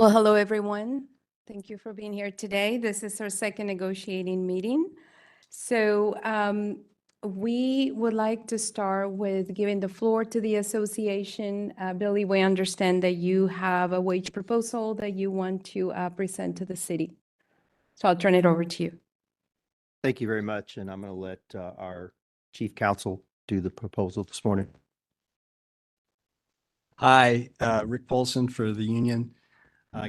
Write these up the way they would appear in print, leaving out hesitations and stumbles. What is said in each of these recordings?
Well, hello, everyone. Thank you for being here today. This is our second negotiating meeting. So we would like to start with giving the floor to the association. Billy, we understand that you have a wage proposal that you want to present to the city. So I'll turn it over to you. Thank you very much, and I'm going to let our chief counsel do the proposal this morning. Hi, Rick Polson for the union.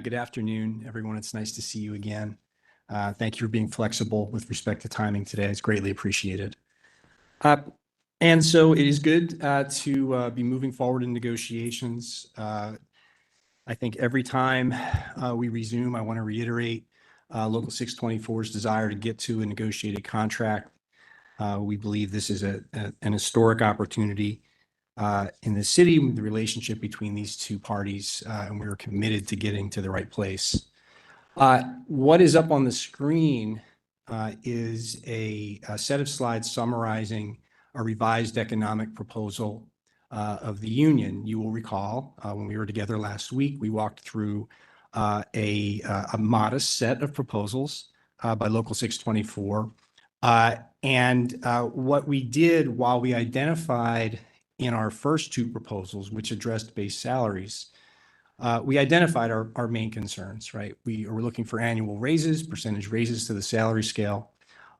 Good afternoon, everyone. It's nice to see you again. Thank you for being flexible with respect to timing today. It's greatly appreciated. And so it is good to be moving forward in negotiations. I think every time we resume, I want to reiterate Local 624's desire to get to a negotiated contract. We believe this is an historic opportunity in the city, the relationship between these two parties, and we're committed to getting to the right place. What is up on the screen is a set of slides summarizing a revised economic proposal of the union. You will recall when we were together last week, we walked through a modest set of proposals by Local 624. And what we did while we identified in our first two proposals, which addressed base salaries, we identified our main concerns, right? We were looking for annual raises, percentage raises to the salary scale.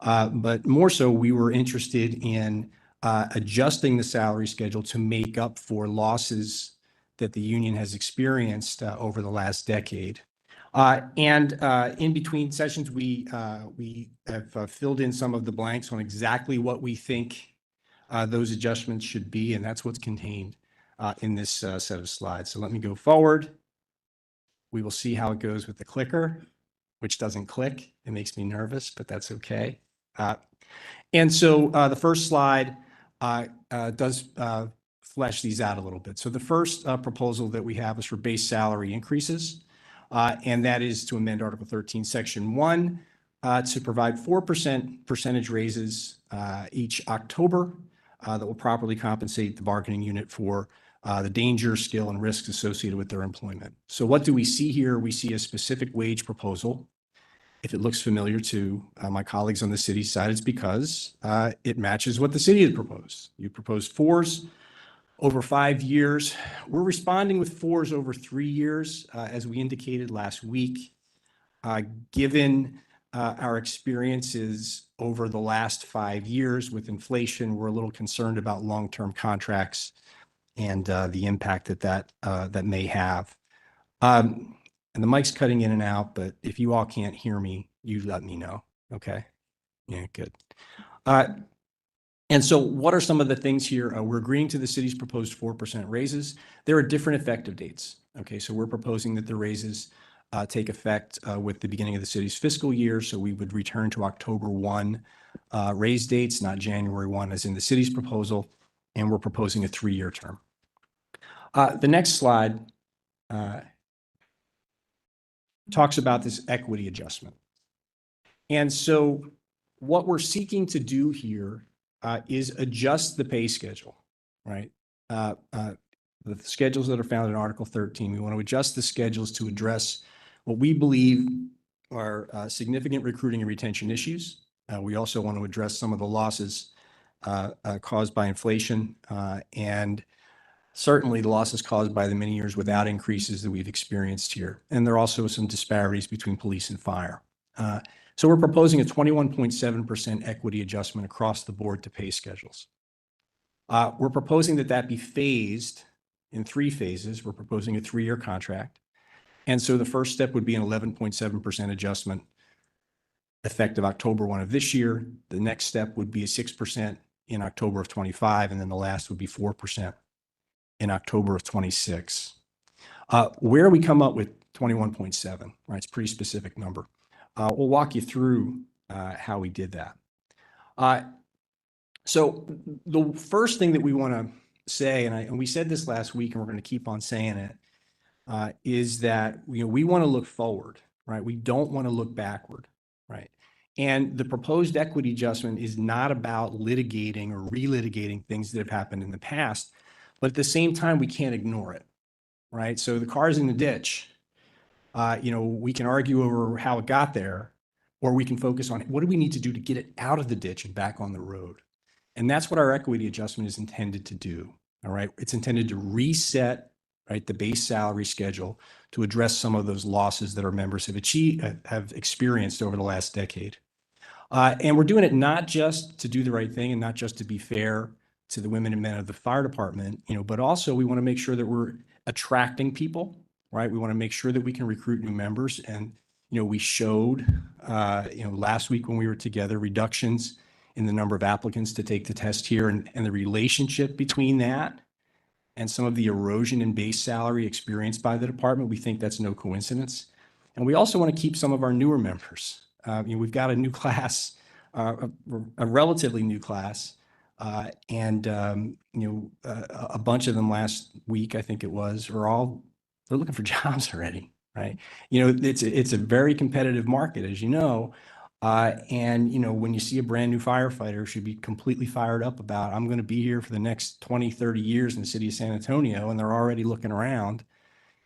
But more so, we were interested in adjusting the salary schedule to make up for losses that the union has experienced over the last decade. And in between sessions, we have filled in some of the blanks on exactly what we think those adjustments should be, and that's what's contained in this set of slides. So let me go forward. We will see how it goes with the clicker, which doesn't click. It makes me nervous, but that's okay. And so the first slide does flesh these out a little bit. So the first proposal that we have is for base salary increases, and that is to amend Article 13, Section 1 to provide 4% percentage raises each October that will properly compensate the bargaining unit for the danger, skill, and risks associated with their employment. So what do we see here? We see a specific wage proposal. If it looks familiar to my colleagues on the city side, it's because it matches what the city has proposed. You proposed 4s over 5 years. We're responding with 4s over 3 years, as we indicated last week. Given our experiences over the last 5 years with inflation, we're a little concerned about long-term contracts and the impact that may have. And the mic's cutting in and out, but if you all can't hear me, you let me know. Okay. Yeah, good. And so what are some of the things here? We're agreeing to the city's proposed 4% raises. There are different effective dates. Okay, so we're proposing that the raises take effect with the beginning of the city's fiscal year. So we would return to October 1 raise dates, not January 1 as in the city's proposal. And we're proposing a 3-year term. The next slide talks about this equity adjustment. And so what we're seeking to do here is adjust the pay schedule, right? The schedules that are found in Article 13, we want to adjust the schedules to address what we believe are significant recruiting and retention issues. We also want to address some of the losses caused by inflation and certainly the losses caused by the many years without increases that we've experienced here. And there are also some disparities between police and fire. So we're proposing a 21.7% equity adjustment across the board to pay schedules. We're proposing that be phased in 3 phases. We're proposing a 3-year contract. And so the first step would be an 11.7% adjustment effective October 1 of this year. The next step would be a 6% in October of 25, and then the last would be 4% in October of 26. Where we come up with 21.7, right? It's a pretty specific number. We'll walk you through how we did that. So the first thing that we want to say, and we said this last week, and we're going to keep on saying it, is that we want to look forward, right? We don't want to look backward, right? And the proposed equity adjustment is not about litigating or relitigating things that have happened in the past, but at the same time, we can't ignore it, right? So the car's in the ditch. We can argue over how it got there, or we can focus on what do we need to do to get it out of the ditch and back on the road. And that's what our equity adjustment is intended to do. All right. It's intended to reset, right, the base salary schedule to address some of those losses that our members have experienced over the last decade. And we're doing it not just to do the right thing and not just to be fair to the women and men of the fire department, but also we want to make sure that we're attracting people, right? We want to make sure that we can recruit new members. And, we showed, last week when we were together, reductions in the number of applicants to take the test here, and the relationship between that and some of the erosion in base salary experienced by the department. We think that's no coincidence. And we also want to keep some of our newer members. We've got a new class, a relatively new class, and a bunch of them last week, I think it was, they're looking for jobs already, right? It's a very competitive market, as you know. And when you see a brand new firefighter should be completely fired up about, I'm going to be here for the next 20, 30 years in the city of San Antonio, and they're already looking around,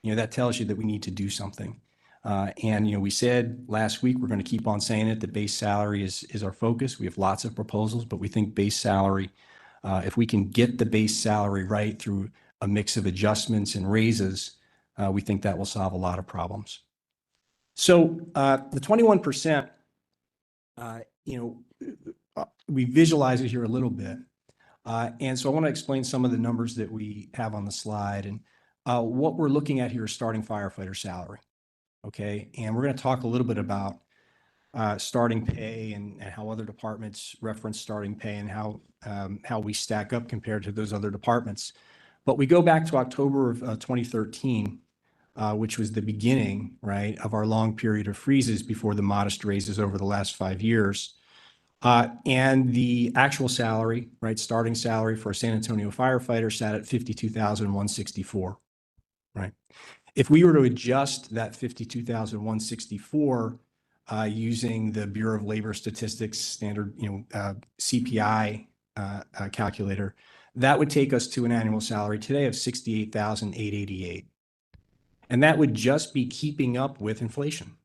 that tells you that we need to do something. And we said last week, we're going to keep on saying it, that base salary is our focus. We have lots of proposals, but we think base salary, if we can get the base salary right through a mix of adjustments and raises, we think that will solve a lot of problems. So the 21%, we visualize it here a little bit. And so I want to explain some of the numbers that we have on the slide. And what we're looking at here is starting firefighter salary. Okay. And we're going to talk a little bit about starting pay and how other departments reference starting pay and how we stack up compared to those other departments. But we go back to October of 2013, which was the beginning, right, of our long period of freezes before the modest raises over the last 5 years. And the actual salary, right, starting salary for a San Antonio firefighter sat at $52,164, right? If we were to adjust that $52,164 using the Bureau of Labor Statistics standard, CPI calculator, that would take us to an annual salary today of $68,888. And that would just be keeping up with inflation,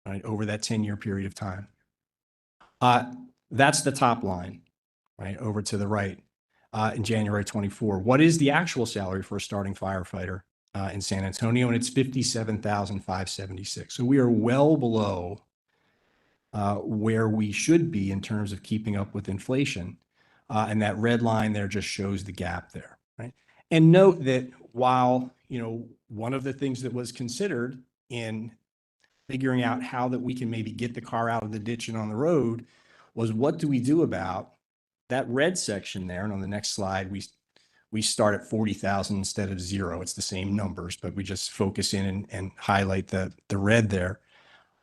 right, over that 10-year period of time. That's the top line, right, over to the right in January 24. What is the actual salary for a starting firefighter in San Antonio? And it's $57,576. So we are well below where we should be in terms of keeping up with inflation. And that red line there just shows the gap there, right? And note that while, one of the things that was considered in figuring out how that we can maybe get the car out of the ditch and on the road was, what do we do about that red section there? And on the next slide, we start at 40,000 instead of 0. It's the same numbers, but we just focus in and highlight the red there.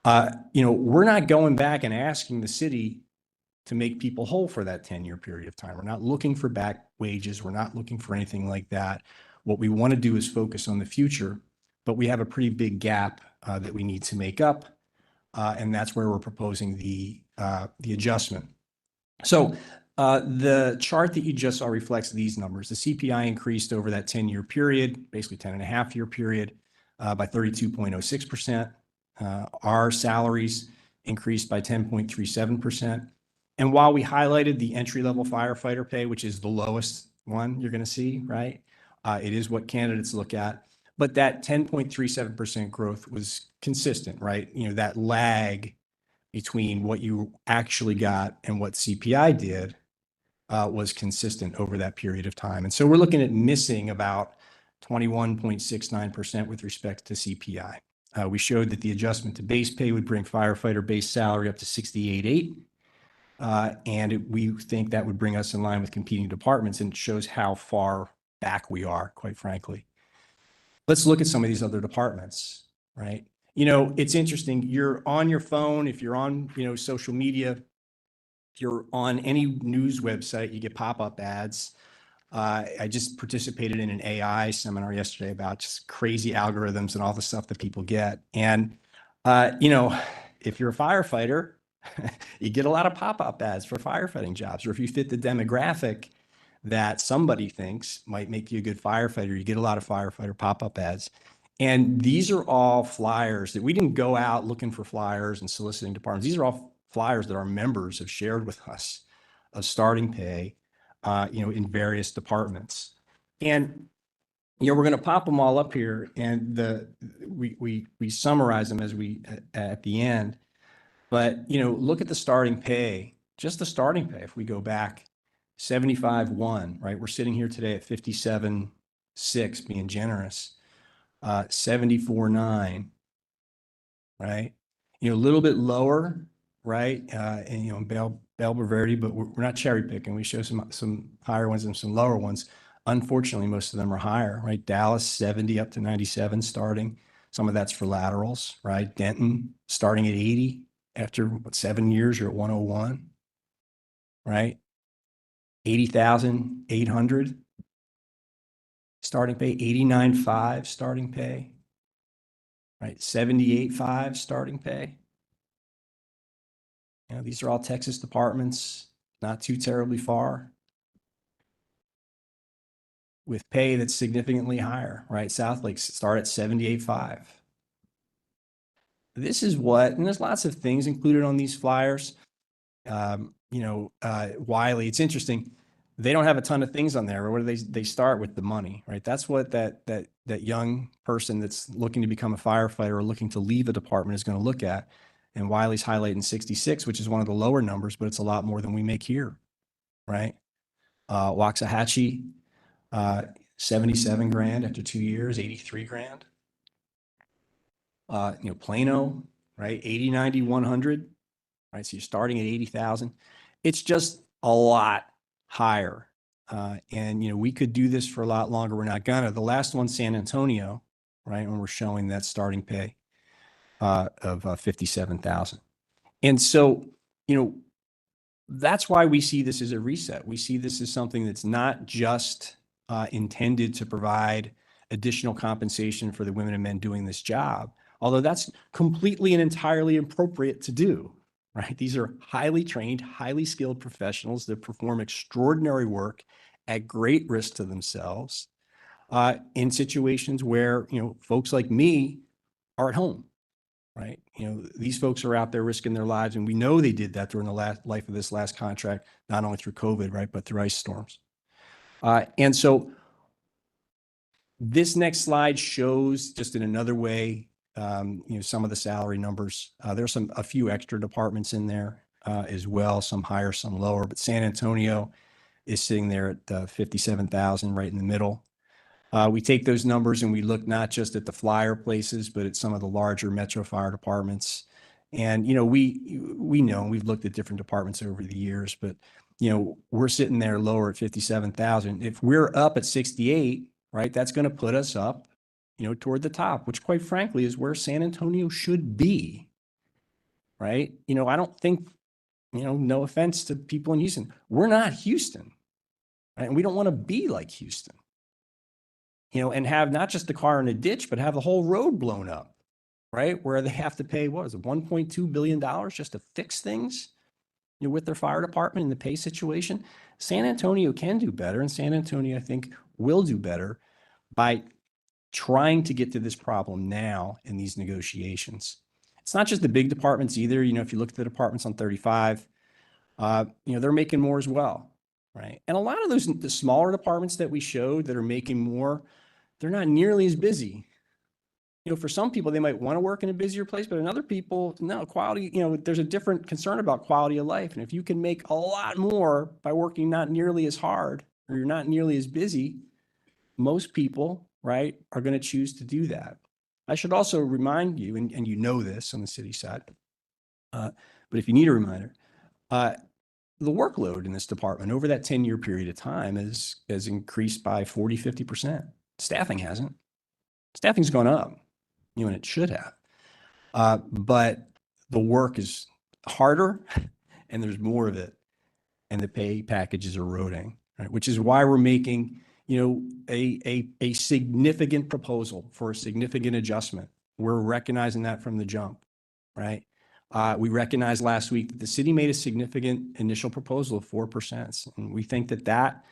We're not going back and asking the city to make people whole for that 10-year period of time. We're not looking for back wages. We're not looking for anything like that. What we want to do is focus on the future, but we have a pretty big gap that we need to make up. And that's where we're proposing the adjustment. So the chart that you just saw reflects these numbers. The CPI increased over that 10-year period, basically 10.5-year period, by 32.06%. Our salaries increased by 10.37%. And while we highlighted the entry-level firefighter pay, which is the lowest one you're going to see, right? It is what candidates look at. But that 10.37% growth was consistent, right? That lag between what you actually got and what CPI did was consistent over that period of time. And so we're looking at missing about 21.69% with respect to CPI. We showed that the adjustment to base pay would bring firefighter base salary up to $68,800. And we think that would bring us in line with competing departments, and it shows how far back we are, quite frankly. Let's look at some of these other departments, right? It's interesting. You're on your phone, if you're on, social media, if you're on any news website, you get pop-up ads. I just participated in an AI seminar yesterday about just crazy algorithms and all the stuff that people get. And, if you're a firefighter, you get a lot of pop-up ads for firefighting jobs, or if you fit the demographic that somebody thinks might make you a good firefighter, you get a lot of firefighter pop-up ads. And these are all flyers that we didn't go out looking for flyers and soliciting departments. These are all flyers that our members have shared with us of starting pay, in various departments. And, we're going to pop them all up here, and we summarize them as at the end. But, look at the starting pay, just the starting pay. If we go back 75.1, right? We're sitting here today at 57.6, being generous. 74.9, right? A little bit lower, right? And in Bell Verde, but we're not cherry picking. We show some higher ones and some lower ones. Unfortunately, most of them are higher, right? Dallas 70 up to 97 starting. Some of that's for laterals, right? Denton starting at 80 after 7 years, you're at 101, right? 80,800 starting pay, 89.5 starting pay, right? 78.5 starting pay. These are all Texas departments, not too terribly far, with pay that's significantly higher, right? South Lakes start at 78.5. This is and there's lots of things included on these flyers. Wiley, it's interesting. They don't have a ton of things on there. Where they start with the money, right? That's what that young person that's looking to become a firefighter or looking to leave a department is going to look at. And Wiley's highlighting 66, which is one of the lower numbers, but it's a lot more than we make here, right? Waxahachie, 77 grand after 2 years, 83 grand. Plano, right? 80, 90, 100, right? So you're starting at 80,000. It's just a lot higher. And we could do this for a lot longer. We're not gonna. The last one, San Antonio, right? When we're showing that starting pay of 57,000. And so, that's why we see this as a reset. We see this as something that's not just intended to provide additional compensation for the women and men doing this job, although that's completely and entirely appropriate to do, right? These are highly trained, highly skilled professionals that perform extraordinary work at great risk to themselves in situations where, folks like me are at home. Right. These folks are out there risking their lives, and we know they did that during the life of this last contract, not only through COVID, right, but through ice storms. And so this next slide shows just in another way, some of the salary numbers. There's a few extra departments in there as well, some higher, some lower, but San Antonio is sitting there at 57,000 right in the middle. We take those numbers and we look not just at the flyer places, but at some of the larger metro fire departments. And, we know, we've looked at different departments over the years, but, we're sitting there lower at 57,000. If we're up at 68, right, that's going to put us up, toward the top, which quite frankly is where San Antonio should be, right? I don't think, no offense to people in Houston, we're not Houston, right? And we don't want to be like Houston. And have not just the car in a ditch, but have the whole road blown up, right? Where they have to pay, what is it, $1.2 billion just to fix things, with their fire department in the pay situation. San Antonio can do better, and San Antonio, I think, will do better by trying to get to this problem now in these negotiations. It's not just the big departments either. If you look at the departments on 35, they're making more as well, right? And a lot of the smaller departments that we showed that are making more, they're not nearly as busy. For some people, they might want to work in a busier place, but in other people, no, quality, there's a different concern about quality of life. And if you can make a lot more by working not nearly as hard, or you're not nearly as busy, most people, right, are going to choose to do that. I should also remind you, and this on the city side, but if you need a reminder, the workload in this department over that 10-year period of time has increased by 40, 50%. Staffing hasn't. Staffing's gone up, and it should have. But the work is harder and there's more of it, and the pay package is eroding, right? Which is why we're making, a significant proposal for a significant adjustment. We're recognizing that from the jump, right? We recognized last week that the city made a significant initial proposal of 4%. And we think that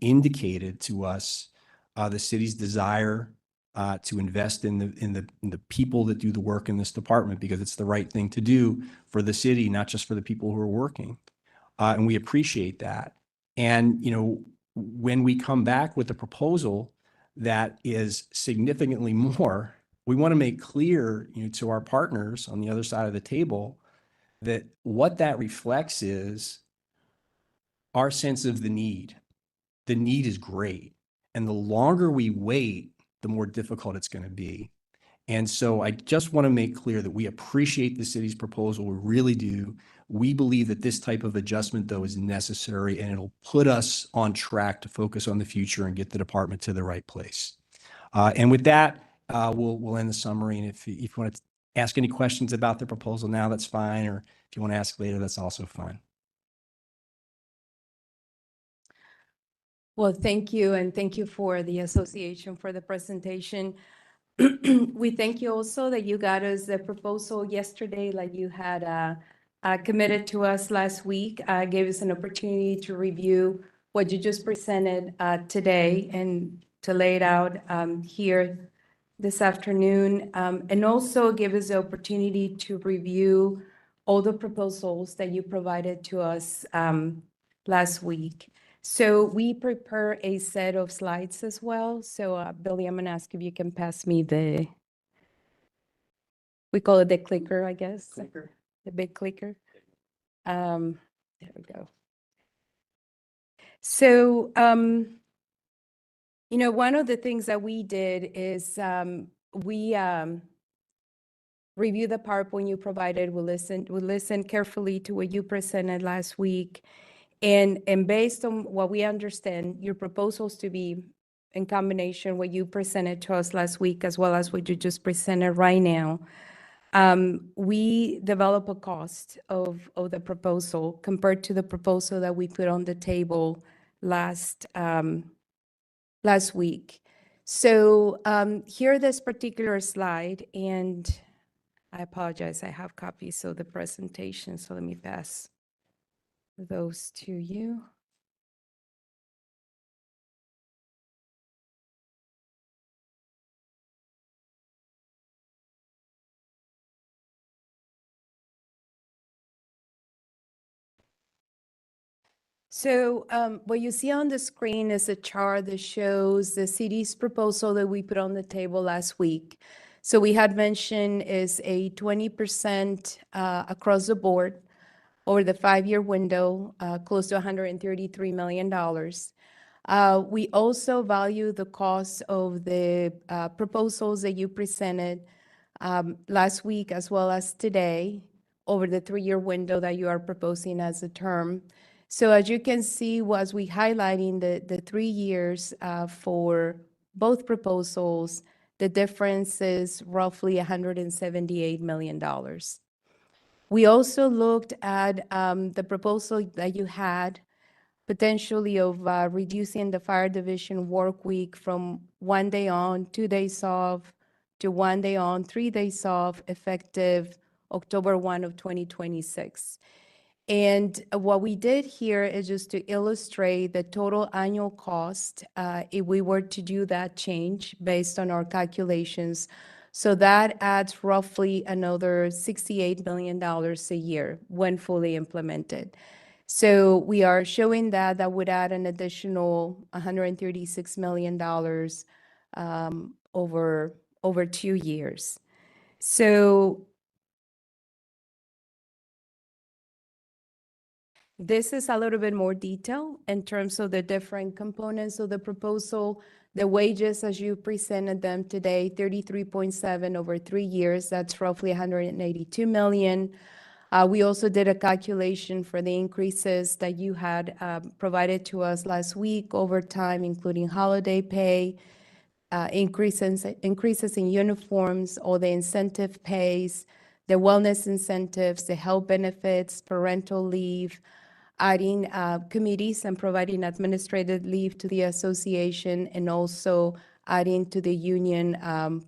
indicated to us the city's desire to invest in the people that do the work in this department, because it's the right thing to do for the city, not just for the people who are working. And we appreciate that. And, when we come back with a proposal that is significantly more, we want to make clear, to our partners on the other side of the table that what that reflects is our sense of the need. The need is great. And the longer we wait, the more difficult it's going to be. And so I just want to make clear that we appreciate the city's proposal. We really do. We believe that this type of adjustment, though, is necessary, and it'll put us on track to focus on the future and get the department to the right place. And with that, we'll end the summary. And if you want to ask any questions about the proposal now, that's fine. Or if you want to ask later, that's also fine. Well, thank you, and thank you for the association for the presentation. We thank you also that you got us the proposal yesterday, like you had committed to us last week, gave us an opportunity to review what you just presented today and to lay it out here this afternoon, and also give us the opportunity to review all the proposals that you provided to us last week. So we prepare a set of slides as well. So Billy, I'm going to ask if you can pass me we call it the clicker, I guess. Clicker. The big clicker. There we go. So, one of the things that we did is we reviewed the PowerPoint you provided. We listened carefully to what you presented last week. And based on what we understand, your proposals to be in combination what you presented to us last week, as well as what you just presented right now, we develop a cost of the proposal compared to the proposal that we put on the table last week. So here, this particular slide, and I apologize, I have copies of the presentation, so let me pass those to you. So what you see on the screen is a chart that shows the city's proposal that we put on the table last week. So we had mentioned is a 20% across the board over the 5-year window, close to $133 million. We also value the cost of the proposals that you presented last week as well as today over the 3-year window that you are proposing as a term. So as you can see, was we highlighting the 3 years for both proposals, the difference is roughly $178 million. We also looked at the proposal that you had potentially of reducing the fire division work week from 1 day on, 2 days off, to 1 day on, 3 days off, effective October 1 of 2026. And what we did here is just to illustrate the total annual cost if we were to do that change based on our calculations. So that adds roughly another $68 million a year when fully implemented. So we are showing that would add an additional $136 million over 2 years. So this is a little bit more detail in terms of the different components of the proposal. The wages, as you presented them today, 33.7 over 3 years, that's roughly 182 million. We also did a calculation for the increases that you had provided to us last week over time, including holiday pay, increases in uniforms, all the incentive pays, the wellness incentives, the health benefits, parental leave, adding committees and providing administrative leave to the association, and also adding to the union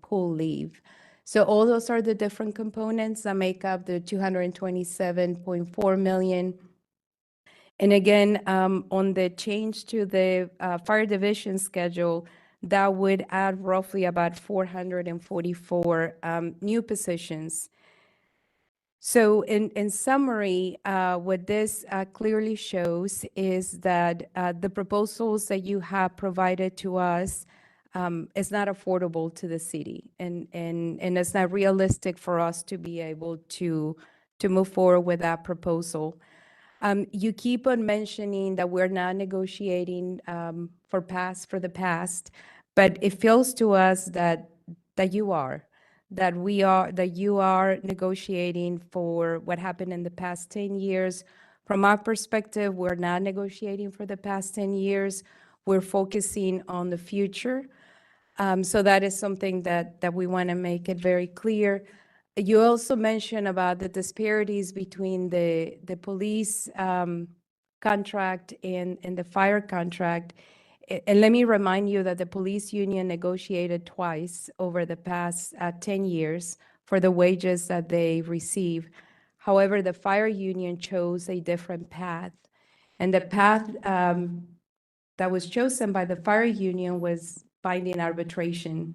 pool leave. So all those are the different components that make up the 227.4 million. And again, on the change to the fire division schedule, that would add roughly about 444 new positions. So in summary, what this clearly shows is that the proposals that you have provided to us is not affordable to the city, and it's not realistic for us to be able to move forward with that proposal. You keep on mentioning that we're not negotiating for the past, but it feels to us that you are, that you are negotiating for what happened in the past 10 years. From our perspective, we're not negotiating for the past 10 years. We're focusing on the future. So that is something that we want to make it very clear. You also mentioned about the disparities between the police contract and the fire contract. And let me remind you that the police union negotiated twice over the past 10 years for the wages that they receive. However, the fire union chose a different path. And the path that was chosen by the fire union was binding arbitration.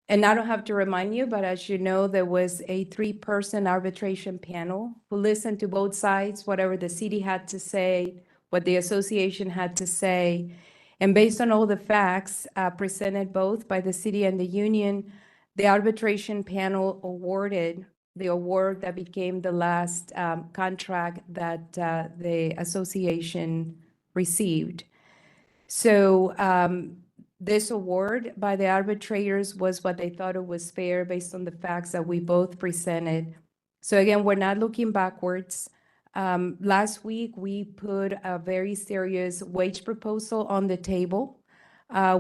And I don't have to remind you, but as you know, there was a 3-person arbitration panel who listened to both sides, whatever the city had to say, what the association had to say. And based on all the facts presented both by the city and the union, the arbitration panel awarded the award that became the last contract that the association received. So this award by the arbitrators was what they thought it was fair based on the facts that we both presented. So again, we're not looking backwards. Last week, we put a very serious wage proposal on the table.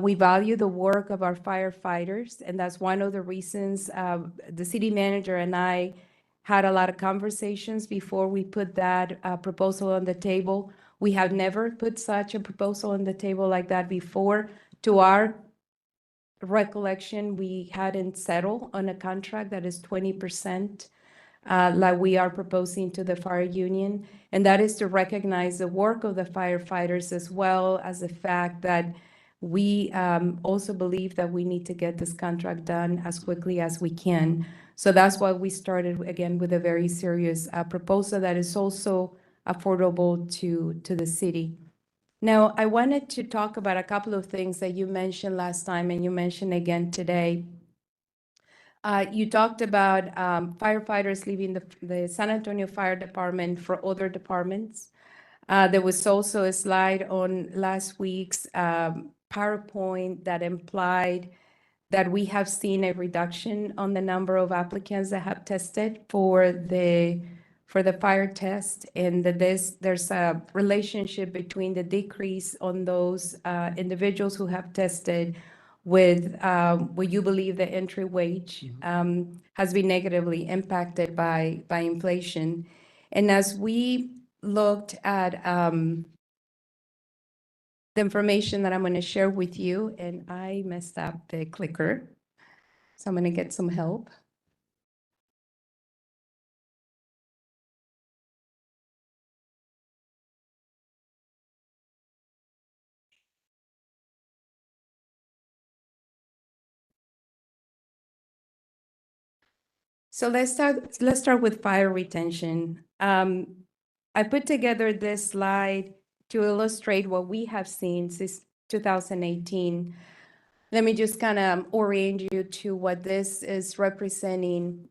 We value the work of our firefighters, and that's one of the reasons the city manager and I had a lot of conversations before we put that proposal on the table. We have never put such a proposal on the table like that before. To our recollection, we hadn't settled on a contract that is 20%, like we are proposing to the fire union. And that is to recognize the work of the firefighters, as well as the fact that we also believe that we need to get this contract done as quickly as we can. So that's why we started, again, with a very serious proposal that is also affordable to the city. Now, I wanted to talk about a couple of things that you mentioned last time and you mentioned again today. You talked about firefighters leaving the San Antonio Fire Department for other departments. There was also a slide on last week's PowerPoint that implied that we have seen a reduction on the number of applicants that have tested for the fire test, and that there's a relationship between the decrease on those individuals who have tested with what you believe the entry wage has been negatively impacted by inflation. And as we looked at the information that I'm going to share with you, and I messed up the clicker, so I'm going to get some help. So let's start with fire retention. I put together this slide to illustrate what we have seen since 2018. Let me just kind of orient you to what this is representing.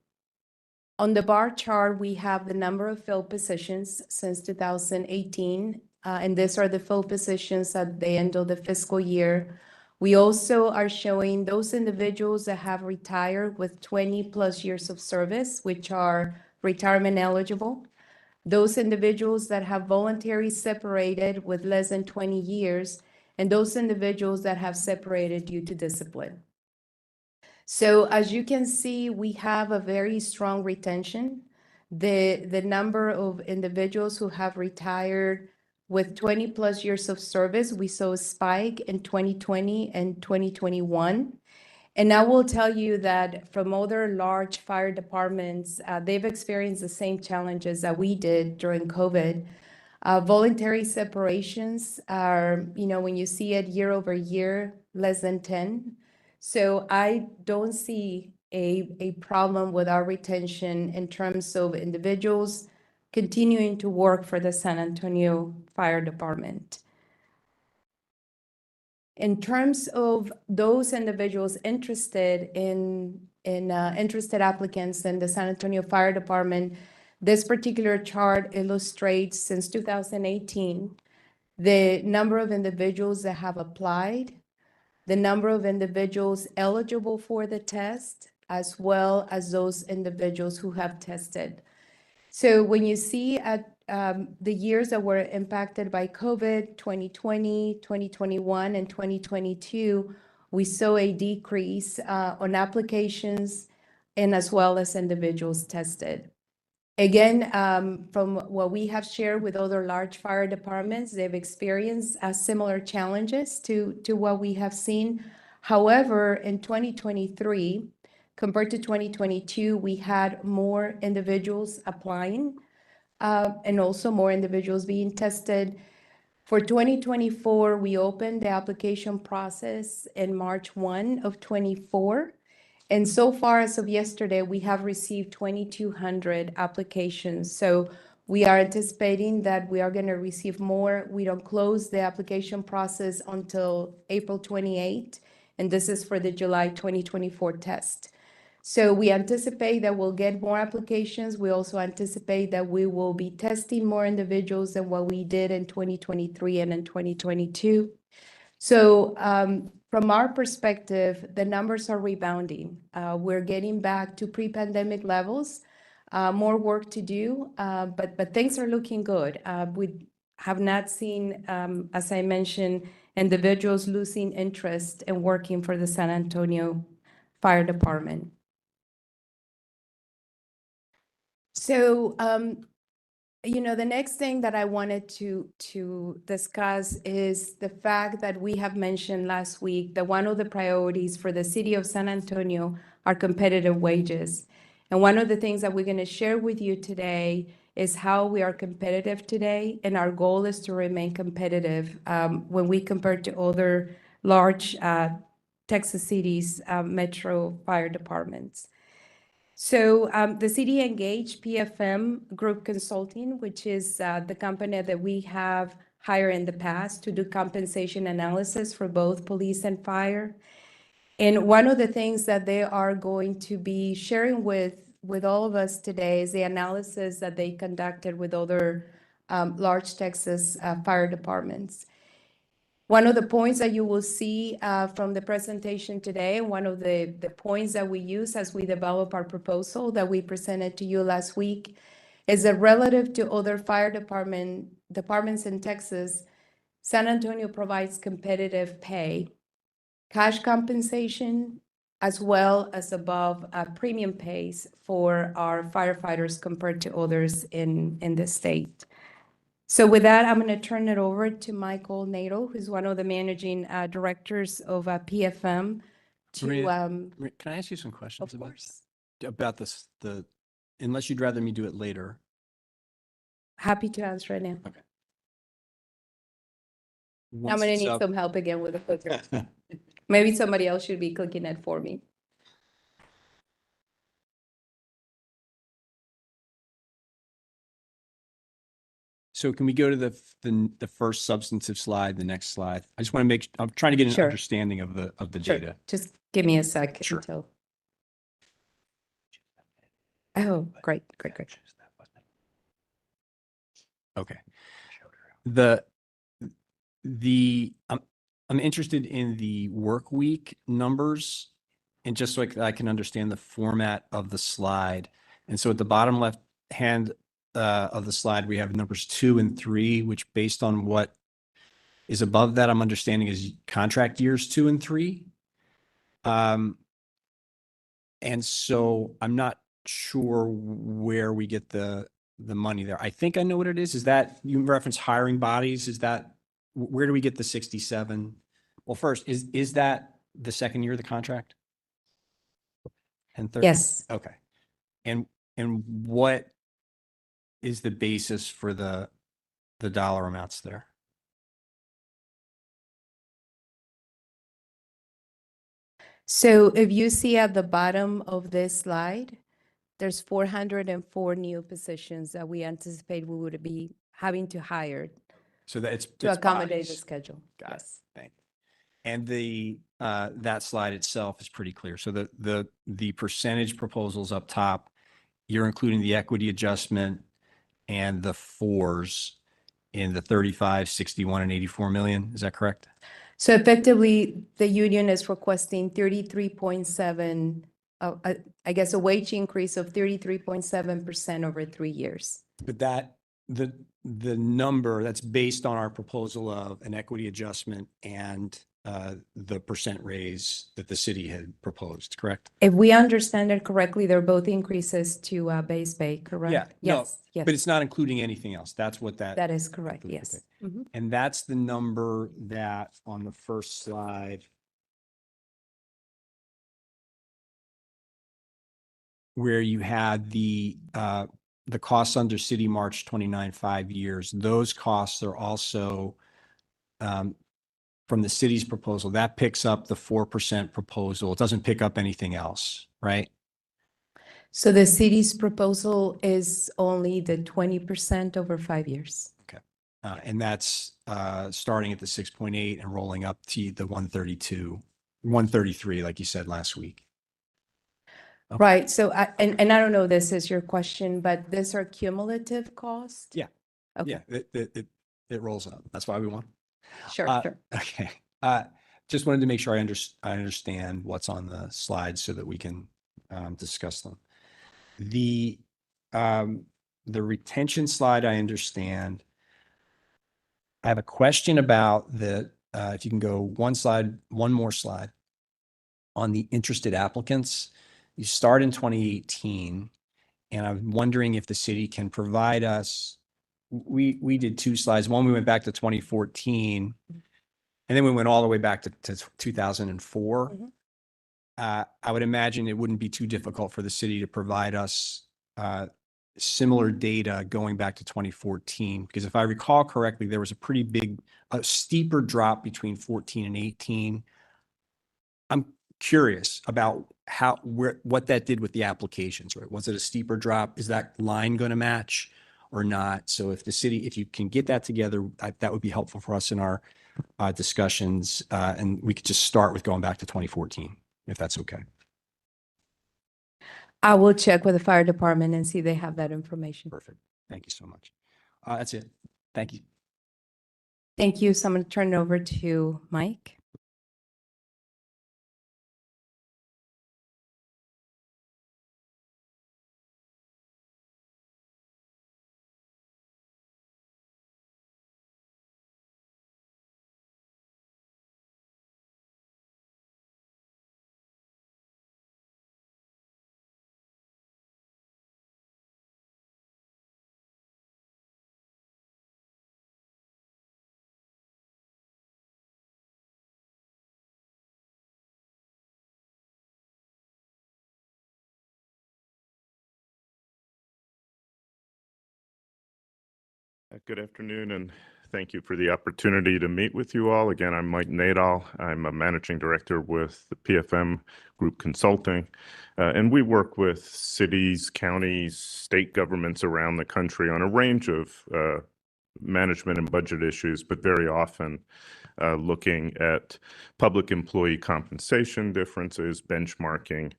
On the bar chart, we have the number of filled positions since 2018, and these are the filled positions at the end of the fiscal year. We also are showing those individuals that have retired with 20+ years of service, which are retirement eligible. Those individuals that have voluntarily separated with less than 20 years, and those individuals that have separated due to discipline. So as you can see, we have a very strong retention. The number of individuals who have retired with 20+ years of service, we saw a spike in 2020 and 2021. And I will tell you that from other large fire departments, they've experienced the same challenges that we did during COVID. Voluntary separations are, when you see it year over year, less than 10. So I don't see a problem with our retention in terms of individuals continuing to work for the San Antonio Fire Department. In terms of those individuals interested in interested applicants in the San Antonio Fire Department, this particular chart illustrates since 2018 the number of individuals that have applied, the number of individuals eligible for the test, as well as those individuals who have tested. So when you see at the years that were impacted by COVID, 2020, 2021, and 2022, we saw a decrease on applications and as well as individuals tested. Again, from what we have shared with other large fire departments, they've experienced similar challenges to what we have seen. However, in 2023, compared to 2022, we had more individuals applying and also more individuals being tested. For 2024, we opened the application process in March 1 of 24. And so far, as of yesterday, we have received 2,200 applications. So we are anticipating that we are going to receive more. We don't close the application process until April 28, and this is for the July 2024 test. So we anticipate that we'll get more applications. We also anticipate that we will be testing more individuals than what we did in 2023 and in 2022. So from our perspective, the numbers are rebounding. We're getting back to pre-pandemic levels, more work to do, but things are looking good. We have not seen, as I mentioned, individuals losing interest in working for the San Antonio Fire Department. So, you know, the next thing that I wanted to discuss is the fact that we have mentioned last week that one of the priorities for the city of San Antonio are competitive wages. And one of the things that we're going to share with you today is how we are competitive today. And our goal is to remain competitive when we compare to other large Texas cities, metro fire departments. So the city engaged PFM Group Consulting, which is the company that we have hired in the past to do compensation analysis for both police and fire. And one of the things that they are going to be sharing with all of us today is the analysis that they conducted with other large Texas fire departments. One of the points that you will see from the presentation today, one of the points that we use as we develop our proposal that we presented to you last week, is that relative to other fire departments in Texas, San Antonio provides competitive pay, cash compensation, as well as above premium pays for our firefighters compared to others in the state. So with that, I'm going to turn it over to Michael Nato, who's one of the managing directors of PFM. Can I ask you some questions Of course. about this? Unless you'd rather me do it later. Happy to answer right now. Okay. I'm going to need some help again with the clicker. Maybe somebody else should be clicking it for me. So can we go to the first substantive slide, the next slide? I just want to I'm trying to get an Sure. understanding of the Sure. data. Just give me a sec Sure. until. Oh, great. Okay. I'm interested in the work week numbers, and just so I can understand the format of the slide. And so at the bottom left hand of the slide, we have numbers 2 and 3, which based on what is above that, I'm understanding is contract years 2 and 3. And so I'm not sure where we get the money there. I think I know what it is. Is that you reference hiring bodies? Is that where do we get the 67? Well, first, is that the second year of the contract? And third? Yes. Okay. And what is the basis for the dollar amounts there? So if you see at the bottom of this slide, there's 404 new positions that we anticipate we would be having to hire So that to it's accommodate the bodies. schedule. Got it. Yes. Thank you. And that slide itself is pretty clear. So the percentage proposals up top, you're including the equity adjustment and the fours in the 35, 61, and 84 million. Is that correct? So effectively, the union is requesting 33.7, I guess, a wage increase of 33.7% over 3 years. But the number that's based on our proposal of an equity adjustment and the percent raise that the city had proposed, correct? If we understand it correctly, they're both increases to base pay, correct? Yeah, no, Yes, yes. But it's not including anything else. That's what That is correct, includes, yes. okay. Mhm. And that's the number that on the first slide where you had the costs under City March 29, 5 years. Those costs are also from the city's proposal. That picks up the 4% proposal. It doesn't pick up anything else, right? So the city's proposal is only the 20% over 5 years. And that's starting at the 6.8 and rolling up to the 132, 133, like you said last week. Okay. Right, so and I don't know, this is your question, but these are cumulative costs? Yeah. Okay, Yeah, it rolls up. That's why we want. sure, sure. Okay. Just wanted to make sure I understand what's on the slides so that we can discuss them. The retention slide, I understand. I have a question about if you can go one more slide on the interested applicants. You start in 2018, and I'm wondering if the city can provide us. We did 2 slides. One, we went back to 2014, and then we went all the way back to 2004. Mhm. I would imagine it wouldn't be too difficult for the city to provide us similar data going back to 2014, because if I recall correctly, there was a steeper drop between 14 and 18. I'm curious about what that did with the applications, right? Was it a steeper drop? Is that line going to match or not? So if you can get that together, that would be helpful for us in our discussions. And we could just start with going back to 2014, if that's okay. I will check with the fire department and see they have that information. Perfect. Thank you so much. That's it. Thank you. Thank you. So I'm going to turn it over to Mike. Good afternoon, and thank you for the opportunity to meet with you all. Again, I'm Mike Nadal. I'm a managing director with the PFM Group Consulting, and we work with cities, counties, state governments around the country on a range of management and budget issues, but very often looking at public employee compensation differences, benchmarking,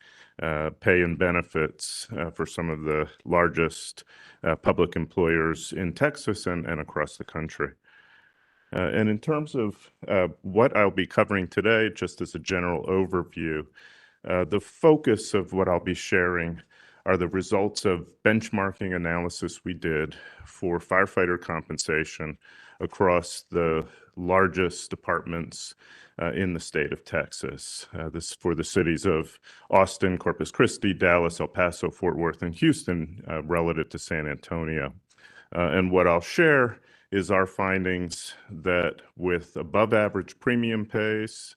pay and benefits for some of the largest public employers in Texas and across the country. And in terms of what I'll be covering today, just as a general overview, the focus of what I'll be sharing are the results of benchmarking analysis we did for firefighter compensation across the largest departments in the state of Texas. This for the cities of Austin, Corpus Christi, Dallas, El Paso, Fort Worth, and Houston relative to San Antonio. And what I'll share is our findings that with above average premium pays,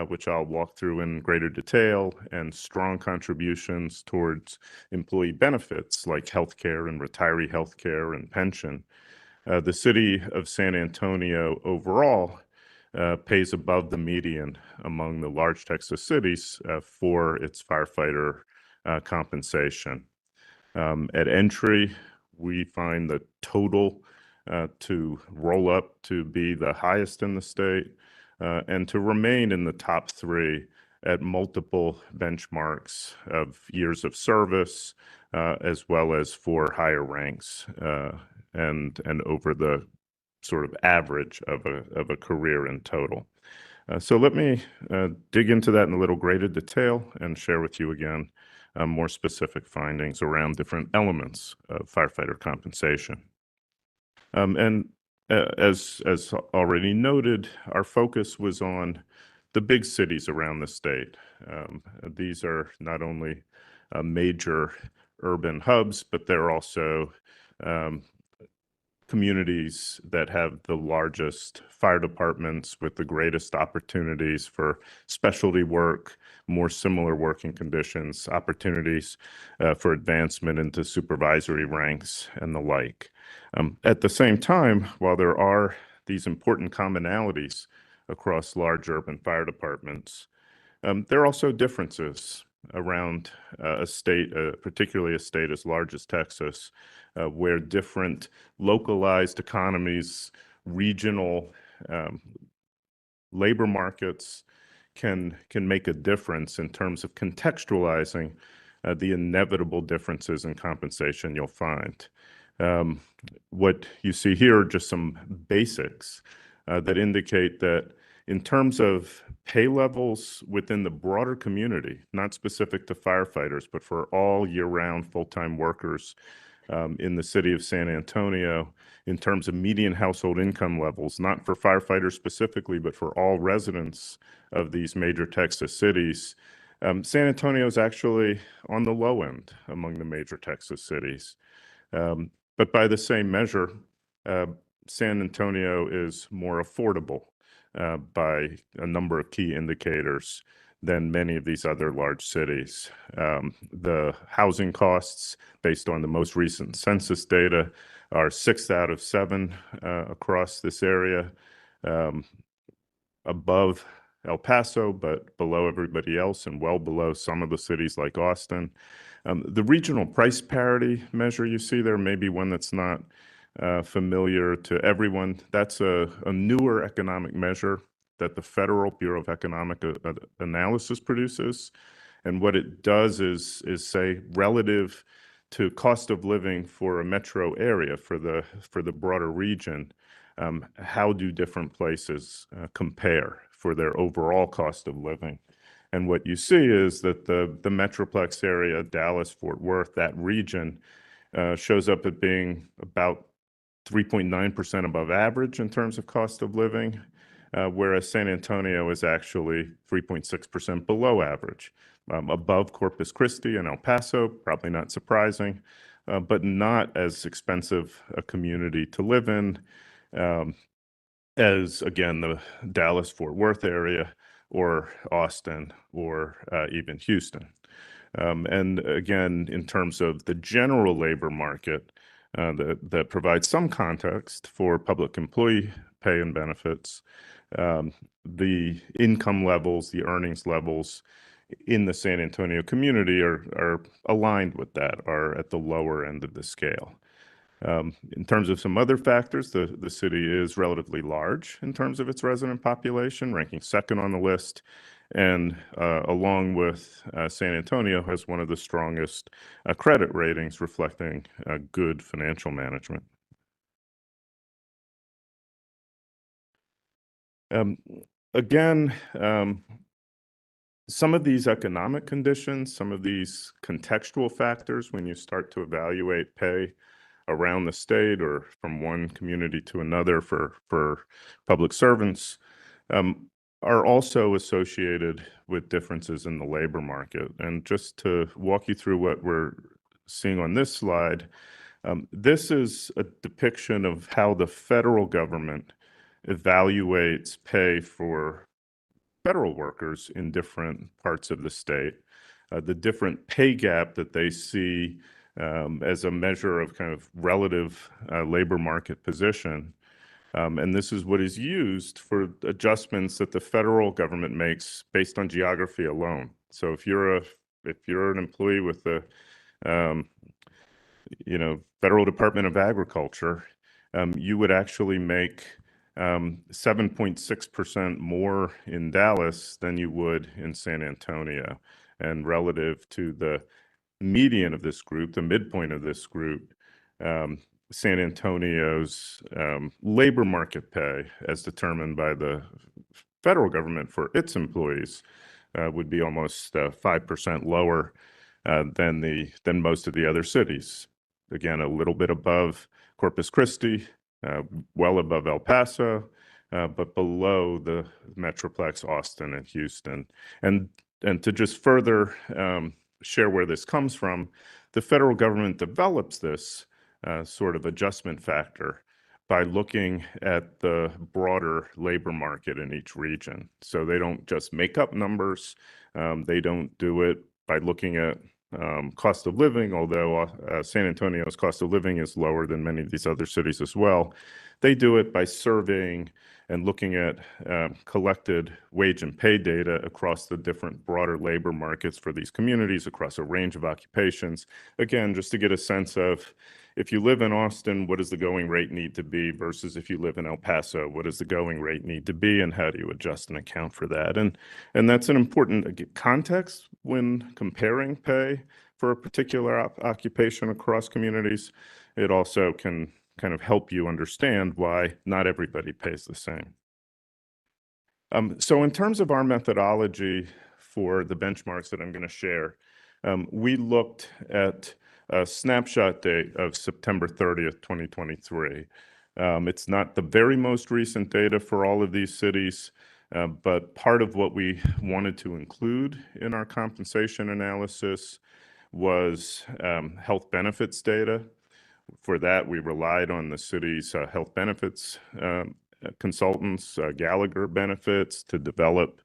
which I'll walk through in greater detail, and strong contributions towards employee benefits like healthcare and retiree healthcare and pension, the city of San Antonio overall pays above the median among the large Texas cities for its firefighter compensation. At entry, we find the total to roll up to be the highest in the state and to remain in the top three at multiple benchmarks of years of service, as well as for higher ranks and over the sort of average of a career in total. So let me dig into that in a little greater detail and share with you again more specific findings around different elements of firefighter compensation. As already noted, our focus was on the big cities around the state. These are not only major urban hubs, but they're also communities that have the largest fire departments with the greatest opportunities for specialty work, more similar working conditions, opportunities for advancement into supervisory ranks and the like. At the same time, while there are these important commonalities across large urban fire departments, there are also differences around a state, particularly a state as large as Texas, where different localized economies, regional labor markets can make a difference in terms of contextualizing the inevitable differences in compensation you'll find. What you see here are just some basics that indicate that in terms of pay levels within the broader community, not specific to firefighters, but for all year-round full-time workers in the city of San Antonio, in terms of median household income levels, not for firefighters specifically, but for all residents of these major Texas cities, San Antonio is actually on the low end among the major Texas cities. But by the same measure, San Antonio is more affordable by a number of key indicators than many of these other large cities. The housing costs, based on the most recent census data, are 6 out of 7 across this area, above El Paso, but below everybody else and well below some of the cities like Austin. The regional price parity measure you see there may be one that's not familiar to everyone. That's a newer economic measure that the Federal Bureau of Economic Analysis produces. And what it does is say relative to cost of living for a metro area, for the broader region, how do different places compare for their overall cost of living? And what you see is that the Metroplex area, Dallas, Fort Worth, that region shows up at being about 3.9% above average in terms of cost of living, whereas San Antonio is actually 3.6% below average, above Corpus Christi and El Paso, probably not surprising, but not as expensive a community to live in as, again, the Dallas-Fort Worth area or Austin or even Houston. And again, in terms of the general labor market, that provides some context for public employee pay and benefits, the income levels, the earnings levels in the San Antonio community are aligned with that, are at the lower end of the scale. In terms of some other factors, the city is relatively large in terms of its resident population, ranking second on the list, and along with San Antonio has one of the strongest credit ratings reflecting good financial management. Again, some of these economic conditions, some of these contextual factors when you start to evaluate pay around the state or from one community to another for public servants, are also associated with differences in the labor market. And just to walk you through what we're seeing on this slide, this is a depiction of how the federal government evaluates pay for federal workers in different parts of the state, the different pay gap that they see as a measure of kind of relative labor market position. And this is what is used for adjustments that the federal government makes based on geography alone. So if you're an employee with the Federal Department of Agriculture, you would actually make 7.6% more in Dallas than you would in San Antonio. And relative to the median of this group, the midpoint of this group, San Antonio's labor market pay, as determined by the federal government for its employees, would be almost 5% lower than most of the other cities. Again, a little bit above Corpus Christi, well above El Paso, but below the Metroplex, Austin, and Houston. And to just further share where this comes from, the federal government develops this sort of adjustment factor by looking at the broader labor market in each region. So they don't just make up numbers. They don't do it by looking at cost of living, although San Antonio's cost of living is lower than many of these other cities as well. They do it by surveying and looking at collected wage and pay data across the different broader labor markets for these communities across a range of occupations. Again, just to get a sense of, if you live in Austin, what does the going rate need to be versus if you live in El Paso, what does the going rate need to be, and how do you adjust and account for that? And that's an important context when comparing pay for a particular occupation across communities. It also can kind of help you understand why not everybody pays the same. So in terms of our methodology for the benchmarks that I'm going to share, we looked at a snapshot date of September 30th, 2023. It's not the very most recent data for all of these cities, but part of what we wanted to include in our compensation analysis was health benefits data. For that, we relied on the city's health benefits consultants, Gallagher Benefits, to develop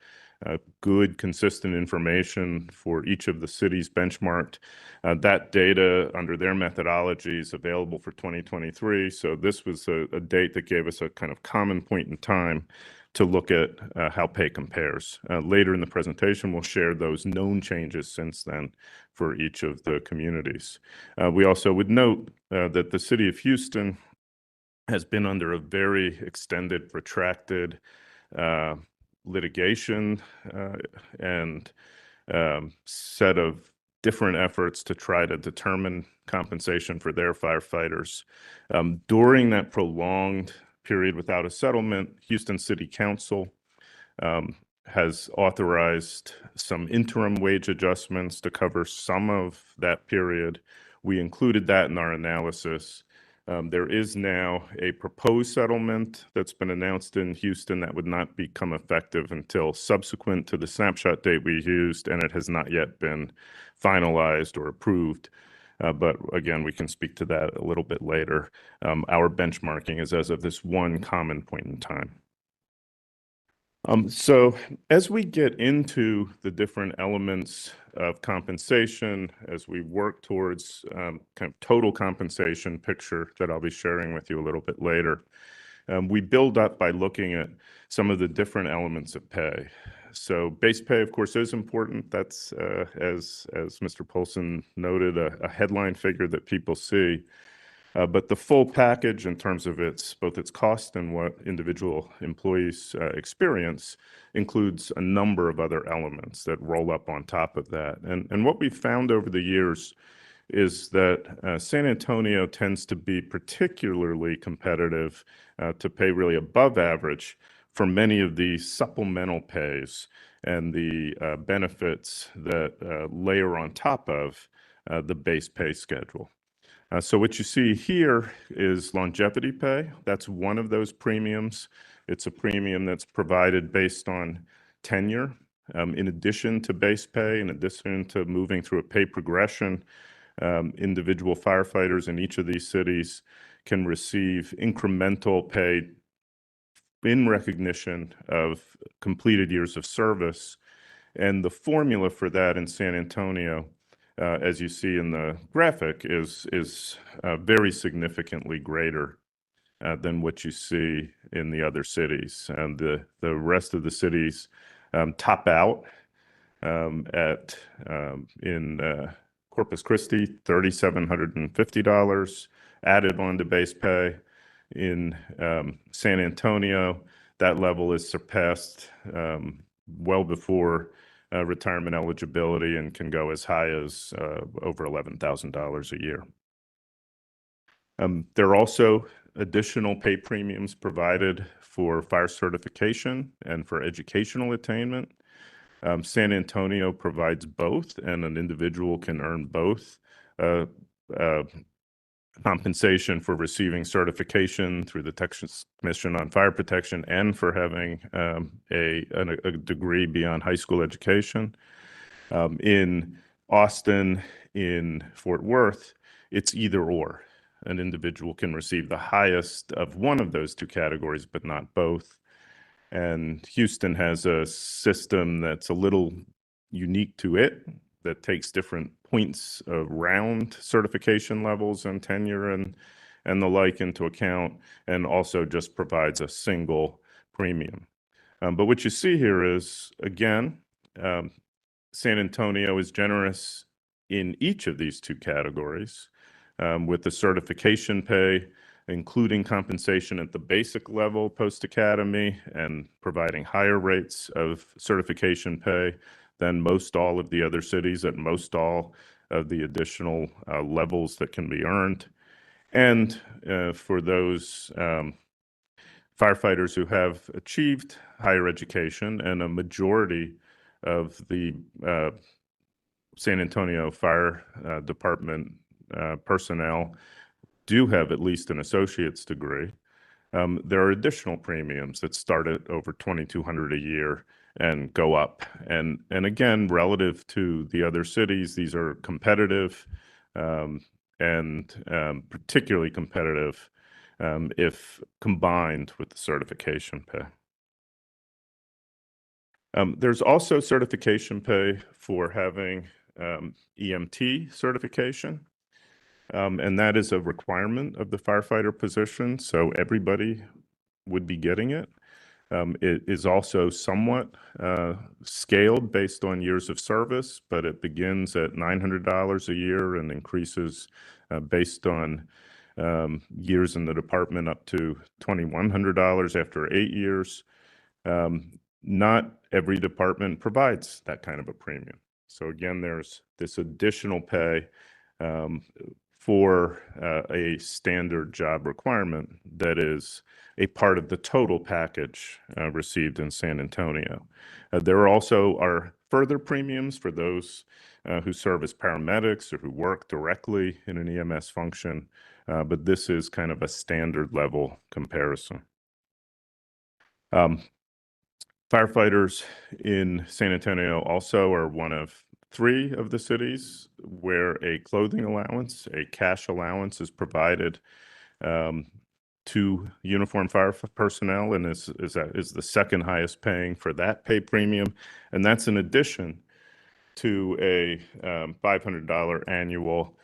good, consistent information for each of the cities benchmarked. That data under their methodology is available for 2023. So this was a date that gave us a kind of common point in time to look at how pay compares. Later in the presentation, we'll share those known changes since then for each of the communities. We also would note that the city of Houston has been under a very extended, protracted litigation and set of different efforts to try to determine compensation for their firefighters. During that prolonged period without a settlement, Houston City Council has authorized some interim wage adjustments to cover some of that period. We included that in our analysis. There is now a proposed settlement that's been announced in Houston that would not become effective until subsequent to the snapshot date we used, and it has not yet been finalized or approved. But again, we can speak to that a little bit later. Our benchmarking is as of this one common point in time. So as we get into the different elements of compensation, as we work towards kind of total compensation picture that I'll be sharing with you a little bit later, we build up by looking at some of the different elements of pay. So base pay, of course, is important. That's, as Mr. Polson noted, a headline figure that people see. But the full package in terms of both its cost and what individual employees experience includes a number of other elements that roll up on top of that. And what we've found over the years is that San Antonio tends to be particularly competitive to pay really above average for many of the supplemental pays and the benefits that layer on top of the base pay schedule. So what you see here is longevity pay. That's one of those premiums. It's a premium that's provided based on tenure. In addition to base pay, in addition to moving through a pay progression, individual firefighters in each of these cities can receive incremental pay in recognition of completed years of service. And the formula for that in San Antonio, as you see in the graphic, is very significantly greater than what you see in the other cities. And the rest of the cities top out at in Corpus Christi, $3,750 added on to base pay. In San Antonio, that level is surpassed well before retirement eligibility and can go as high as over $11,000 a year. There are also additional pay premiums provided for fire certification and for educational attainment. San Antonio provides both, and an individual can earn both compensation for receiving certification through the Texas Commission on Fire Protection and for having a degree beyond high school education. In Austin, in Fort Worth, it's either or. An individual can receive the highest of one of those two categories, but not both. And Houston has a system that's a little unique to it, that takes different points around certification levels and tenure and the like into account, and also just provides a single premium. But what you see here is, again, San Antonio is generous in each of these two categories, with the certification pay, including compensation at the basic level post-academy and providing higher rates of certification pay than most all of the other cities at most all of the additional levels that can be earned. And for those firefighters who have achieved higher education, and a majority of the San Antonio Fire Department personnel do have at least an associate's degree, there are additional premiums that start at over $2,200 a year and go up. And again, relative to the other cities, these are competitive, and particularly competitive if combined with the certification pay. There's also certification pay for having EMT certification. And that is a requirement of the firefighter position, so everybody would be getting it. It is also somewhat scaled based on years of service, but it begins at $900 a year and increases based on years in the department up to $2,100 after 8 years. Not every department provides that kind of a premium. So again, there's this additional pay for a standard job requirement that is a part of the total package received in San Antonio. There also are further premiums for those who serve as paramedics or who work directly in an EMS function, but this is kind of a standard level comparison. Firefighters in San Antonio also are one of 3 of the cities where a clothing allowance, a cash allowance, is provided to uniformed fire personnel, and is the second highest paying for that pay premium. And that's in addition to a $500 annual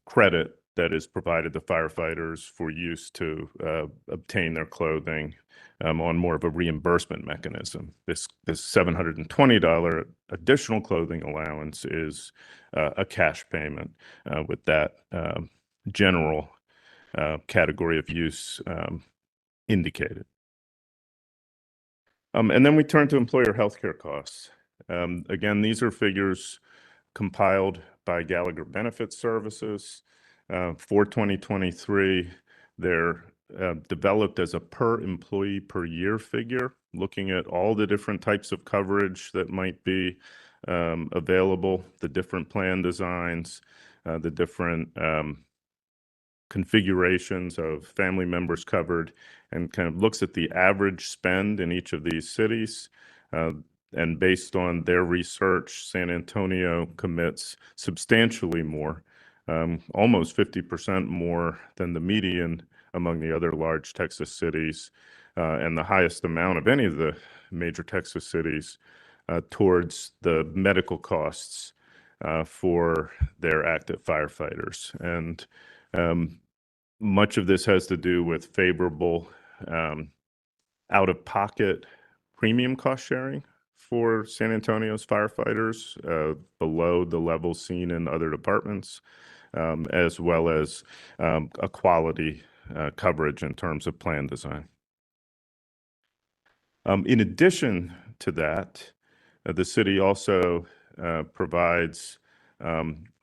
credit that is provided to firefighters for use to obtain their clothing on more of a reimbursement mechanism. This $720 additional clothing allowance is a cash payment with that general category of use indicated. And then we turn to employer healthcare costs. Again, these are figures compiled by Gallagher Benefit Services. For 2023, they're developed as a per employee per year figure, looking at all the different types of coverage that might be available, the different plan designs, the different configurations of family members covered, and kind of looks at the average spend in each of these cities. And based on their research, San Antonio commits substantially more, almost 50% more than the median among the other large Texas cities, and the highest amount of any of the major Texas cities towards the medical costs for their active firefighters. And Much of this has to do with favorable out-of-pocket premium cost sharing for San Antonio's firefighters below the level seen in other departments, as well as a quality coverage in terms of plan design. In addition to that, the city also provides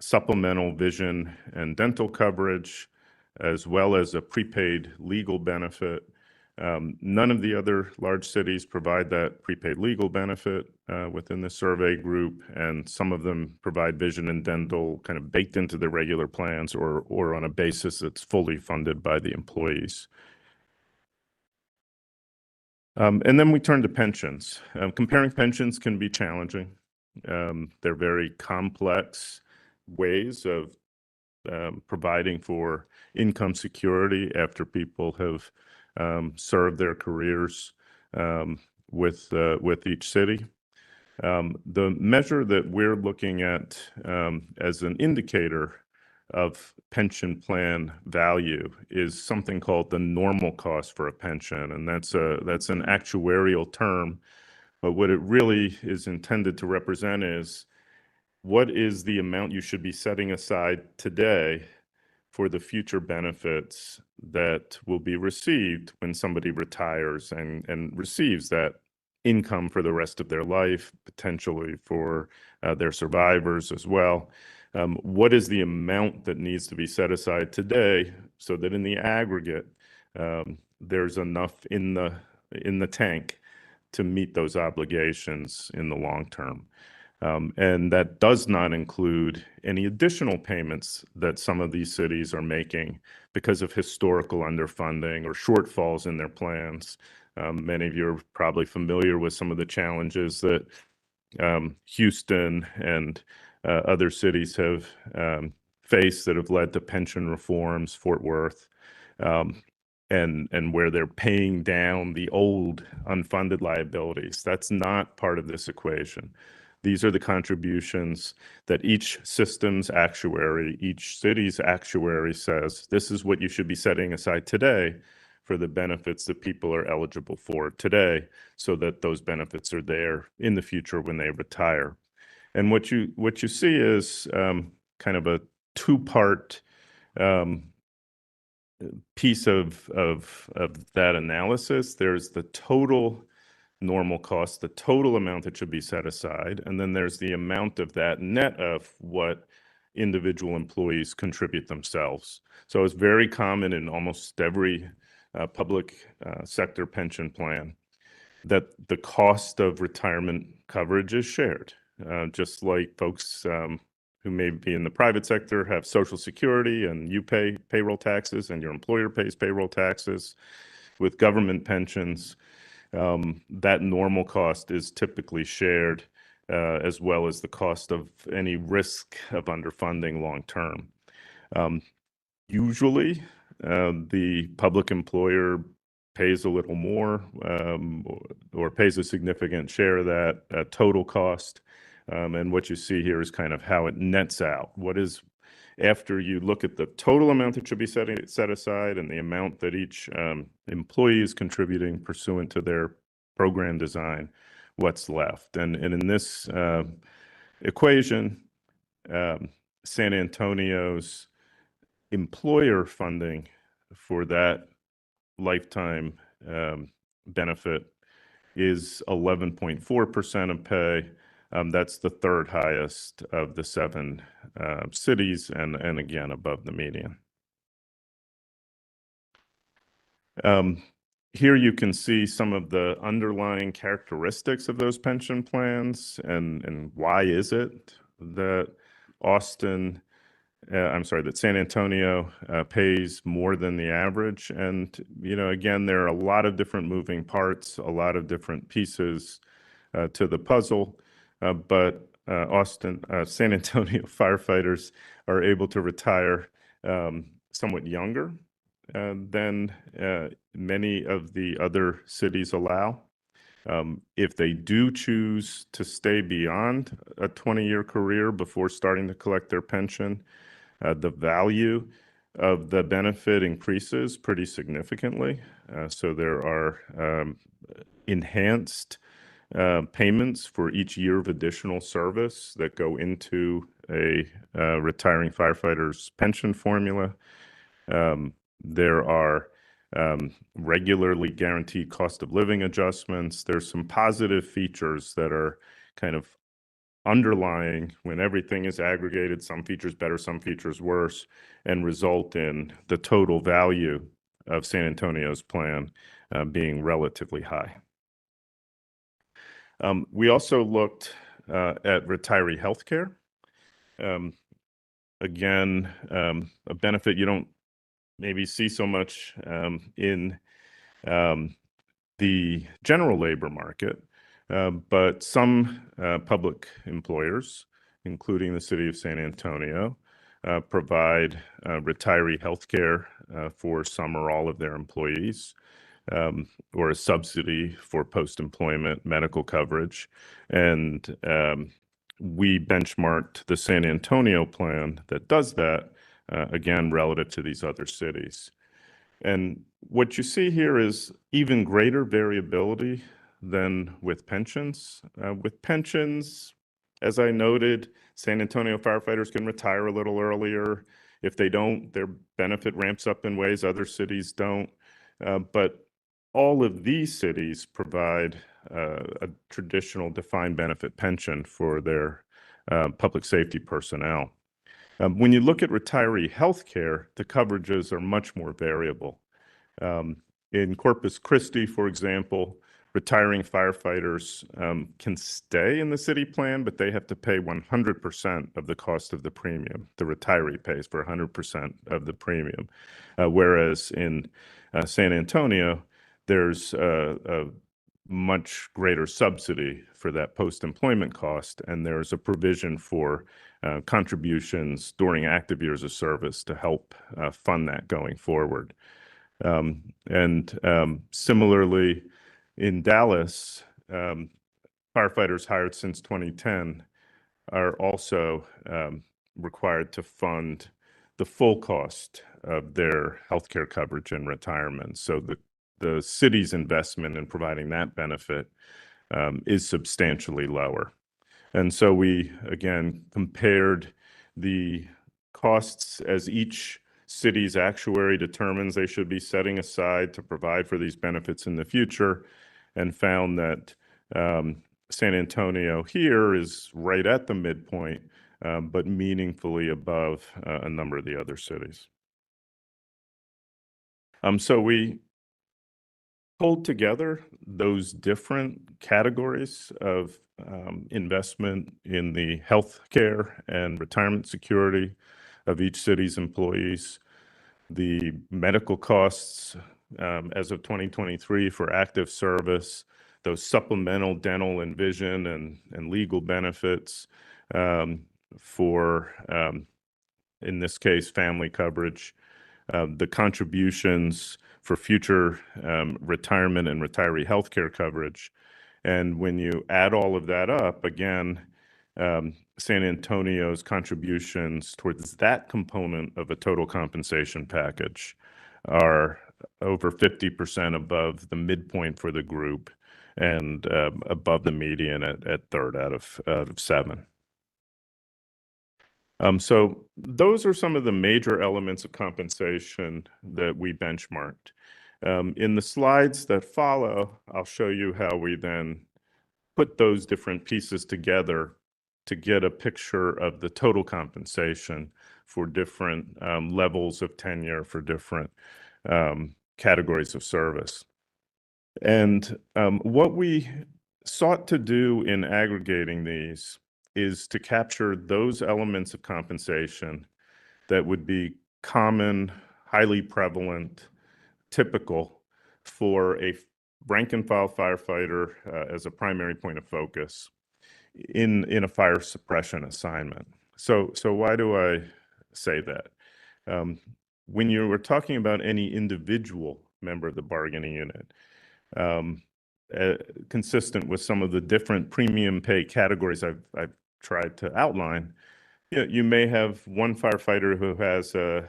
supplemental vision and dental coverage, as well as a prepaid legal benefit. None of the other large cities provide that prepaid legal benefit within the survey group, and some of them provide vision and dental kind of baked into the regular plans or on a basis that's fully funded by the employees. And then we turn to pensions. Comparing pensions can be challenging. They're very complex ways of providing for income security after people have served their careers with each city. The measure that we're looking at as an indicator of pension plan value is something called the normal cost for a pension, and that's an actuarial term. But what it really is intended to represent is what is the amount you should be setting aside today for the future benefits that will be received when somebody retires and receives that income for the rest of their life, potentially for their survivors as well. What is the amount that needs to be set aside today so that in the aggregate, there's enough in the tank to meet those obligations in the long term? And that does not include any additional payments that some of these cities are making because of historical underfunding or shortfalls in their plans. Many of you are probably familiar with some of the challenges that Houston and other cities have faced that have led to pension reforms, Fort Worth, and where they're paying down the old unfunded liabilities. That's not part of this equation. These are the contributions that each system's actuary, each city's actuary says, this is what you should be setting aside today for the benefits that people are eligible for today, so that those benefits are there in the future when they retire. And what you see is kind of a two-part piece of that analysis. There's the total normal cost, the total amount that should be set aside, and then there's the amount of that net of what individual employees contribute themselves. So it's very common in almost every public sector pension plan that the cost of retirement coverage is shared, just like folks who may be in the private sector have Social Security and you pay payroll taxes and your employer pays payroll taxes. With government pensions, that normal cost is typically shared, as well as the cost of any risk of underfunding long term. Usually, the public employer pays a little more or pays a significant share of that total cost. And what you see here is kind of how it nets out. What is, after you look at the total amount that should be set aside and the amount that each employee is contributing pursuant to their program design, what's left. And in this equation, San Antonio's employer funding for that lifetime benefit is 11.4% of pay. That's the third highest of the 7 cities, and again, above the median. Here you can see some of the underlying characteristics of those pension plans, and why is it that that San Antonio pays more than the average. And, again, there are a lot of different moving parts, a lot of different pieces to the puzzle, but San Antonio firefighters are able to retire somewhat younger than many of the other cities allow. If they do choose to stay beyond a 20-year career before starting to collect their pension, the value of the benefit increases pretty significantly. So there are enhanced payments for each year of additional service that go into a retiring firefighter's pension formula. There are regularly guaranteed cost of living adjustments. There's some positive features that are kind of underlying when everything is aggregated, some features better, some features worse, and result in the total value of San Antonio's plan being relatively high. We also looked at retiree healthcare. Again, a benefit you don't maybe see so much in the general labor market, but some public employers, including the city of San Antonio, provide retiree healthcare for some or all of their employees, or a subsidy for post-employment medical coverage. And we benchmarked the San Antonio plan that does that, again, relative to these other cities. And what you see here is even greater variability than with pensions. With pensions, as I noted, San Antonio firefighters can retire a little earlier. If they don't, their benefit ramps up in ways other cities don't. But all of these cities provide a traditional defined benefit pension for their public safety personnel. When you look at retiree healthcare, the coverages are much more variable. In Corpus Christi, for example, retiring firefighters can stay in the city plan, but they have to pay 100% of the cost of the premium. The retiree pays for 100% of the premium. Whereas in San Antonio, there's a much greater subsidy for that post-employment cost, and there's a provision for contributions during active years of service to help fund that going forward. Similarly, in Dallas, firefighters hired since 2010 are also required to fund the full cost of their healthcare coverage in retirement. So the city's investment in providing that benefit is substantially lower. And so we, again, compared the costs as each city's actuary determines they should be setting aside to provide for these benefits in the future, and found that San Antonio here is right at the midpoint, but meaningfully above a number of the other cities. So we pulled together those different categories of investment in the healthcare and retirement security of each city's employees, the medical costs as of 2023 for active service, those supplemental dental and vision and legal benefits for, in this case, family coverage, the contributions for future retirement and retiree healthcare coverage. And when you add all of that up, again, San Antonio's contributions towards that component of a total compensation package are over 50% above the midpoint for the group and above the median at third out of 7. So those are some of the major elements of compensation that we benchmarked. In the slides that follow, I'll show you how we then put those different pieces together to get a picture of the total compensation for different levels of tenure for different categories of service. And what we sought to do in aggregating these is to capture those elements of compensation that would be common, highly prevalent, typical for a rank and file firefighter as a primary point of focus in a fire suppression assignment. So why do I say that? When you were talking about any individual member of the bargaining unit, consistent with some of the different premium pay categories I've tried to outline, you may have one firefighter who has a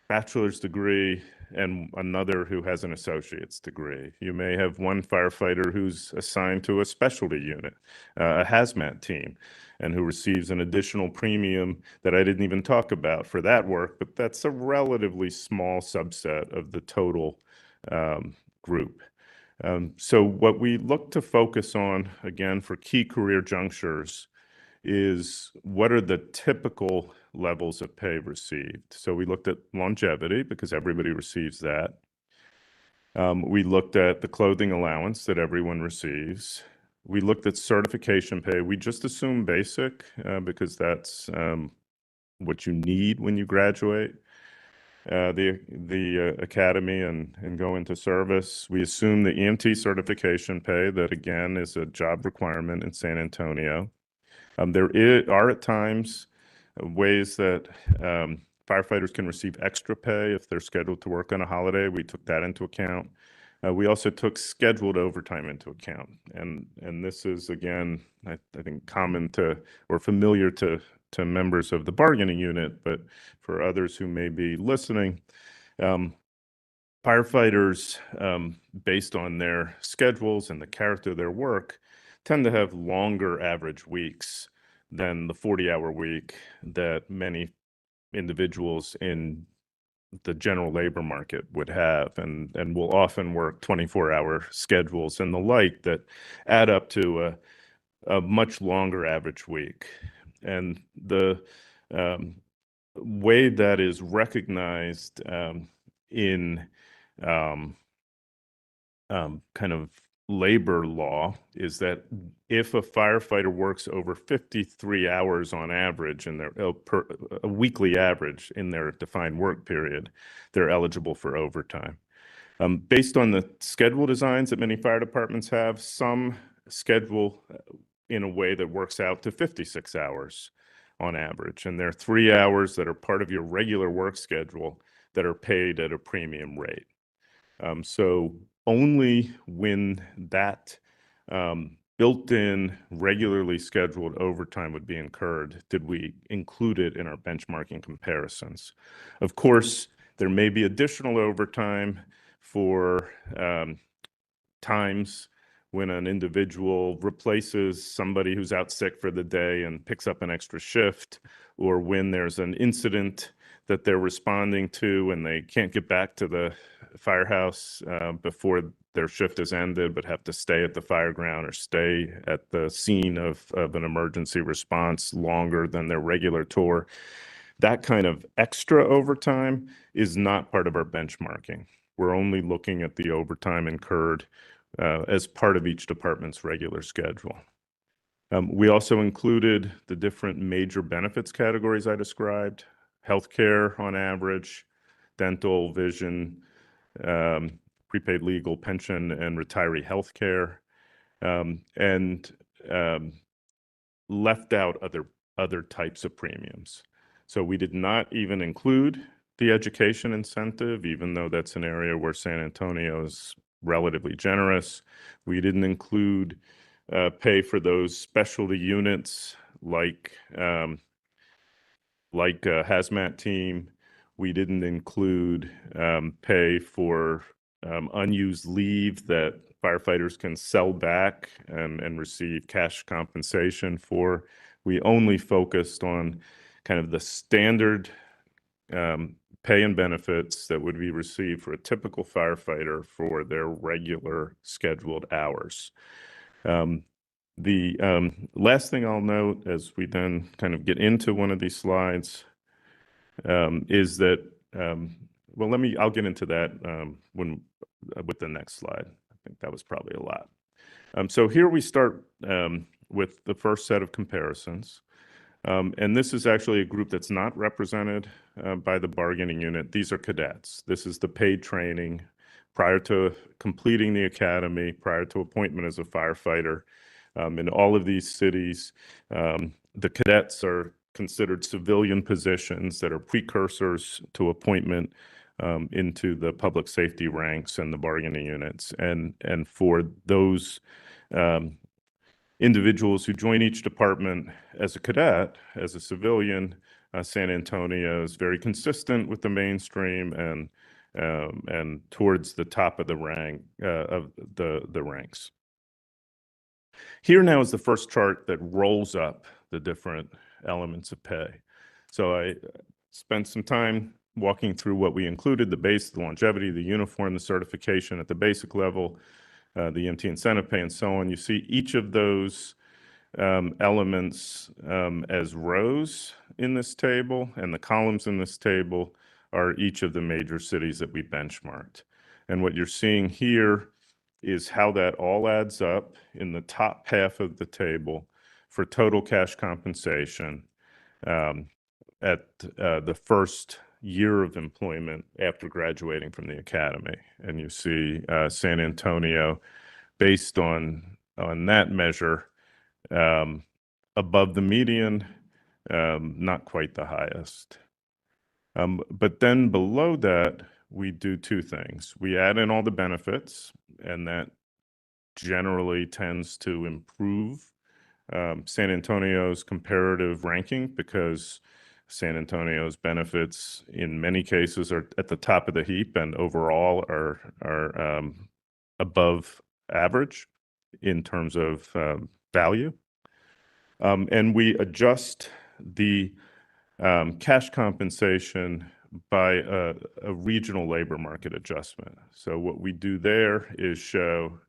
bachelor's degree and another who has an associate's degree. You may have one firefighter who's assigned to a specialty unit, a hazmat team, and who receives an additional premium that I didn't even talk about for that work, but that's a relatively small subset of the total group. So what we look to focus on, again, for key career junctures is what are the typical levels of pay received. So we looked at longevity because everybody receives that. We looked at the clothing allowance that everyone receives. We looked at certification pay. We just assume basic because that's what you need when you graduate the academy and go into service. We assume the EMT certification pay that again is a job requirement in San Antonio. There are at times ways that firefighters can receive extra pay if they're scheduled to work on a holiday. We took that into account. We also took scheduled overtime into account. And this is, again, I think common to or familiar to members of the bargaining unit, but for others who may be listening, firefighters, based on their schedules and the character of their work, tend to have longer average weeks than the 40-hour week that many individuals in the general labor market would have, and will often work 24-hour schedules and the like that add up to a much longer average week. And the way that is recognized in kind of labor law is that if a firefighter works over 53 hours on average in their a weekly average in their defined work period, they're eligible for overtime. Based on the schedule designs that many fire departments have, some schedule in a way that works out to 56 hours on average. And there are 3 hours that are part of your regular work schedule that are paid at a premium rate. So only when that built-in, regularly scheduled overtime would be incurred did we include it in our benchmarking comparisons. Of course, there may be additional overtime for times when an individual replaces somebody who's out sick for the day and picks up an extra shift, or when there's an incident that they're responding to and they can't get back to the firehouse before their shift has ended, but have to stay at the fire ground or stay at the scene of an emergency response longer than their regular tour. That kind of extra overtime is not part of our benchmarking. We're only looking at the overtime incurred as part of each department's regular schedule. We also included the different major benefits categories I described: healthcare on average, dental, vision, prepaid legal, pension, and retiree healthcare, and left out other types of premiums. So we did not even include the education incentive, even though that's an area where San Antonio is relatively generous. We didn't include pay for those specialty units like a hazmat team. We didn't include pay for unused leave that firefighters can sell back and receive cash compensation for. We only focused on kind of the standard pay and benefits that would be received for a typical firefighter for their regular scheduled hours. The last thing I'll note as we then kind of get into one of these slides is that, well, I'll get into that with the next slide. I think that was probably a lot. So here we start with the first set of comparisons. And this is actually a group that's not represented by the bargaining unit. These are cadets. This is the paid training prior to completing the academy, prior to appointment as a firefighter. In all of these cities, the cadets are considered civilian positions that are precursors to appointment into the public safety ranks and the bargaining units. And for those individuals who join each department as a cadet, as a civilian, San Antonio is very consistent with the mainstream and towards the top of the ranks. Here now is the first chart that rolls up the different elements of pay. So I spent some time walking through what we included: the base, the longevity, the uniform, the certification at the basic level, the EMT incentive pay, and so on. You see each of those elements as rows in this table, and the columns in this table are each of the major cities that we benchmarked. And what you're seeing here is how that all adds up in the top half of the table for total cash compensation at the first year of employment after graduating from the academy. And you see San Antonio, based on that measure, above the median, not quite the highest. But then below that, we do two things. We add in all the benefits, and that generally tends to improve San Antonio's comparative ranking, because San Antonio's benefits in many cases are at the top of the heap and overall are above average in terms of value. And we adjust the cash compensation by a regional labor market adjustment. So what we do there is show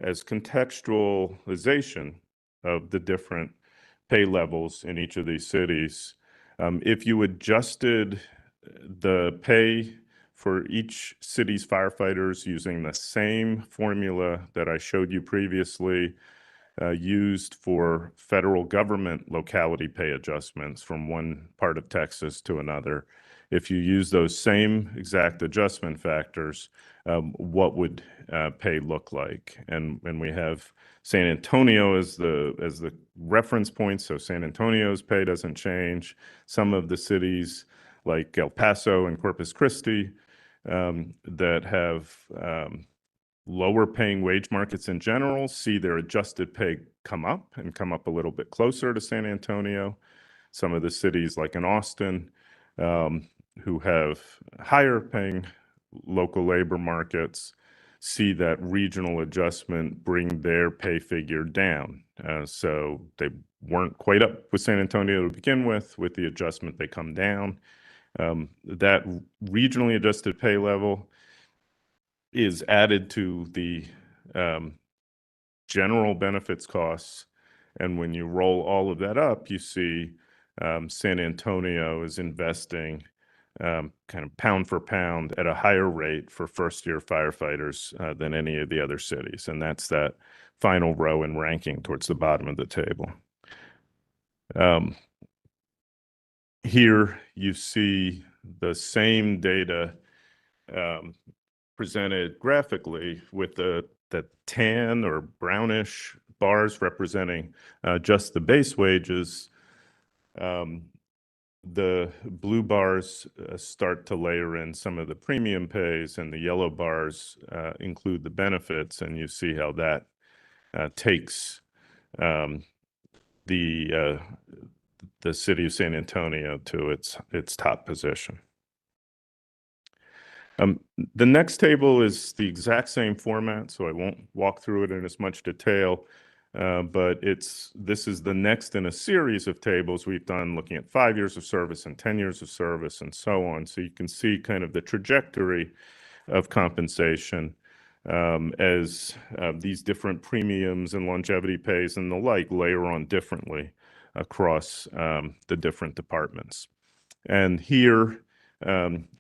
as contextualization of the different pay levels in each of these cities. If you adjusted the pay for each city's firefighters using the same formula that I showed you previously, used for federal government locality pay adjustments from one part of Texas to another, if you use those same exact adjustment factors, what would pay look like? And we have San Antonio as the reference point, so San Antonio's pay doesn't change. Some of the cities like El Paso and Corpus Christi that have lower paying wage markets in general see their adjusted pay come up a little bit closer to San Antonio. Some of the cities like in Austin, who have higher paying local labor markets, see that regional adjustment bring their pay figure down. So they weren't quite up with San Antonio to begin with the adjustment, they come down. That regionally adjusted pay level is added to the general benefits costs. And when you roll all of that up, you see San Antonio is investing kind of pound for pound at a higher rate for first-year firefighters than any of the other cities. And that's that final row in ranking towards the bottom of the table. Here you see the same data presented graphically with the tan or brownish bars representing just the base wages. The blue bars start to layer in some of the premium pays, and the yellow bars include the benefits, and you see how that takes the city of San Antonio to its top position. The next table is the exact same format, so I won't walk through it in as much detail, but this is the next in a series of tables we've done looking at 5 years of service and 10 years of service and so on. So you can see kind of the trajectory of compensation as these different premiums and longevity pays and the like layer on differently across the different departments. And here,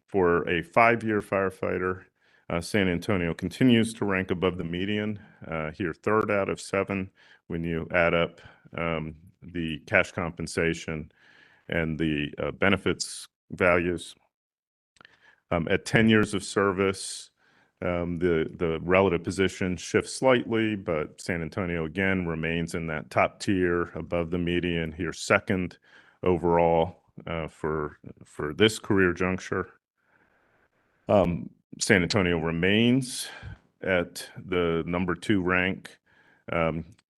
for a 5-year firefighter, San Antonio continues to rank above the median, here 3rd out of 7 when you add up the cash compensation and the benefits values. At 10 years of service, the relative position shifts slightly, but San Antonio again remains in that top tier above the median, here 2nd overall for this career juncture. San Antonio remains at the number 2 rank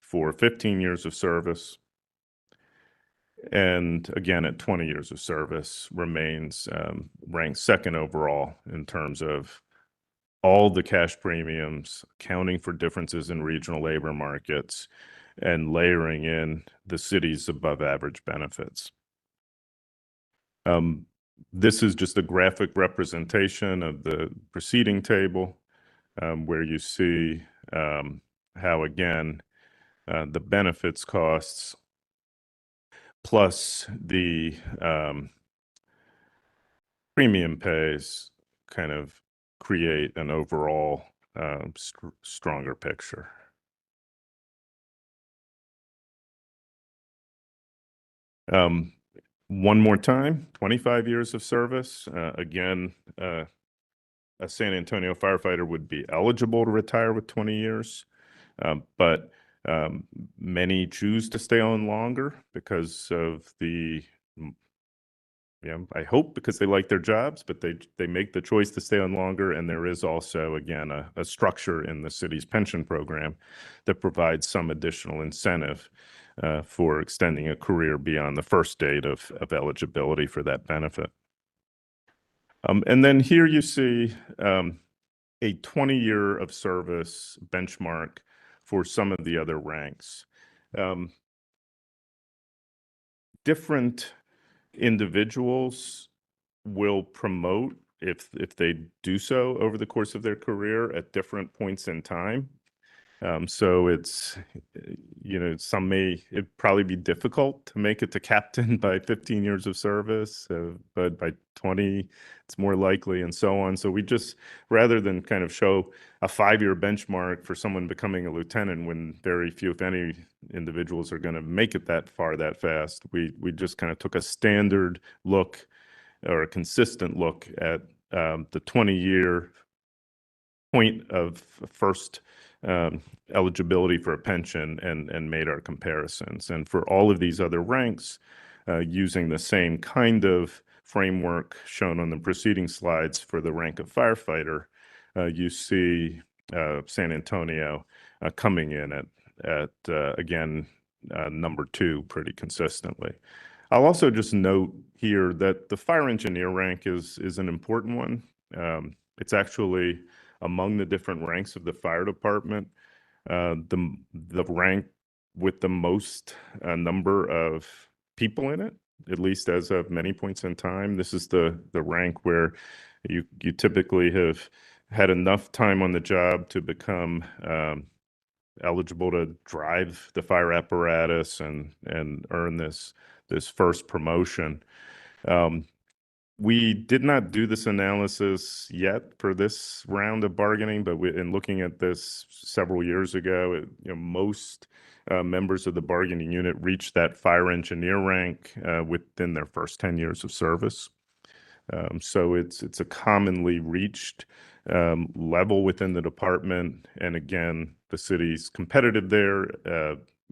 for 15 years of service. And again, at 20 years of service, remains ranked second overall in terms of all the cash premiums, accounting for differences in regional labor markets, and layering in the city's above average benefits. This is just a graphic representation of the preceding table, where you see how, again, the benefits costs plus the premium pays kind of create an overall stronger picture. One more time, 25 years of service. Again, a San Antonio firefighter would be eligible to retire with 20 years, but many choose to stay on longer because of the, I hope because they like their jobs, but they make the choice to stay on longer. And there is also, again, a structure in the city's pension program that provides some additional incentive for extending a career beyond the first date of eligibility for that benefit. And then here you see a 20-year of service benchmark for some of the other ranks. Different individuals will promote if they do so over the course of their career at different points in time. So it's, some may it'd probably be difficult to make it to captain by 15 years of service, but by 20, it's more likely, and so on. So we just, rather than kind of show a 5-year benchmark for someone becoming a lieutenant when very few, if any, individuals are going to make it that far that fast, we just kind of took a standard look or a consistent look at the 20-year point of first eligibility for a pension and made our comparisons. And for all of these other ranks, using the same kind of framework shown on the preceding slides for the rank of firefighter, you see San Antonio coming in at again, number 2 pretty consistently. I'll also just note here that the fire engineer rank is an important one. It's actually among the different ranks of the fire department, the rank with the most number of people in it, at least as of many points in time. This is the rank where you typically have had enough time on the job to become eligible to drive the fire apparatus and earn this first promotion. We did not do this analysis yet for this round of bargaining, but in looking at this several years ago, most members of the bargaining unit reached that fire engineer rank within their first 10 years of service. So it's a commonly reached level within the department. And again, the city's competitive there.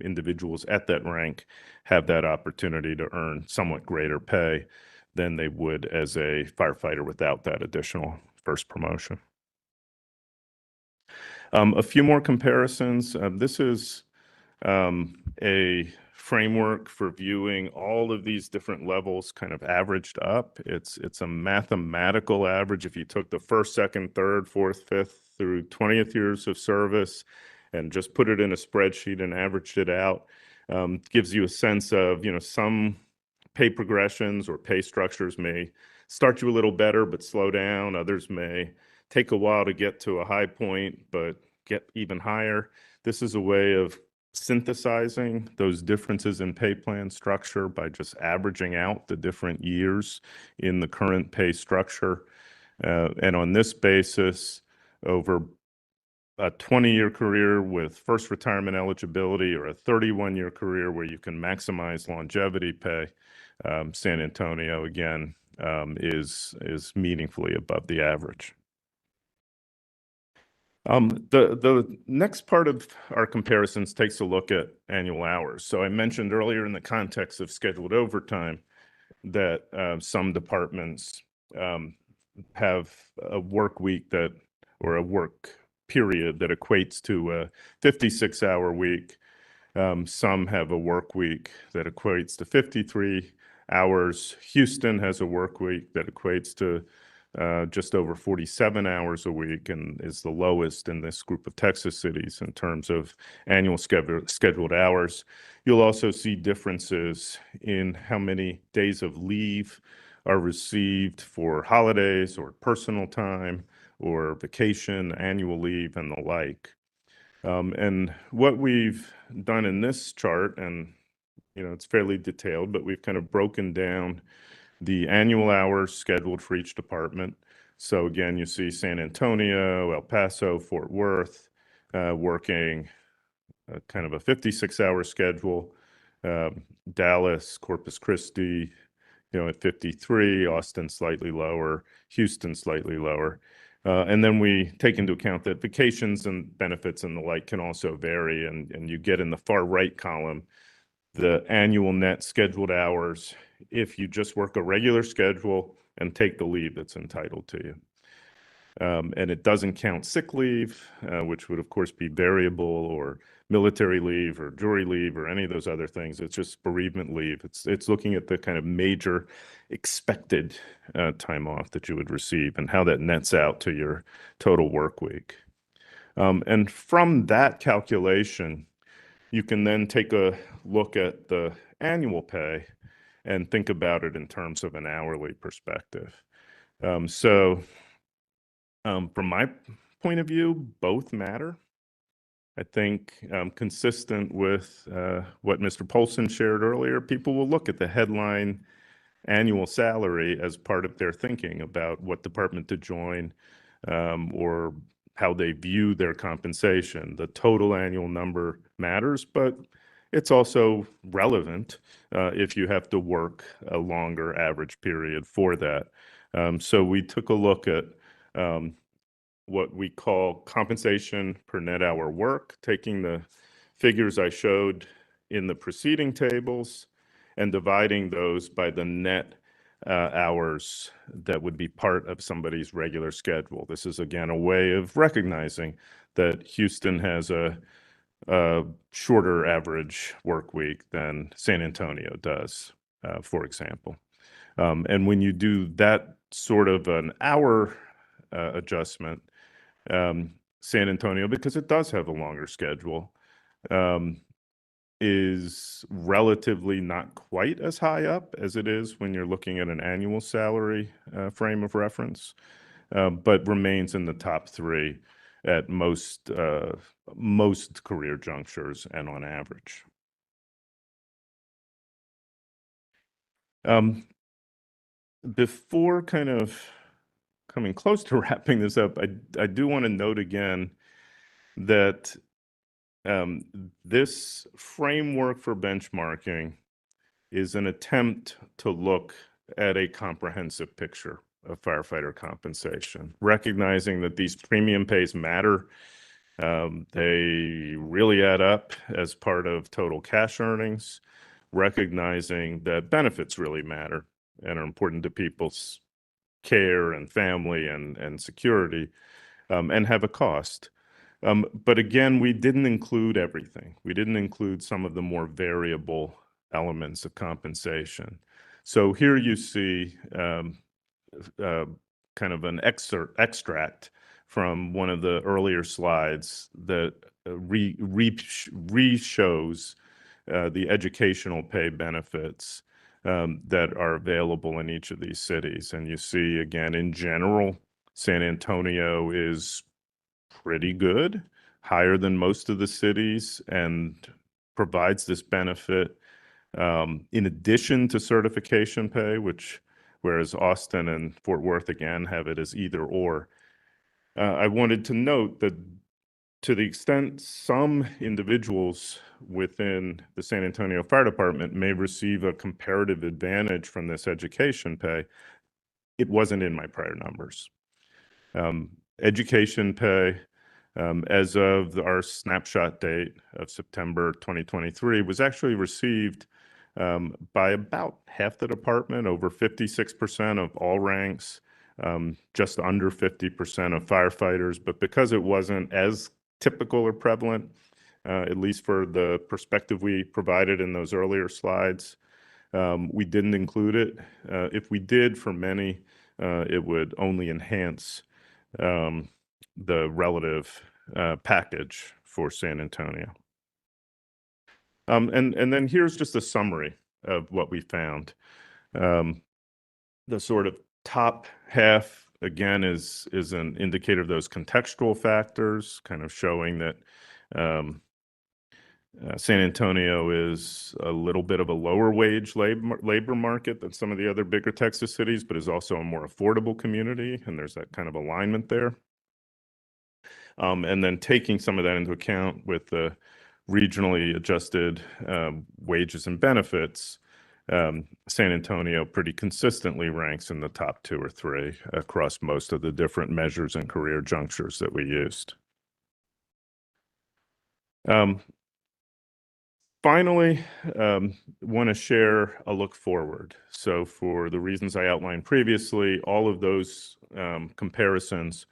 Individuals at that rank have that opportunity to earn somewhat greater pay than they would as a firefighter without that additional first promotion. A few more comparisons. This is a framework for viewing all of these different levels kind of averaged up. It's a mathematical average. If you took the first, second, third, fourth, fifth through 20th years of service and just put it in a spreadsheet and averaged it out, gives you a sense of, some pay progressions or pay structures may start you a little better but slow down. Others may take a while to get to a high point but get even higher. This is a way of synthesizing those differences in pay plan structure by just averaging out the different years in the current pay structure. And on this basis, over a 20-year career with first retirement eligibility or a 31-year career where you can maximize longevity pay, San Antonio, again, is meaningfully above the average. The next part of our comparisons takes a look at annual hours. So I mentioned earlier in the context of scheduled overtime that some departments have a work week or a work period that equates to a 56-hour week. Some have a work week that equates to 53 hours. Houston has a work week that equates to just over 47 hours a week and is the lowest in this group of Texas cities in terms of annual scheduled hours. You'll also see differences in how many days of leave are received for holidays or personal time or vacation, annual leave, and the like. And what we've done in this chart, and it's fairly detailed, but we've kind of broken down the annual hours scheduled for each department. So again, you see San Antonio, El Paso, Fort Worth, working kind of a 56-hour schedule. Dallas, Corpus Christi, at 53, Austin slightly lower, Houston slightly lower. And then we take into account that vacations and benefits and the like can also vary. And you get in the far right column the annual net scheduled hours if you just work a regular schedule and take the leave that's entitled to you. And it doesn't count sick leave, which would, of course, be variable, or military leave or jury leave or any of those other things. It's just bereavement leave. It's looking at the kind of major expected time off that you would receive and how that nets out to your total work week. And from that calculation, you can then take a look at the annual pay and think about it in terms of an hourly perspective. From my point of view, both matter. I think consistent with what Mr. Polson shared earlier, people will look at the headline annual salary as part of their thinking about what department to join or how they view their compensation. The total annual number matters, but it's also relevant if you have to work a longer average period for that. So we took a look at what we call compensation per net hour work, taking the figures I showed in the preceding tables and dividing those by the net hours that would be part of somebody's regular schedule. This is, again, a way of recognizing that Houston has a shorter average work week than San Antonio does, for example. And when you do that sort of an hour adjustment, San Antonio, because it does have a longer schedule, is relatively not quite as high up as it is when you're looking at an annual salary frame of reference, but remains in the top three at most career junctures and on average. Before kind of coming close to wrapping this up, I do want to note again that this framework for benchmarking is an attempt to look at a comprehensive picture of firefighter compensation, recognizing that these premium pays matter. They really add up as part of total cash earnings, recognizing that benefits really matter and are important to people's care and family and security, and have a cost. But again, we didn't include everything. We didn't include some of the more variable elements of compensation. So here you see kind of an extract from one of the earlier slides that re-shows the educational pay benefits that are available in each of these cities. And you see, again, in general, San Antonio is pretty good, higher than most of the cities, and provides this benefit in addition to certification pay, whereas Austin and Fort Worth, again, have it as either or. I wanted to note that to the extent some individuals within the San Antonio Fire Department may receive a comparative advantage from this education pay, it wasn't in my prior numbers. Education pay, as of our snapshot date of September 2023, was actually received by about half the department, over 56% of all ranks, just under 50% of firefighters. But because it wasn't as typical or prevalent, at least for the perspective we provided in those earlier slides. We didn't include it. If we did, for many, it would only enhance the relative package for San Antonio. And then here's just a summary of what we found. The sort of top half, again, is an indicator of those contextual factors, kind of showing that San Antonio is a little bit of a lower wage labor market than some of the other bigger Texas cities, but is also a more affordable community, and there's that kind of alignment there. And then taking some of that into account with the regionally adjusted wages and benefits, San Antonio pretty consistently ranks in the top 2 or 3 across most of the different measures and career junctures that we used. Finally, want to share a look forward. So for the reasons I outlined previously, all of those comparisons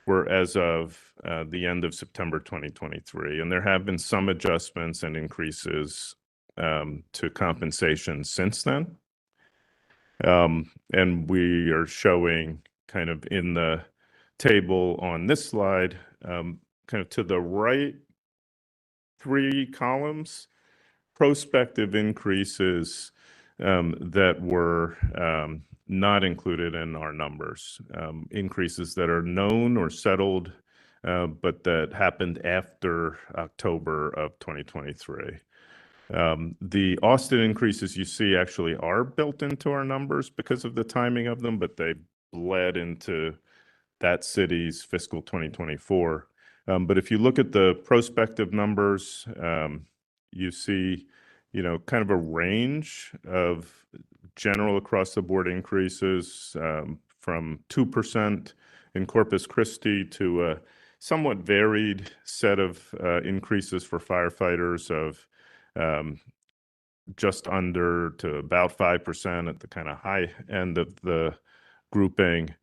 were as of the end of September 2023. And there have been some adjustments and increases to compensation since then. And we are showing kind of in the table on this slide, kind of to the right 3 columns, prospective increases that were not included in our numbers, increases that are known or settled, but that happened after October of 2023. The Austin increases you see actually are built into our numbers because of the timing of them, but they bled into that city's fiscal 2024. But if you look at the prospective numbers, you see, kind of a range of general across the board increases from 2% in Corpus Christi to a somewhat varied set of increases for firefighters of just under to about 5% at the kind of high end of the grouping.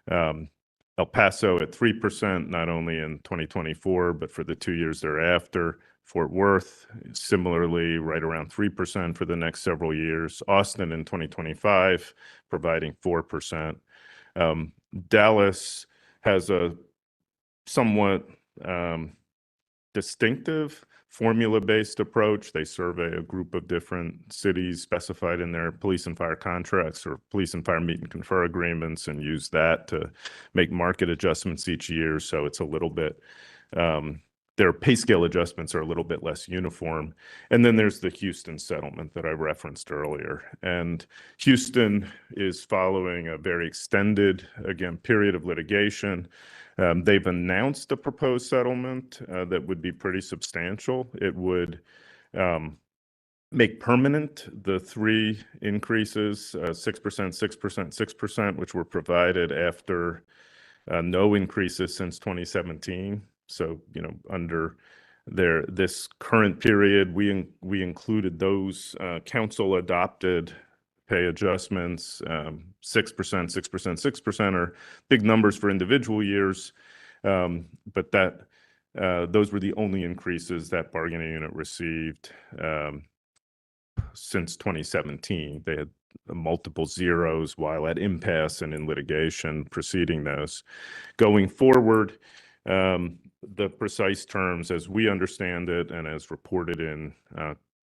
El Paso at 3%, not only in 2024, but for the 2 years thereafter. Fort Worth, similarly, right around 3% for the next several years. Austin in 2025, providing 4%. Dallas has a somewhat distinctive formula-based approach. They survey a group of different cities specified in their police and fire contracts or police and fire meet and confer agreements and use that to make market adjustments each year. So it's a little bit, their pay scale adjustments are a little bit less uniform. And then there's the Houston settlement that I referenced earlier. And Houston is following a very extended, again, period of litigation. They've announced a proposed settlement that would be pretty substantial. It would make permanent the 3 increases, 6%, 6%, 6%, which were provided after no increases since 2017. So, under this current period, we included those council adopted pay adjustments. 6%, 6%, 6% are big numbers for individual years, but those were the only increases that bargaining unit received since 2017. They had multiple zeros while at impasse and in litigation preceding those. Going forward, the precise terms as we understand it and as reported in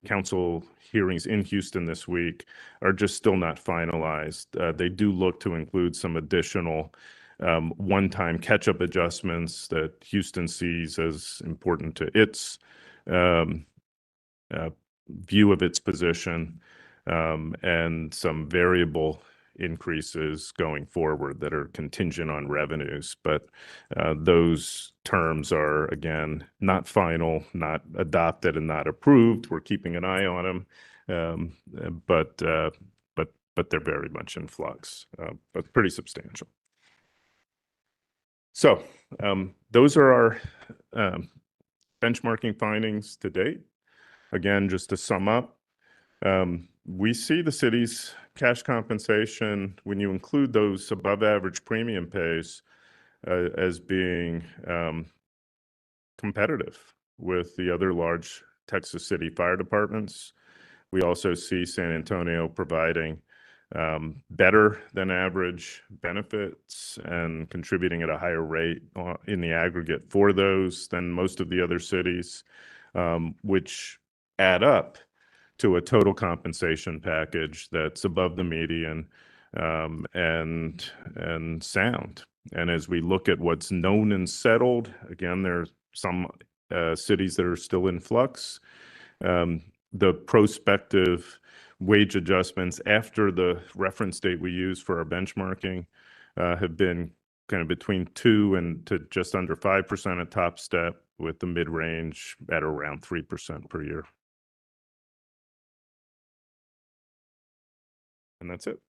council hearings in Houston this week are just still not finalized. They do look to include some additional one-time catch-up adjustments that Houston sees as important to its view of its position, and some variable increases going forward that are contingent on revenues. But those terms are, again, not final, not adopted, and not approved. We're keeping an eye on them, but they're very much in flux, but pretty substantial. So those are our benchmarking findings to date. Again, just to sum up, we see the city's cash compensation, when you include those above average premium pays, as being competitive with the other large Texas City fire departments. We also see San Antonio providing better than average benefits and contributing at a higher rate in the aggregate for those than most of the other cities, which add up to a total compensation package that's above the median and sound. And as we look at what's known and settled, again, there are some cities that are still in flux. The prospective wage adjustments after the reference date we use for our benchmarking have been kind of between 2 and to just under 5% at top step, with the mid-range at around 3% per year. And that's it.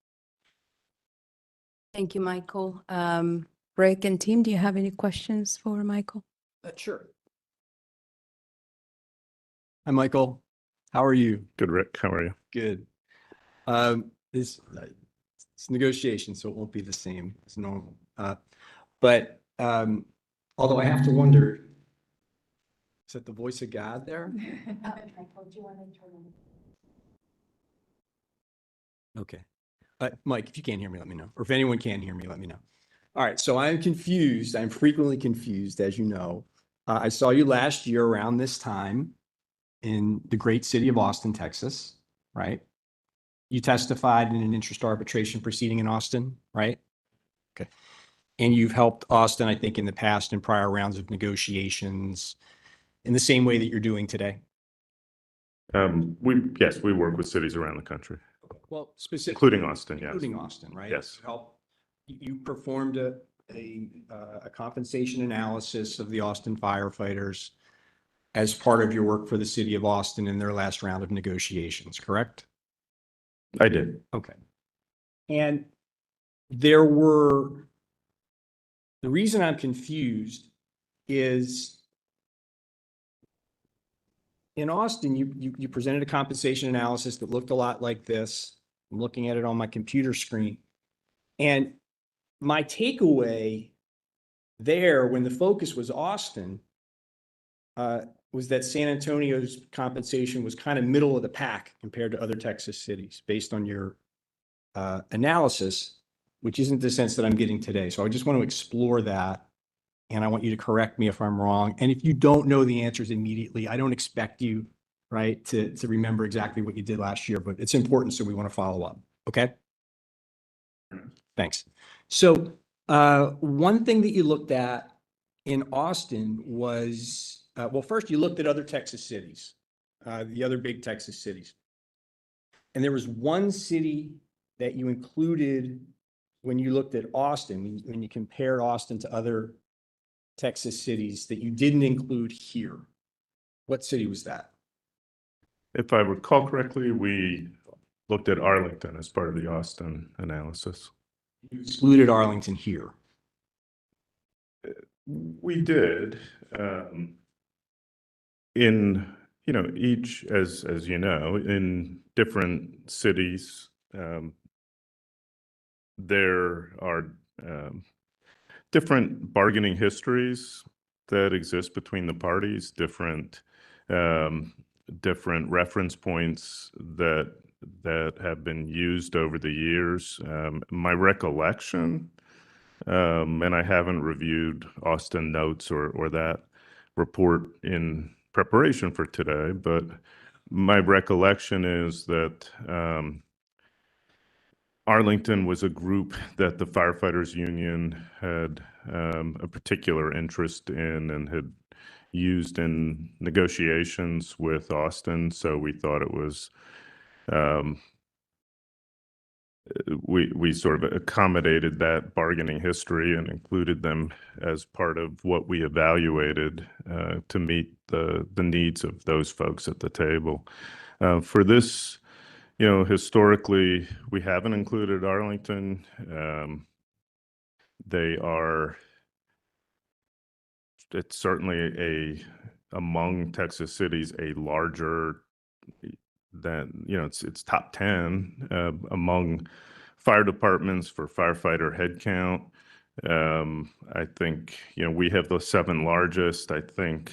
Thank you, Michael. Rick and team, do you have any questions for Michael? Sure. Hi, Michael. How are you? Good, Rick. How are you? Good. It's negotiation, so it won't be the same as normal. But although I have to wonder, is that the voice of God there? Okay. Mike, if you can't hear me, let me know. Or if anyone can hear me, let me know. All right. So I'm confused. I'm frequently confused, as you know. I saw you last year around this time in the great city of Austin, Texas, right? You testified in an interest arbitration proceeding in Austin, right? Okay. And you've helped Austin, I think, in the past in prior rounds of negotiations in the same way that you're doing today. Yes, we work with cities around the country, Well, specifically, including Austin. Yes. including Austin, right? Yes. You performed a compensation analysis of the Austin firefighters as part of your work for the city of Austin in their last round of negotiations, correct? I did. Okay. And the reason I'm confused is in Austin, you presented a compensation analysis that looked a lot like this. I'm looking at it on my computer screen. And my takeaway there, when the focus was Austin, was that San Antonio's compensation was kind of middle of the pack compared to other Texas cities based on your analysis, which isn't the sense that I'm getting today. So I just want to explore that. And I want you to correct me if I'm wrong. And if you don't know the answers immediately, I don't expect you, right, to remember exactly what you did last year, but it's important. So we want to follow up. Okay. Thanks. So one thing that you looked at in Austin was, well, first you looked at other Texas cities, the other big Texas cities. And there was one city that you included when you looked at Austin, when you compared Austin to other Texas cities that you didn't include here. What city was that? If I recall correctly, we looked at Arlington as part of the Austin analysis. You excluded Arlington here. We did. In each, as you know, in different cities, there are different bargaining histories that exist between the parties, different reference points that have been used over the years. My recollection, and I haven't reviewed Austin notes or that report in preparation for today, but my recollection is that Arlington was a group that the firefighters union had a particular interest in and had used in negotiations with Austin. So we thought it was, we sort of accommodated that bargaining history and included them as part of what we evaluated to meet the needs of those folks at the table. For this, historically, we haven't included Arlington. It's certainly among Texas cities, a larger than, it's top 10 among fire departments for firefighter headcount. I think, we have the 7 largest. I think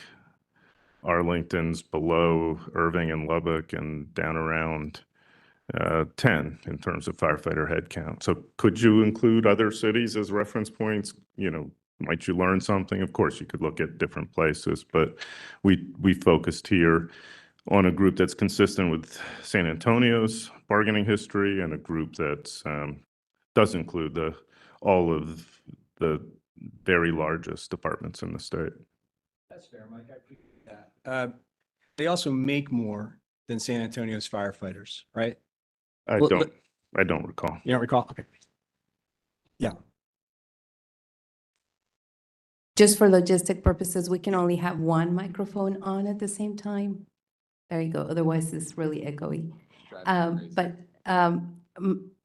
Arlington's below Irving and Lubbock and down around 10 in terms of firefighter headcount. So could you include other cities as reference points? Might you learn something? Of course, you could look at different places, but we focused here on a group that's consistent with San Antonio's bargaining history and a group that does include all of the very largest departments in the state. That's fair, Mike. I appreciate that. They also make more than San Antonio's firefighters, right? I Well, don't recall. You don't recall? Okay. Yeah. Just for logistic purposes, we can only have one microphone on at the same time. There you go. Otherwise, it's really echoey.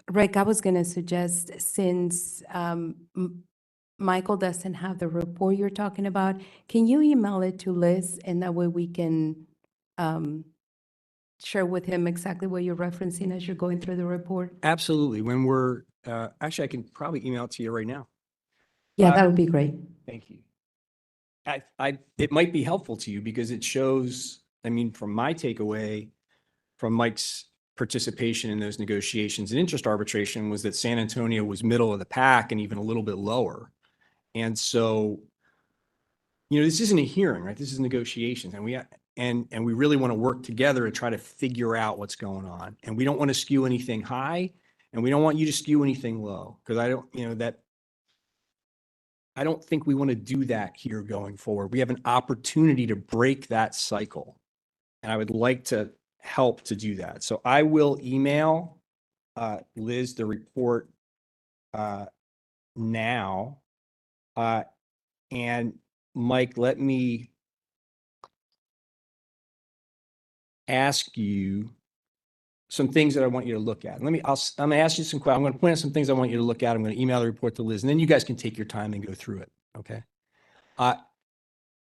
Rick, I was going to suggest, since Michael doesn't have the report you're talking about, can you email it to Liz, and that way we can share with him exactly what you're referencing as you're going through the report? Absolutely. When we're, actually, I can probably email it to you right now. Yeah, that would be great. Thank you. It might be helpful to you because it shows, I mean, from my takeaway from Mike's participation in those negotiations and interest arbitration was that San Antonio was middle of the pack and even a little bit lower. And so, this isn't a hearing, right? This is negotiations, and we really want to work together and try to figure out what's going on. And we don't want to skew anything high, and we don't want you to skew anything low, because I don't think we want to do that here going forward. We have an opportunity to break that cycle, and I would like to help to do that. So I will email Liz the report now. And Mike, let me ask you some things that I want you to look at. I'm going to ask you some questions. I'm going to point out some things I want you to look at. I'm going to email the report to Liz, and then you guys can take your time and go through it. Okay.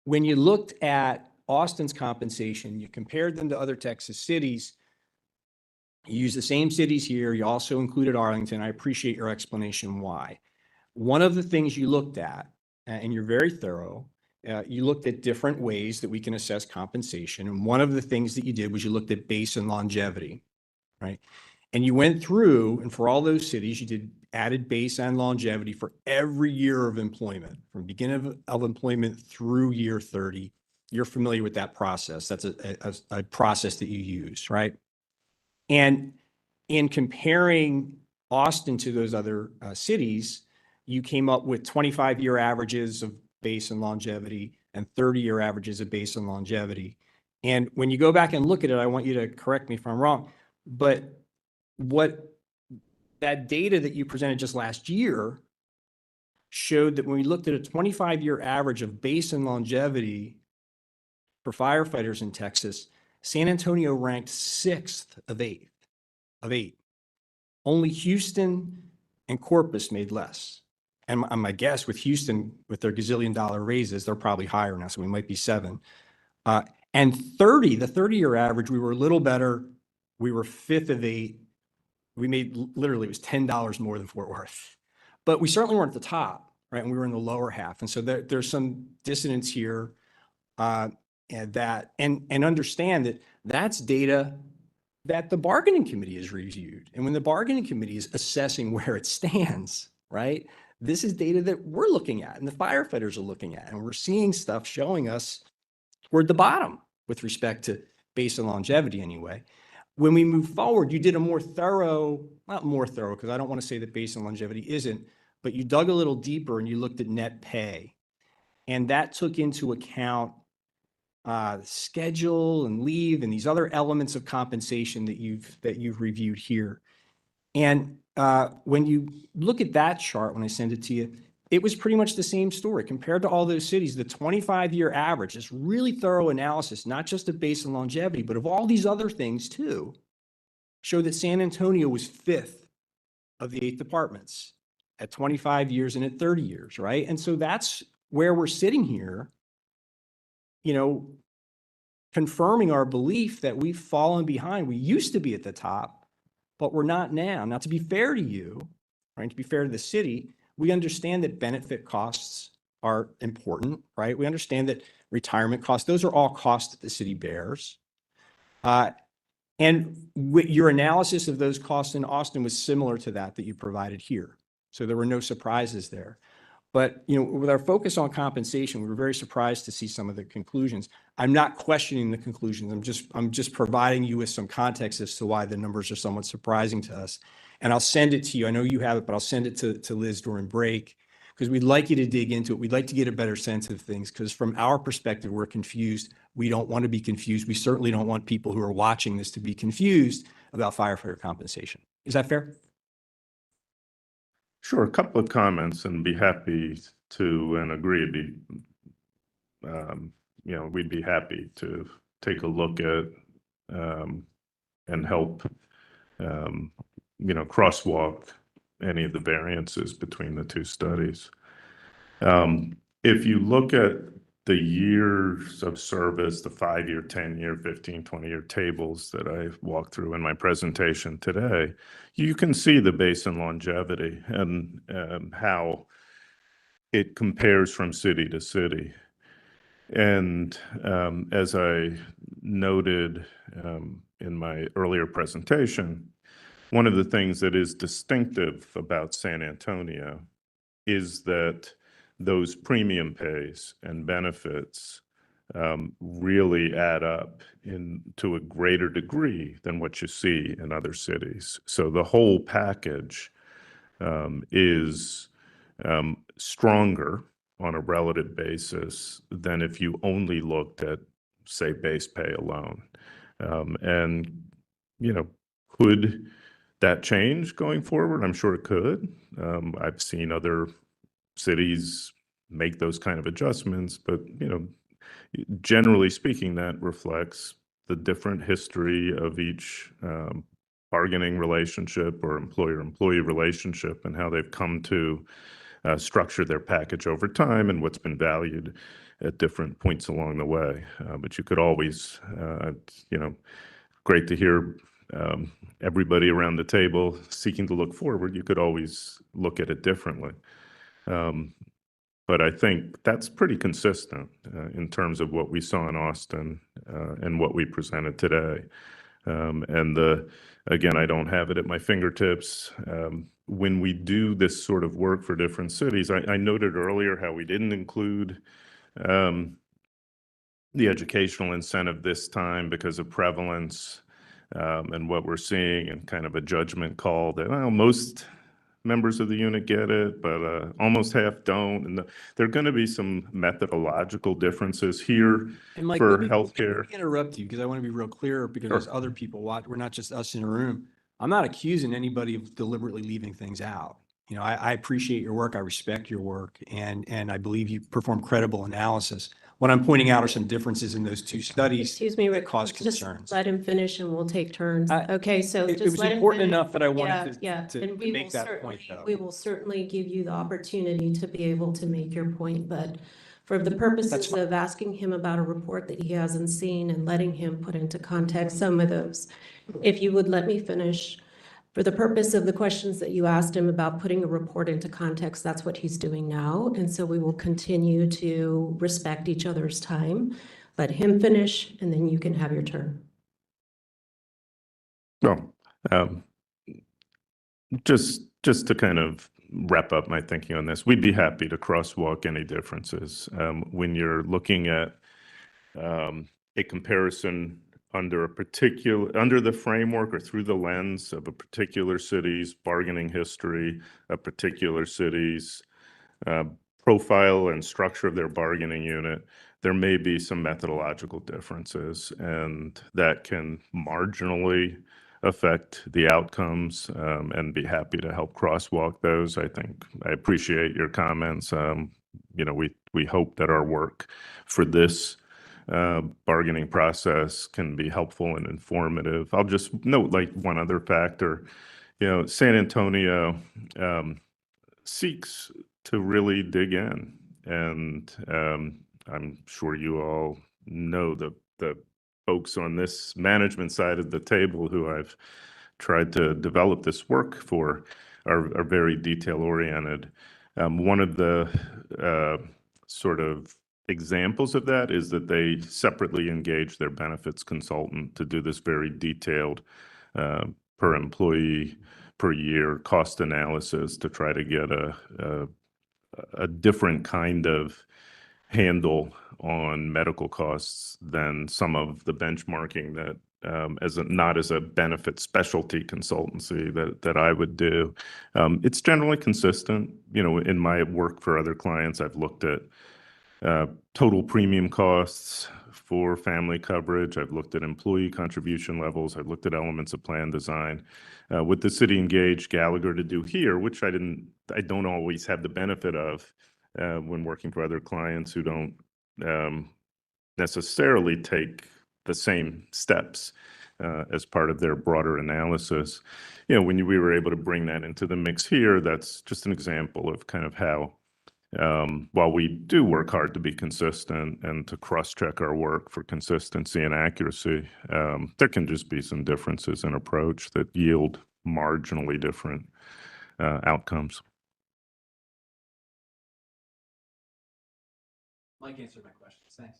When you looked at Austin's compensation, you compared them to other Texas cities. You used the same cities here. You also included Arlington. I appreciate your explanation why. One of the things you looked at, and you're very thorough, you looked at different ways that we can assess compensation. And one of the things that you did was you looked at base and longevity, right? And you went through, and for all those cities, you did added base and longevity for every year of employment, from beginning of employment through year 30. You're familiar with that process. That's a process that you use, right? And in comparing Austin to those other cities, you came up with 25-year averages of base and longevity and 30-year averages of base and longevity. And when you go back and look at it, I want you to correct me if I'm wrong, but what that data that you presented just last year showed that when we looked at a 25-year average of base and longevity for firefighters in Texas, San Antonio ranked 6th of 8. Only Houston and Corpus made less. And my guess with Houston, with their gazillion-dollar raises, they're probably higher now, so we might be 7. And the 30-year average, we were a little better. We were 5th of 8. We made literally, it was $10 more than Fort Worth. But we certainly weren't at the top, right? And we were in the lower half. And so there's some dissonance here, and understand that that's data that the bargaining committee has reviewed. And when the bargaining committee is assessing where it stands, right? This is data that we're looking at and the firefighters are looking at, and we're seeing stuff showing us toward the bottom with respect to base and longevity anyway. When we move forward, you did a not more thorough, because I don't want to say that base and longevity isn't, but you dug a little deeper and you looked at net pay. And that took into account schedule and leave and these other elements of compensation that you've reviewed here. And when you look at that chart, when I send it to you, it was pretty much the same story. Compared to all those cities, the 25-year average, this really thorough analysis, not just of base and longevity, but of all these other things too, showed that San Antonio was 5th of the 8 departments at 25 years and at 30 years, right? And so that's where we're sitting here, confirming our belief that we've fallen behind. We used to be at the top, but we're not now. Now, to be fair to you, right, to be fair to the city, we understand that benefit costs are important, right? We understand that retirement costs. Those are all costs that the city bears. And your analysis of those costs in Austin was similar to that you provided here. So there were no surprises there. But, with our focus on compensation, we were very surprised to see some of the conclusions. I'm not questioning the conclusions. I'm just providing you with some context as to why the numbers are somewhat surprising to us. And I'll send it to you. I know you have it, but I'll send it to Liz during break because we'd like you to dig into it. We'd like to get a better sense of things because from our perspective, we're confused. We don't want to be confused. We certainly don't want people who are watching this to be confused about firefighter compensation. Is that fair? Sure, a couple of comments and be happy to, and agree, we'd be happy to take a look at and help, crosswalk any of the variances between the two studies. If you look at the years of service, the 5-year, 10-year, 15, 20-year tables that I walked through in my presentation today, you can see the basin longevity and how it compares from city to city. And as I noted in my earlier presentation, one of the things that is distinctive about San Antonio is that those premium pays and benefits really add up to a greater degree than what you see in other cities. So the whole package is stronger on a relative basis than if you only looked at, say, base pay alone. And, could that change going forward? I'm sure it could. I've seen other cities make those kind of adjustments, but, generally speaking, that reflects the different history of each bargaining relationship or employer-employee relationship and how they've come to structure their package over time and what's been valued at different points along the way. But you could always, great to hear everybody around the table seeking to look forward. You could always look at it differently. But I think that's pretty consistent in terms of what we saw in Austin and what we presented today. Again, I don't have it at my fingertips. When we do this sort of work for different cities, I noted earlier how we didn't include the educational incentive this time because of prevalence and what we're seeing and kind of a judgment call that, well, most members of the unit get it, but almost half don't. And there are going to be some methodological differences here And Mike, for let me healthcare. interrupt you because I want to be real clear because Sure. there's other people watch. We're not just us in a room. I'm not accusing anybody of deliberately leaving things out. I appreciate your work. I respect your work, and I believe you perform credible analysis. What I'm pointing out are some differences in those two studies Excuse me, that Rick, cause just concerns. let him finish and we'll take turns. I- Okay, so It just was let him important finish. enough that I Yeah, wanted yeah, to and we make will that point, certainly, though. we will certainly give you the opportunity to be able to make your point, but for the purposes fine. of asking him about a report that he hasn't seen and letting him put into context some of those, if you would let me finish, for the purpose of the questions that you asked him about putting a report into context, that's what he's doing now. And so we will continue to respect each other's time. Let him finish, and then you can have your turn. Well, just to kind of wrap up my thinking on this, we'd be happy to crosswalk any differences. When you're looking at a comparison under the framework or through the lens of a particular city's bargaining history, a particular city's profile and structure of their bargaining unit, there may be some methodological differences, and that can marginally affect the outcomes, and be happy to help crosswalk those. I appreciate your comments. We hope that our work for this bargaining process can be helpful and informative. I'll just note like one other factor. San Antonio seeks to really dig in, and I'm sure you all know the folks on this management side of the table who I've tried to develop this work for are very detail oriented. One of the sort of examples of that is that they separately engage their benefits consultant to do this very detailed per employee per year cost analysis to try to get a different kind of handle on medical costs than some of the benchmarking that not as a benefit specialty consultancy that I would do. It's generally consistent. You know, in my work for other clients, I've looked at total premium costs for family coverage. I've looked at employee contribution levels. I've looked at elements of plan design. With the city engaged Gallagher to do here, which I don't always have the benefit of when working for other clients who don't necessarily take the same steps as part of their broader analysis. You know, when we were able to bring that into the mix here, that's just an example of kind of how, while we do work hard to be consistent and to cross-check our work for consistency and accuracy, there can just be some differences in approach that yield marginally different outcomes. Mike answered my questions. Thanks.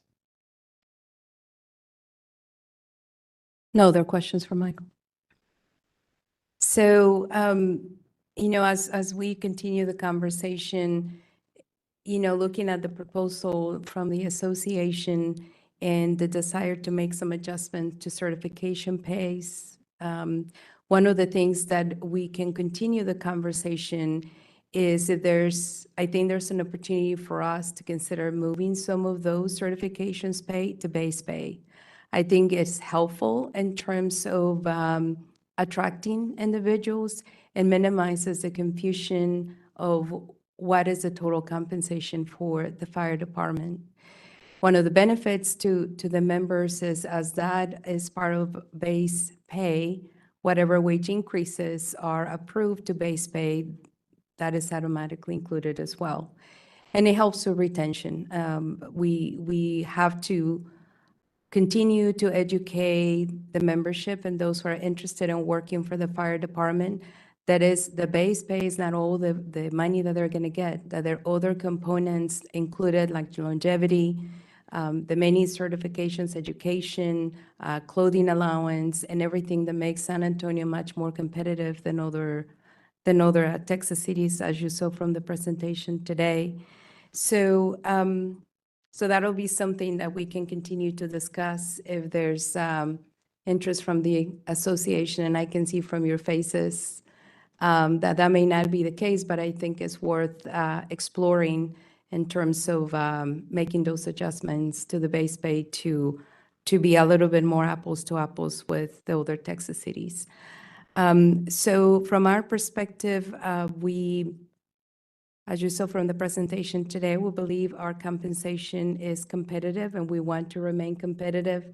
No other questions for Michael? So, you know, as we continue the conversation, you know, looking at the proposal from the association and the desire to make some adjustments to certification pays, one of the things that we can continue the conversation is if I think there's an opportunity for us to consider moving some of those certifications pay to base pay. I think it's helpful in terms of attracting individuals and minimizes the confusion of what is the total compensation for the fire department. One of the benefits to the members is as that is part of base pay, whatever wage increases are approved to base pay, that is automatically included as well. And it helps with retention. We have to continue to educate the membership and those who are interested in working for the fire department. That is, the base pay is not all the money that they're going to get, that there are other components included like longevity, the many certifications, education, clothing allowance, and everything that makes San Antonio much more competitive than other Texas cities, as you saw from the presentation today. So, so that'll be something that we can continue to discuss if there's interest from the association, and I can see from your faces that may not be the case, but I think it's worth exploring in terms of making those adjustments to the base pay to be a little bit more apples to apples with the other Texas cities. So from our perspective, as you saw from the presentation today, we believe our compensation is competitive and we want to remain competitive.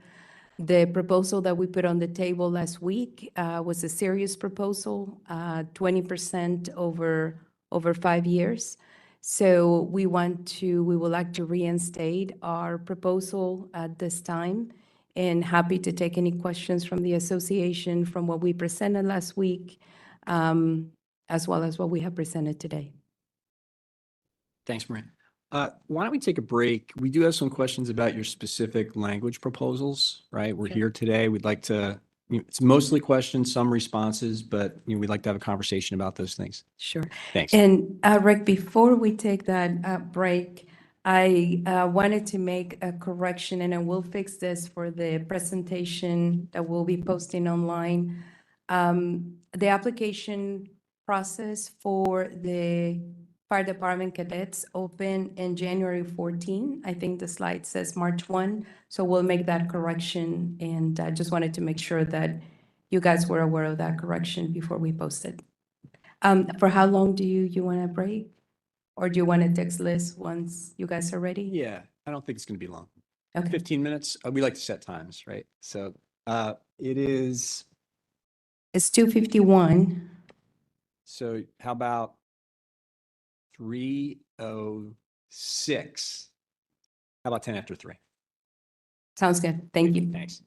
The proposal that we put on the table last week was a serious proposal, 20% over 5 years. So we would like to reinstate our proposal at this time, and happy to take any questions from the association from what we presented last week, as well as what we have presented today. Thanks, Maria. Why don't we take a break? We do have some questions about your specific language proposals, right? We're here today. We'd like to, it's mostly questions, some responses, but we'd like to have a conversation about those things. Sure. Thanks. And Rick, before we take that break, I wanted to make a correction, and I will fix this for the presentation that we'll be posting online. The application process for the fire department cadets open in January 14. I think the slide says March 1, so we'll make that correction, and I just wanted to make sure that you guys were aware of that correction before we post it. For how long do you want to break? Or do you want to text Liz once you guys are ready? Yeah, I don't think it's going to be long. Okay. 15 minutes. We like to set times, right? So it is. It's 2:51. So how about 3:06? How about 10 after 3? Sounds good. Thank you. Thanks.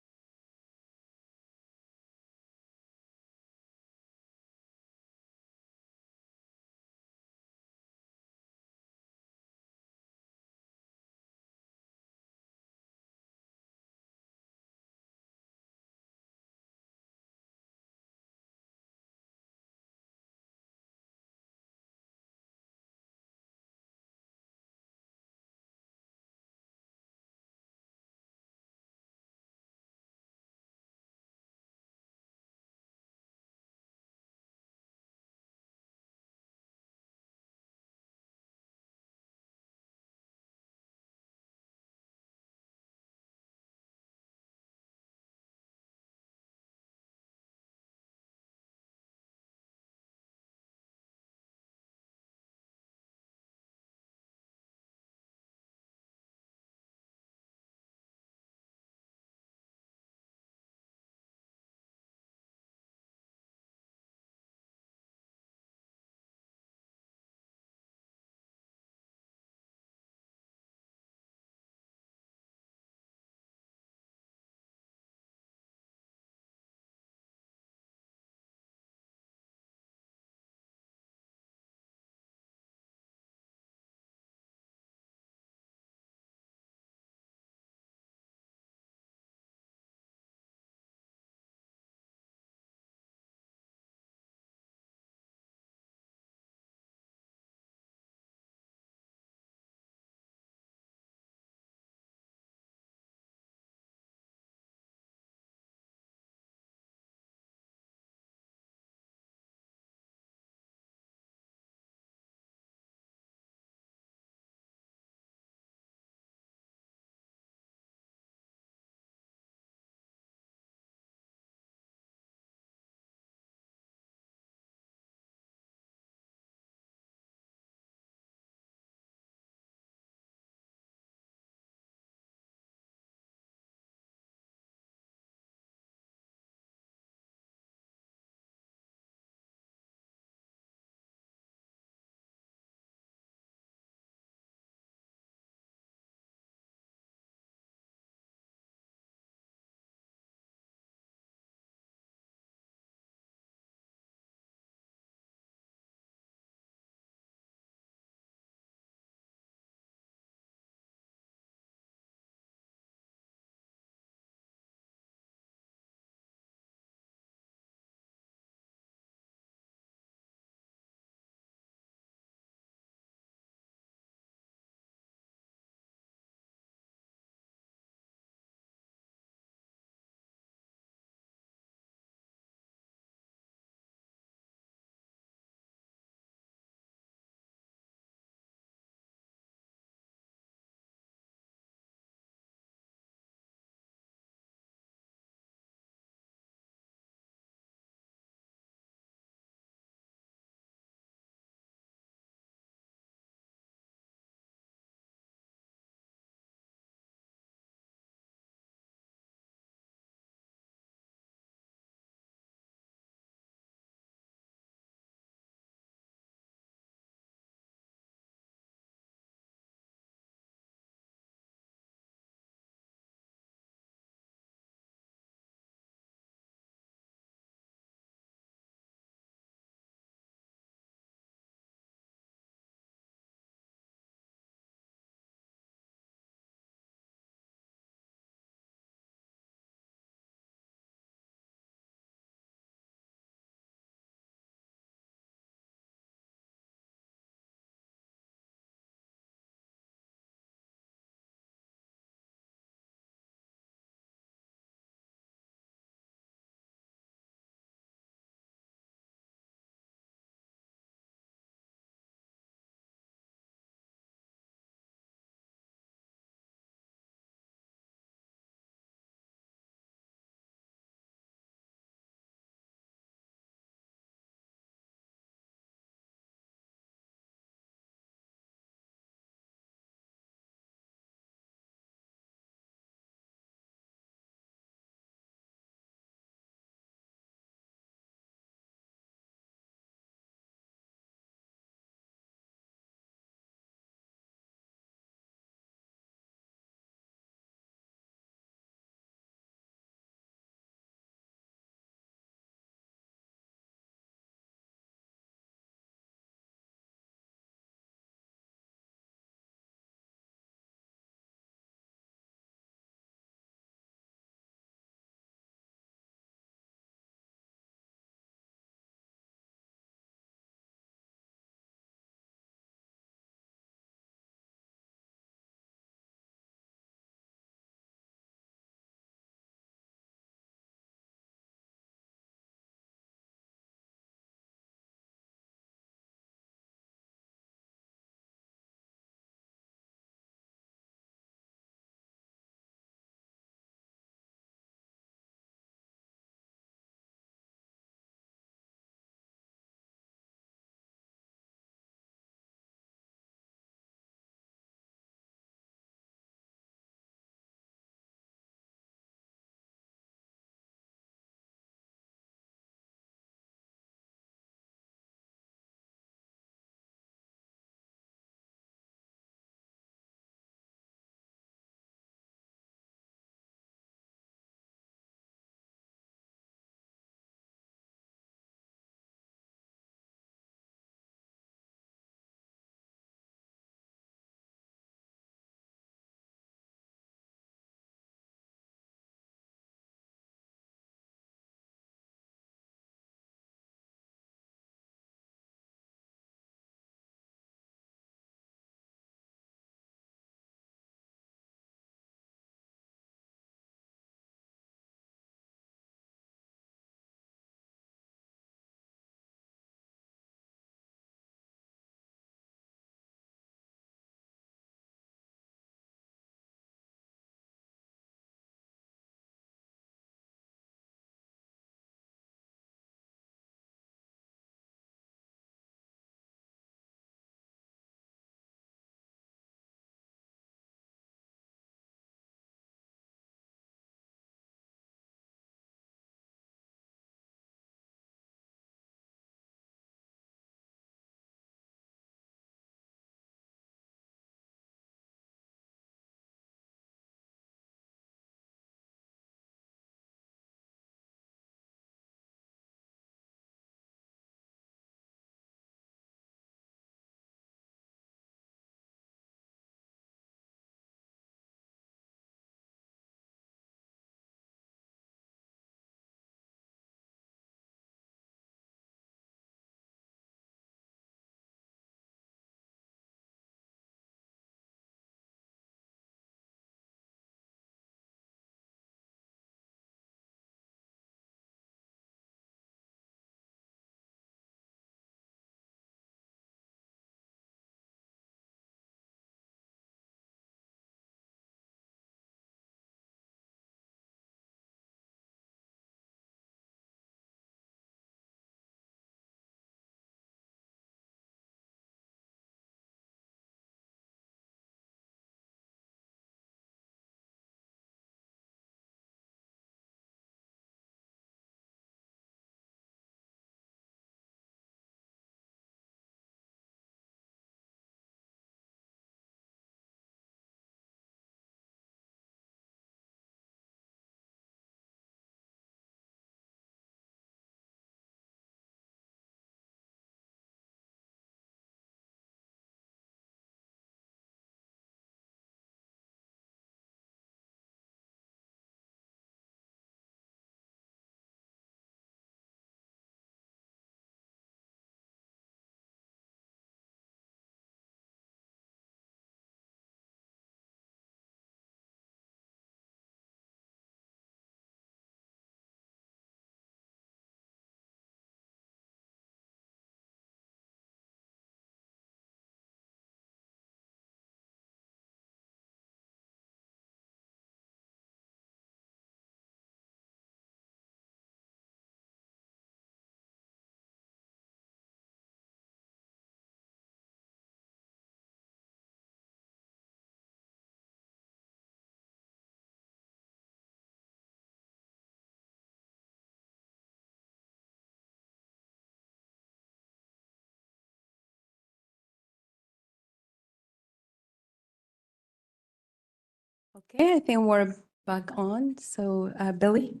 Okay, I think we're back on. So, Billy?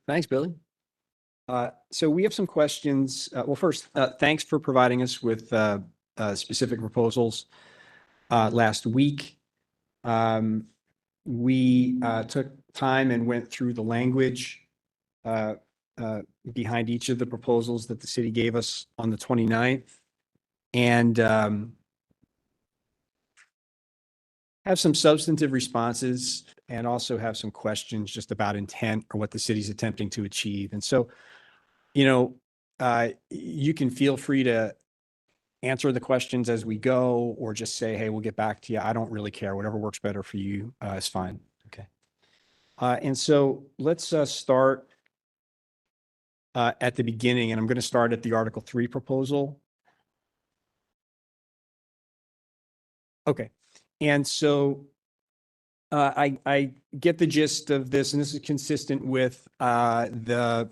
Thanks, Billy. So we have some questions. Well, first, thanks for providing us with specific proposals last week. We took time and went through the language behind each of the proposals that the city gave us on the 29th. And have some substantive responses and also have some questions just about intent or what the city's attempting to achieve. And so, you can feel free to answer the questions as we go, or just say, hey, we'll get back to you. I don't really care. Whatever works better for you is fine. Okay. And so let's start at the beginning, and I'm going to start at the Article 3 proposal. Okay. And so I get the gist of this, and this is consistent with the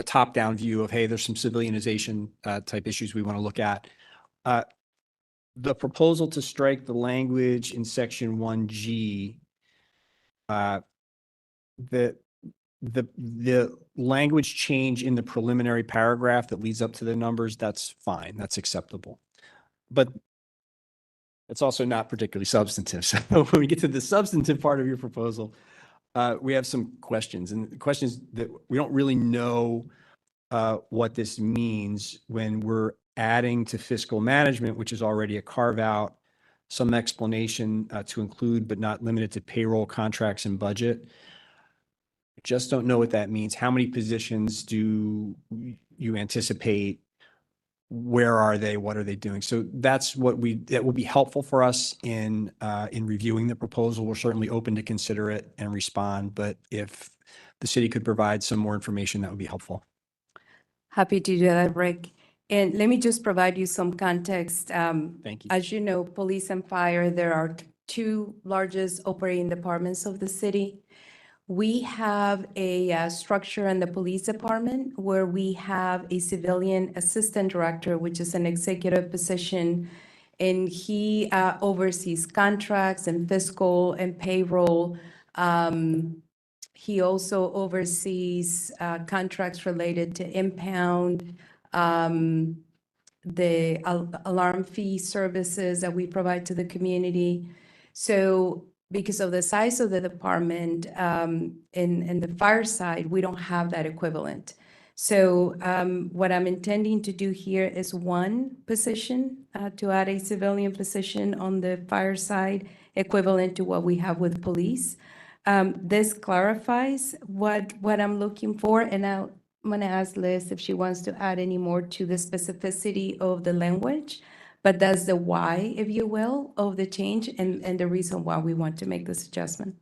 top-down view of, hey, there's some civilianization type issues we want to look at. The proposal to strike the language in section 1G, the language change in the preliminary paragraph that leads up to the numbers, that's fine, that's acceptable. But it's also not particularly substantive. So when we get to the substantive part of your proposal, we have some questions, and questions that we don't really know what this means when we're adding to fiscal management, which is already a carve out, some explanation to include but not limited to payroll, contracts, and budget. Just don't know what that means. How many positions do you anticipate? Where are they? What are they doing? So that's that will be helpful for us in reviewing the proposal. We're certainly open to consider it and respond, but if the city could provide some more information, that would be helpful. Happy to do that, Rick. And let me just provide you some context. Thank you. As you know, police and fire, there are two largest operating departments of the city. We have a structure in the police department where we have a civilian assistant director, which is an executive position, and he oversees contracts and fiscal and payroll. He also oversees contracts related to impound, the alarm fee services that we provide to the community. So because of the size of the department in the fire side, we don't have that equivalent. So what I'm intending to do here is one position to add a civilian position on the fire side, equivalent to what we have with police. This clarifies what I'm looking for, and I'm going to ask Liz if she wants to add any more to the specificity of the language, but that's the why, if you will, of the change and the reason why we want to make this adjustment.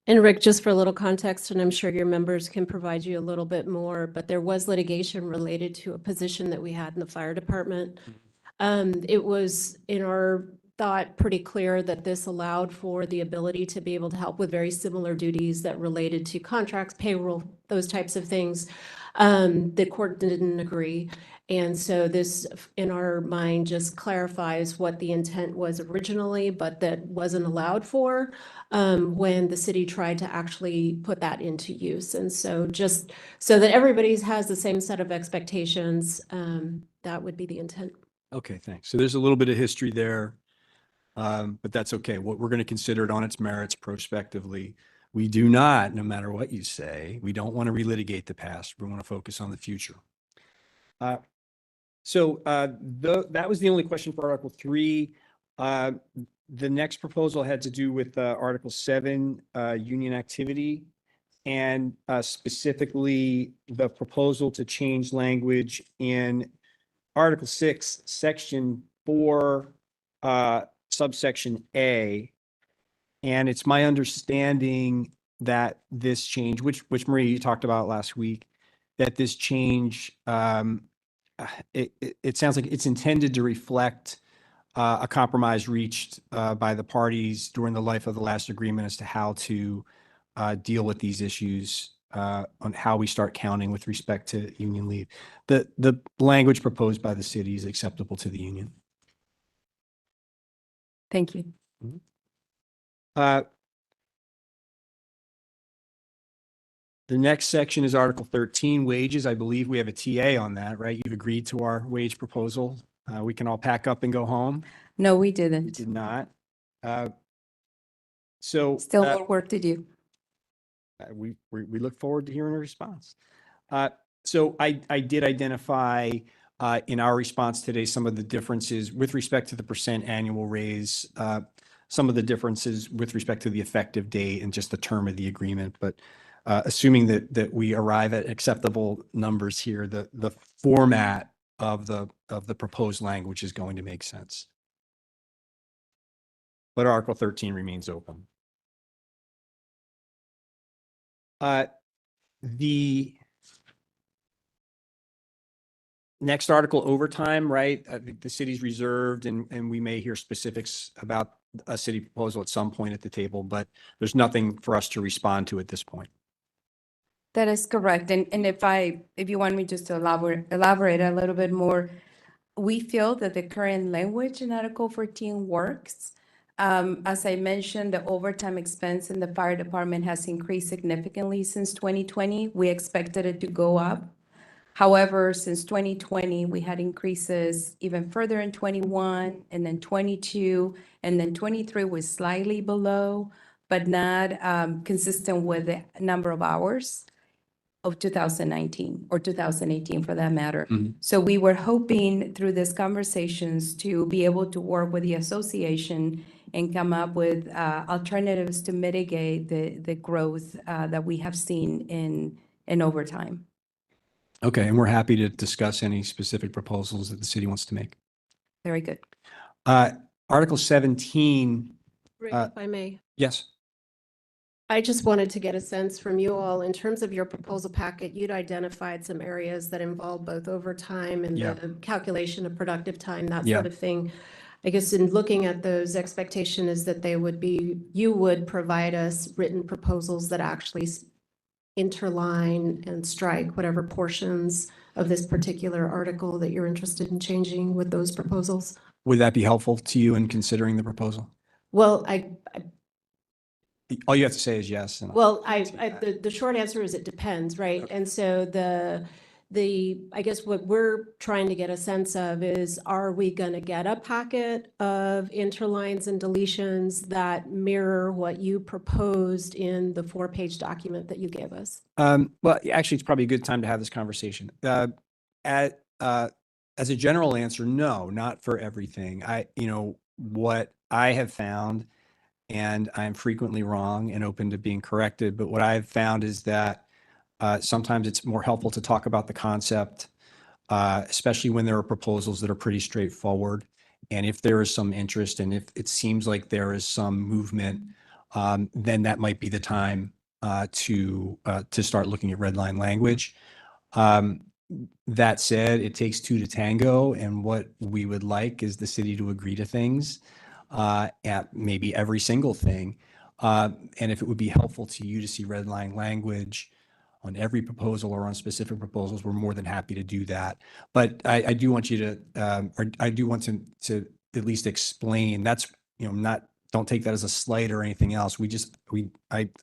And Rick, just for a little context, and I'm sure your members can provide you a little bit more, but there was litigation related to a position that we had in the fire department. It was, in our thought, pretty clear that this allowed for the ability to be able to help with very similar duties that related to contracts, payroll, those types of things. The court didn't agree. And so this, in our mind, just clarifies what the intent was originally, but that wasn't allowed for when the city tried to actually put that into use. And so just so that everybody has the same set of expectations, that would be the intent. Okay, thanks. So there's a little bit of history there, but that's okay. What we're going to consider it on its merits prospectively. We do not, no matter what you say, we don't want to relitigate the past. We want to focus on the future. So that was the only question for Article 3. The next proposal had to do with Article 7, union activity, and specifically the proposal to change language in Article 6, Section 4, subsection A. And it's my understanding that this change, which Maria, you talked about last week, that this change, it sounds like it's intended to reflect a compromise reached by the parties during the life of the last agreement as to how to deal with these issues on how we start counting with respect to union leave. The language proposed by the city is acceptable to the union. Thank you. Uh, The next section is Article 13, wages. I believe we have a TA on that, right? You've agreed to our wage proposal. We can all pack up and go home. No, we We didn't. did not. So Still more work to do. we look forward to hearing a response. So I did identify in our response today some of the differences with respect to the percent annual raise, some of the differences with respect to the effective date and just the term of the agreement. But assuming that we arrive at acceptable numbers here, the format of the proposed language is going to make sense. But Article 13 remains open. The next article, overtime, right? I think the city's reserved and we may hear specifics about a city proposal at some point at the table, but there's nothing for us to respond to at this point. That is correct. And if you want me just to elaborate a little bit more, we feel that the current language in Article 14 works. As I mentioned, the overtime expense in the fire department has increased significantly since 2020. We expected it to go up. However, since 2020, we had increases even further in 21 and then 22, and then 23 was slightly below, but not consistent with the number of hours of 2019 or 2018 for that matter. Mhm. So we were hoping through these conversations to be able to work with the association and come up with alternatives to mitigate the growth that we have seen in overtime. Okay, and we're happy to discuss any specific proposals that the city wants to make. Very good. Article 17, Rick, if if I may. yes. I just wanted to get a sense from you all, in terms of your proposal packet, you'd identified some areas that involve both overtime and Yeah. the calculation of productive time, that Yeah. sort of thing. I guess in looking at those, expectation is that you would provide us written proposals that actually interline and strike whatever portions of this particular article that you're interested in changing with those proposals. Would that be helpful to you in considering the proposal? Well, All you have to say is yes. And the short answer is it depends, right? Okay. And so I guess what we're trying to get a sense of is, are we going to get a packet of interlines and deletions that mirror what you proposed in the 4-page document that you gave us? Well, actually, it's probably a good time to have this conversation. As a general answer, no, not for everything. What I have found, and I'm frequently wrong and open to being corrected, but what I've found is that sometimes it's more helpful to talk about the concept, especially when there are proposals that are pretty straightforward. And if there is some interest and if it seems like there is some movement, then that might be the time to start looking at red line language. That said, it takes two to tango, and what we would like is the city to agree to things, at maybe every single thing. And if it would be helpful to you to see red line language on every proposal or on specific proposals, we're more than happy to do that. But I do want you to, or I do want to at least explain, that's, don't take that as a slight or anything else.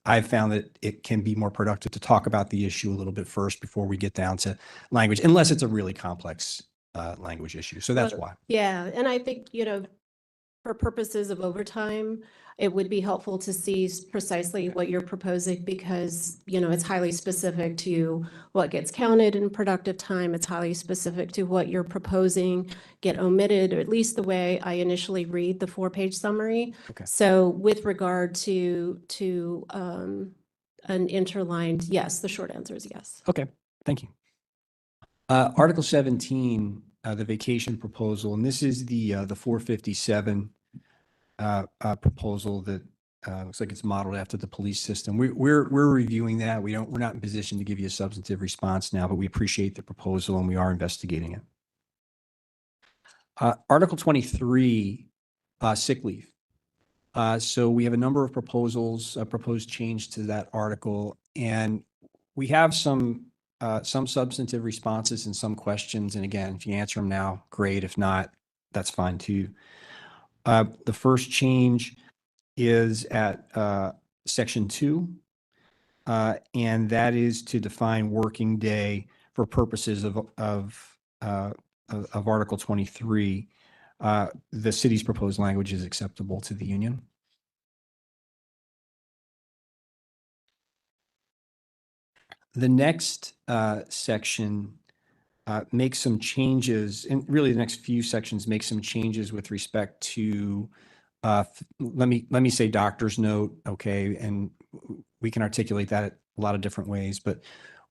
I've found that it can be more productive to talk about the issue a little bit first before we get down to language, unless it's a really complex language issue. So that's why. Yeah, and I think, for purposes of overtime, it would be helpful to see precisely what you're proposing, because, it's highly specific to what gets counted in productive time. It's highly specific to what you're proposing get omitted, or at least the way I initially read the 4-page summary. Okay. So with regard to an interlined, yes, the short answer is yes. Okay, thank you. Article 17, the vacation proposal, and this is the 457 proposal that looks like it's modeled after the police system. We're reviewing that. We're not in position to give you a substantive response now, but we appreciate the proposal and we are investigating it. Article 23, sick leave. So we have a number of proposals, proposed change to that article, and we have some substantive responses and some questions. And again, if you answer them now, great. If not, that's fine too. The first change is at section 2, and that is to define working day for purposes of Article 23. The city's proposed language is acceptable to the union. The next section makes some changes, and really the next few sections make some changes with respect to, let me say doctor's note, okay, and we can articulate that a lot of different ways, but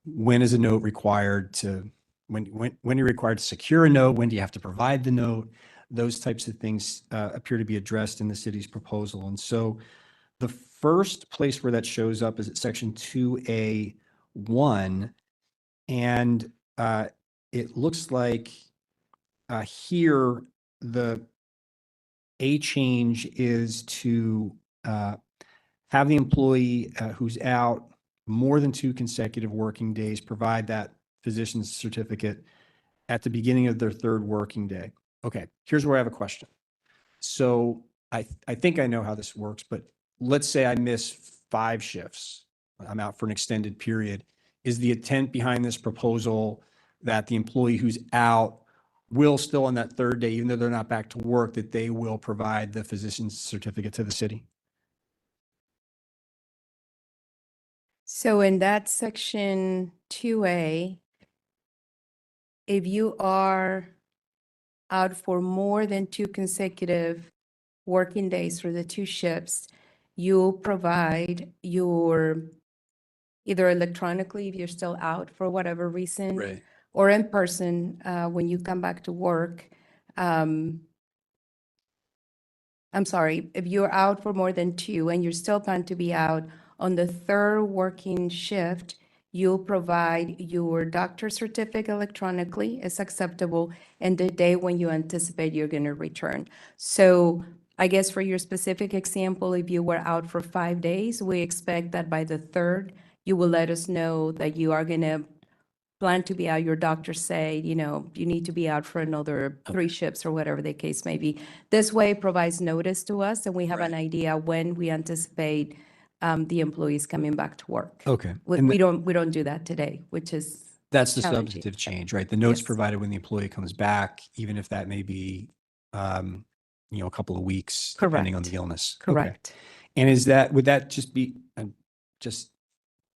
when is a note required to, when you're required to secure a note, when do you have to provide the note? Those types of things appear to be addressed in the city's proposal. And so the first place where that shows up is at section 2A1. And it looks like here the a change is to have the employee who's out more than 2 consecutive working days provide that physician's certificate at the beginning of their 3rd working day. Okay, here's where I have a question. So I think I know how this works, but let's say I miss 5 shifts. I'm out for an extended period. Is the intent behind this proposal that the employee who's out will still on that 3rd day, even though they're not back to work, that they will provide the physician's certificate to the city? So in that section 2A, if you are out for more than 2 consecutive working days for the 2 shifts, you'll provide your, either electronically if you're still out for whatever reason, Right. or in person when you come back to work. I'm sorry, if you're out for more than 2 and you're still plan to be out on the 3rd working shift, you'll provide your doctor's certificate electronically, it's acceptable, and the day when you anticipate you're going to return. So I guess for your specific example, if you were out for 5 days, we expect that by the 3rd, you will let us know that you are going to plan to be out. Your doctor say, you know, you need to be out for another 3 shifts or whatever the case may be. This way it provides notice to us and we have an idea when we anticipate the employees coming back to work. Okay. We And we don't do that today, which is that's the challenging. substantive change, right? The notes Yes. provided when the employee comes back, even if that may be, a couple of weeks, depending on Correct. the illness. Okay. correct. And would that just be, just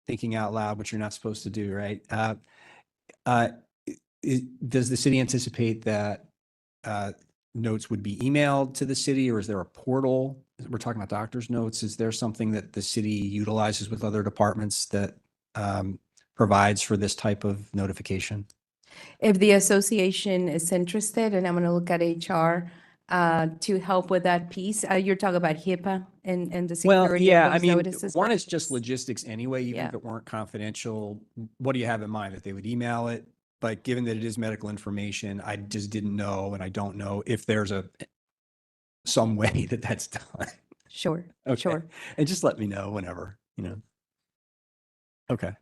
thinking out loud, which you're not supposed to do, right? Does the city anticipate that notes would be emailed to the city, or is there a portal? We're talking about doctor's notes. Is there something that the city utilizes with other departments that provides for this type of notification? If the association is interested, and I'm going to look at HR to help with that piece, you're talking about HIPAA and the Well, security yeah, of I those mean, notices. one is just logistics anyway, even Yeah. if it weren't confidential. What do you have in mind? That they would email it? But given that it is medical information, I just didn't know, and I don't know if there's some way that that's done. Sure, Okay. sure. And just let me know whenever, Okay.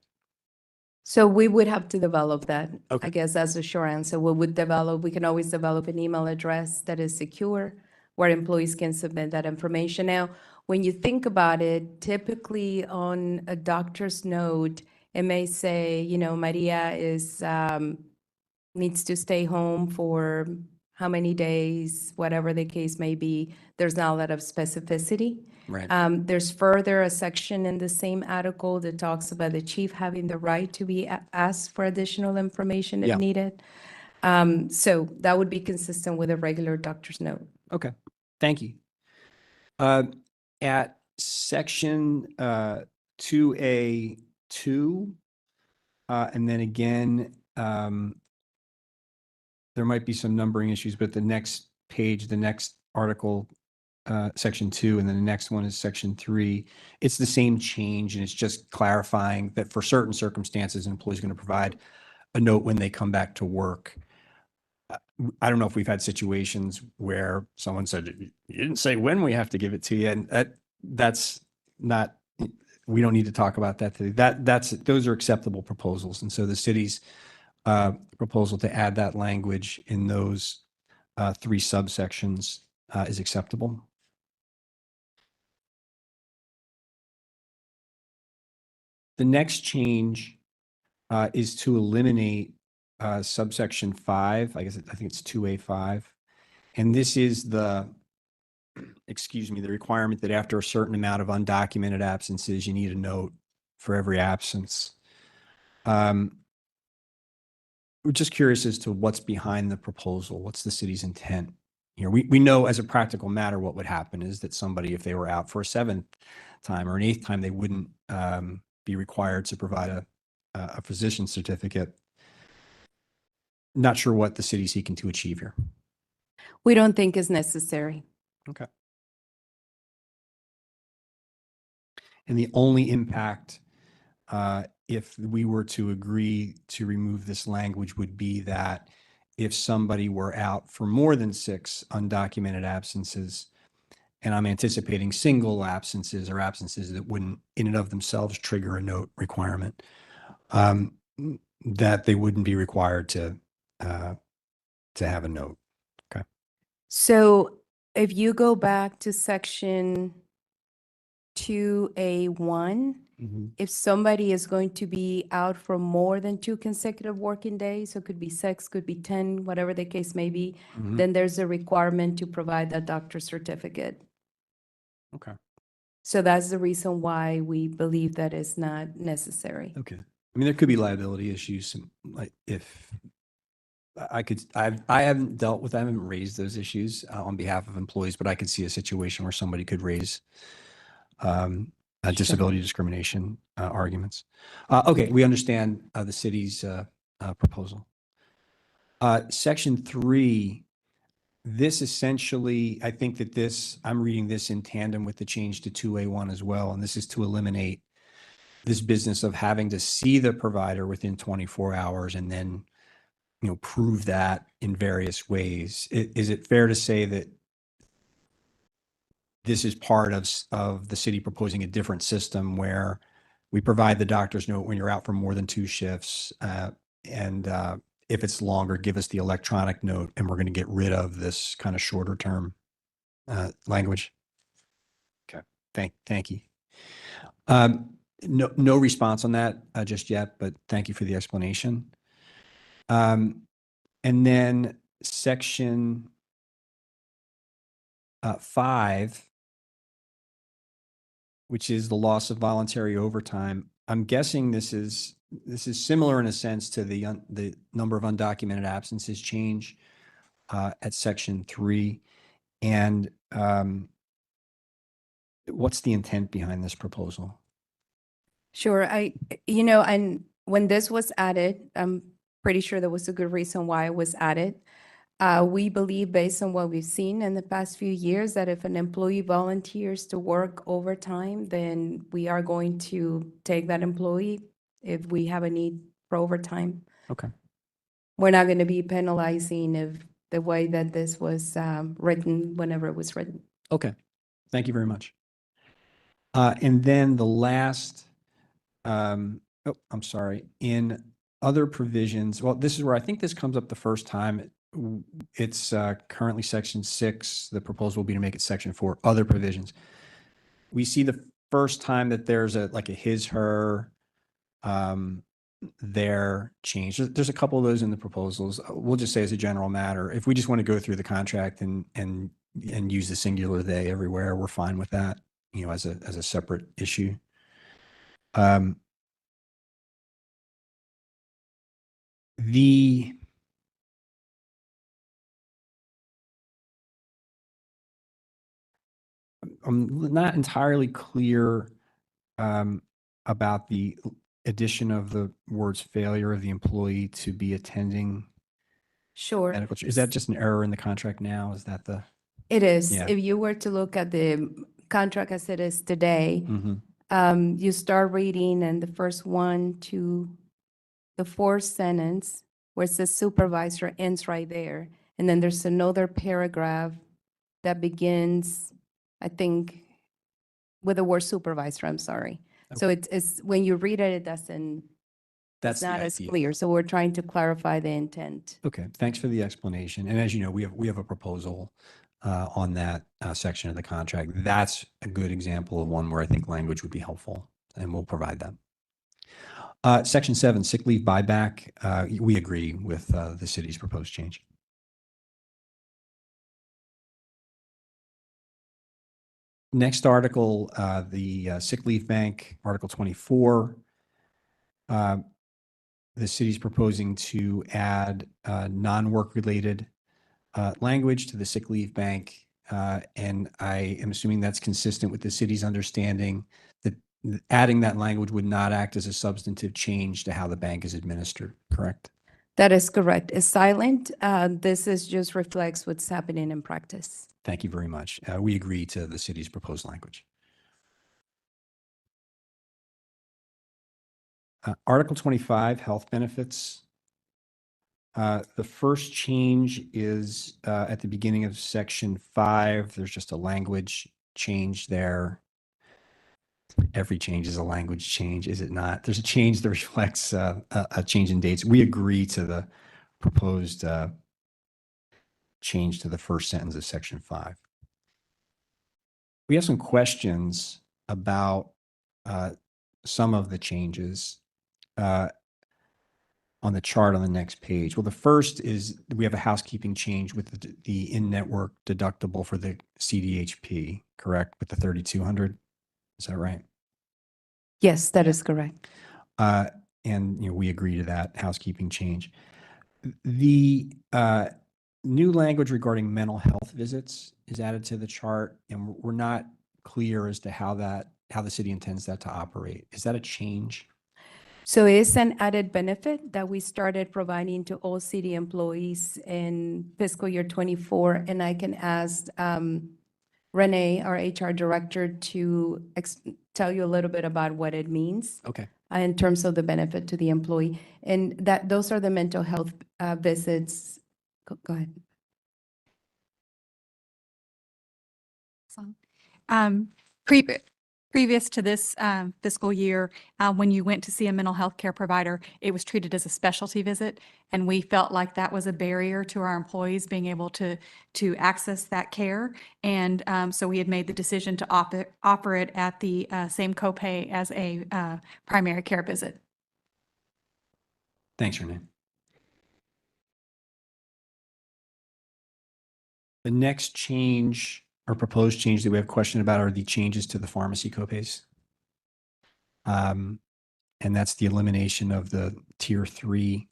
So we would have to develop that. Okay. I guess that's the short answer. We can always develop an email address that is secure where employees can submit that information. Now, when you think about it, typically on a doctor's note, it may say, Maria needs to stay home for how many days, whatever the case may be. There's not a lot of specificity. Right. There's further a section in the same article that talks about the chief having the right to be asked for additional information Yeah. if needed. So that would be consistent with a regular doctor's note. Okay. Thank you. At section 2A2, and then again, there might be some numbering issues, but the next page, the next article, section 2, and then the next one is section 3. It's the same change, and it's just clarifying that for certain circumstances, an employee is going to provide a note when they come back to work. I don't know if we've had situations where someone said, you didn't say when we have to give it to you. And that's not, we don't need to talk about that today. Those are acceptable proposals. And so the city's proposal to add that language in those 3 subsections is acceptable. The next change is to eliminate subsection 5. I think it's 2A5. And this is the, excuse me, the requirement that after a certain amount of undocumented absences, you need a note for every absence. We're just curious as to what's behind the proposal. What's the city's intent here? We know as a practical matter what would happen is that somebody, if they were out for a 7th time or an 8th time, they wouldn't be required to provide a physician's certificate. Not sure what the city's seeking to achieve here. We don't think is necessary. Okay. And the only impact, if we were to agree to remove this language, would be that if somebody were out for more than 6 undocumented absences, and I'm anticipating single absences or absences that wouldn't in and of themselves trigger a note requirement, that they wouldn't be required to have a note. Okay. So if you go back to section 2A1, if somebody is going to be out for more than 2 consecutive working days, so it could be 6, could be 10, whatever the case may be, then there's a requirement to provide that doctor's certificate. Okay. So that's the reason why we believe that it's not necessary. Okay. I mean, there could be liability issues, like if I haven't dealt with, I haven't raised those issues on behalf of employees, but I could see a situation where somebody could raise disability discrimination arguments. Okay, we understand the city's proposal. Section 3, this essentially, I think that this, I'm reading this in tandem with the change to 2A1 as well, and this is to eliminate this business of having to see the provider within 24 hours and then, prove that in various ways. Is it fair to say that this is part of the city proposing a different system where we provide the doctor's note when you're out for more than 2 shifts, and if it's longer, give us the electronic note, and we're going to get rid of this kind of shorter term language? Okay, thank you. No response on that just yet, but thank you for the explanation. And then section 5, which is the loss of voluntary overtime. I'm guessing this is similar in a sense to the number of undocumented absences change at section 3. And what's the intent behind this proposal? Sure, and when this was added, I'm pretty sure there was a good reason why it was added. We believe, based on what we've seen in the past few years, that if an employee volunteers to work overtime, then we are going to take that employee if we have a need for overtime. Okay. We're not going to be penalizing if the way that this was written, whenever it was written. Okay. Thank you very much. And then the last, I'm sorry, in other provisions, well, this is where I think this comes up the first time. It's currently section 6. The proposal will be to make it section 4, other provisions. We see the first time that there's a his, her, their change. There's a couple of those in the proposals. We'll just say as a general matter, if we just want to go through the contract and use the singular they everywhere, we're fine with that, as a separate issue. I'm not entirely clear about the addition of the words failure of the employee to be attending Sure. medical. Is that just an error in the contract now? Is that the? It is. Yeah. If you were to look at the contract as it is today, Mhm. you start reading and the first 1 to the 4th sentence where it says supervisor ends right there. And then there's another paragraph that begins, I think, with the word supervisor, I'm sorry. So it's when you read it, it doesn't, That's it's the not as idea. clear. So we're trying to clarify the intent. Okay, thanks for the explanation. And as you know, we have a proposal on that section of the contract. That's a good example of one where I think language would be helpful, and we'll provide that. Section 7, sick leave buyback. We agree with the city's proposed change. Next article, the sick leave bank, Article 24. The city's proposing to add non-work related language to the sick leave bank. And I am assuming that's consistent with the city's understanding that adding that language would not act as a substantive change to how the bank is administered, correct? That is correct. It's silent. This is just reflects what's happening in practice. Thank you very much. We agree to the city's proposed language. Article 25, health benefits. The first change is at the beginning of section 5. There's just a language change there. Every change is a language change, is it not? There's a change that reflects a change in dates. We agree to the proposed change to the first sentence of section 5. We have some questions about some of the changes on the chart on the next page. Well, the first is we have a housekeeping change with the in-network deductible for the CDHP, correct? With the 3,200, is that right? Yes, that is correct. And we agree to that housekeeping change. The new language regarding mental health visits is added to the chart, and we're not clear as to how the city intends that to operate. Is that a change? So it's an added benefit that we started providing to all city employees in fiscal year 24. And I can ask Renee, our HR director, to tell you a little bit about what it means. Okay. In terms of the benefit to the employee. And those are the mental health visits. Go ahead. Previous to this fiscal year, when you went to see a mental health care provider, it was treated as a specialty visit. And we felt like that was a barrier to our employees being able to access that care. And so we had made the decision to offer it at the same copay as a primary care visit. Thanks, Renee. The next change or proposed change that we have a question about are the changes to the pharmacy copays. And that's the elimination of the tier 3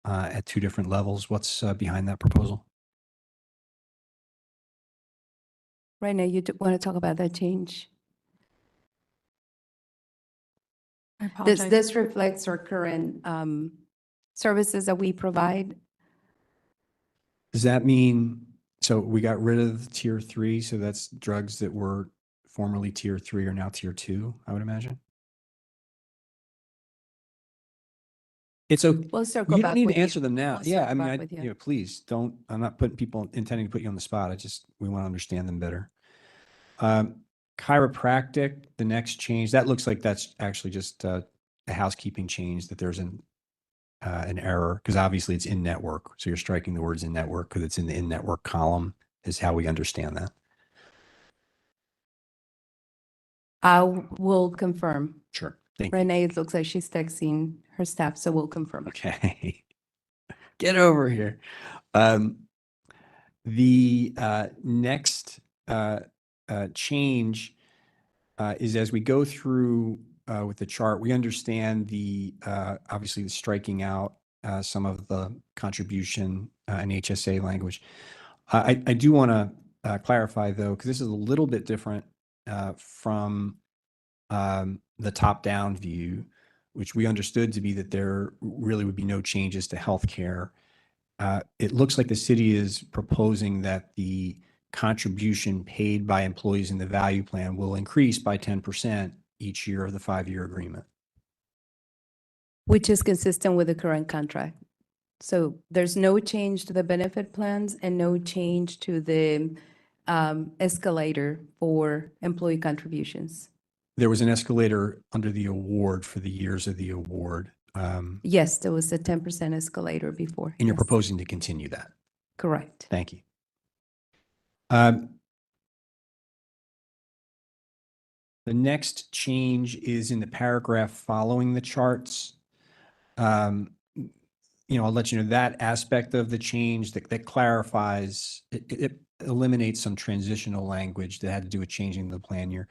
at 2 different levels. What's behind that proposal? Renee, you want to talk about that change? I apologize. This reflects our current services that we provide. Does that mean, so we got rid of tier 3, so that's drugs that were formerly tier 3 are now tier 2, I would imagine? It's okay. We'll circle You back don't need with to you. answer them now. We'll Yeah, I circle mean, back with you. please don't, I'm not intending to put you on the spot. We want to understand them better. Chiropractic, the next change, that looks like that's actually just a housekeeping change, that there's an error, because obviously it's in network. So you're striking the words in network because it's in the in network column is how we understand that. I will confirm. Sure. Thank you. Renee, it looks like she's texting her staff, so we'll confirm. Okay. Get over here. The next change is as we go through with the chart, we understand the obviously the striking out some of the contribution and HSA language. I do want to clarify though, because this is a little bit different from the top-down view, which we understood to be that there really would be no changes to healthcare. It looks like the city is proposing that the contribution paid by employees in the value plan will increase by 10% each year of the 5-year agreement. Which is consistent with the current contract. So there's no change to the benefit plans and no change to the escalator for employee contributions. There was an escalator under the award for the years of the award. Yes, there was a 10% escalator before. And you're Yes. proposing to continue that. Correct. Thank you. Um, The next change is in the paragraph following the charts. I'll let you know that aspect of the change that clarifies, it eliminates some transitional language that had to do with changing the plan year.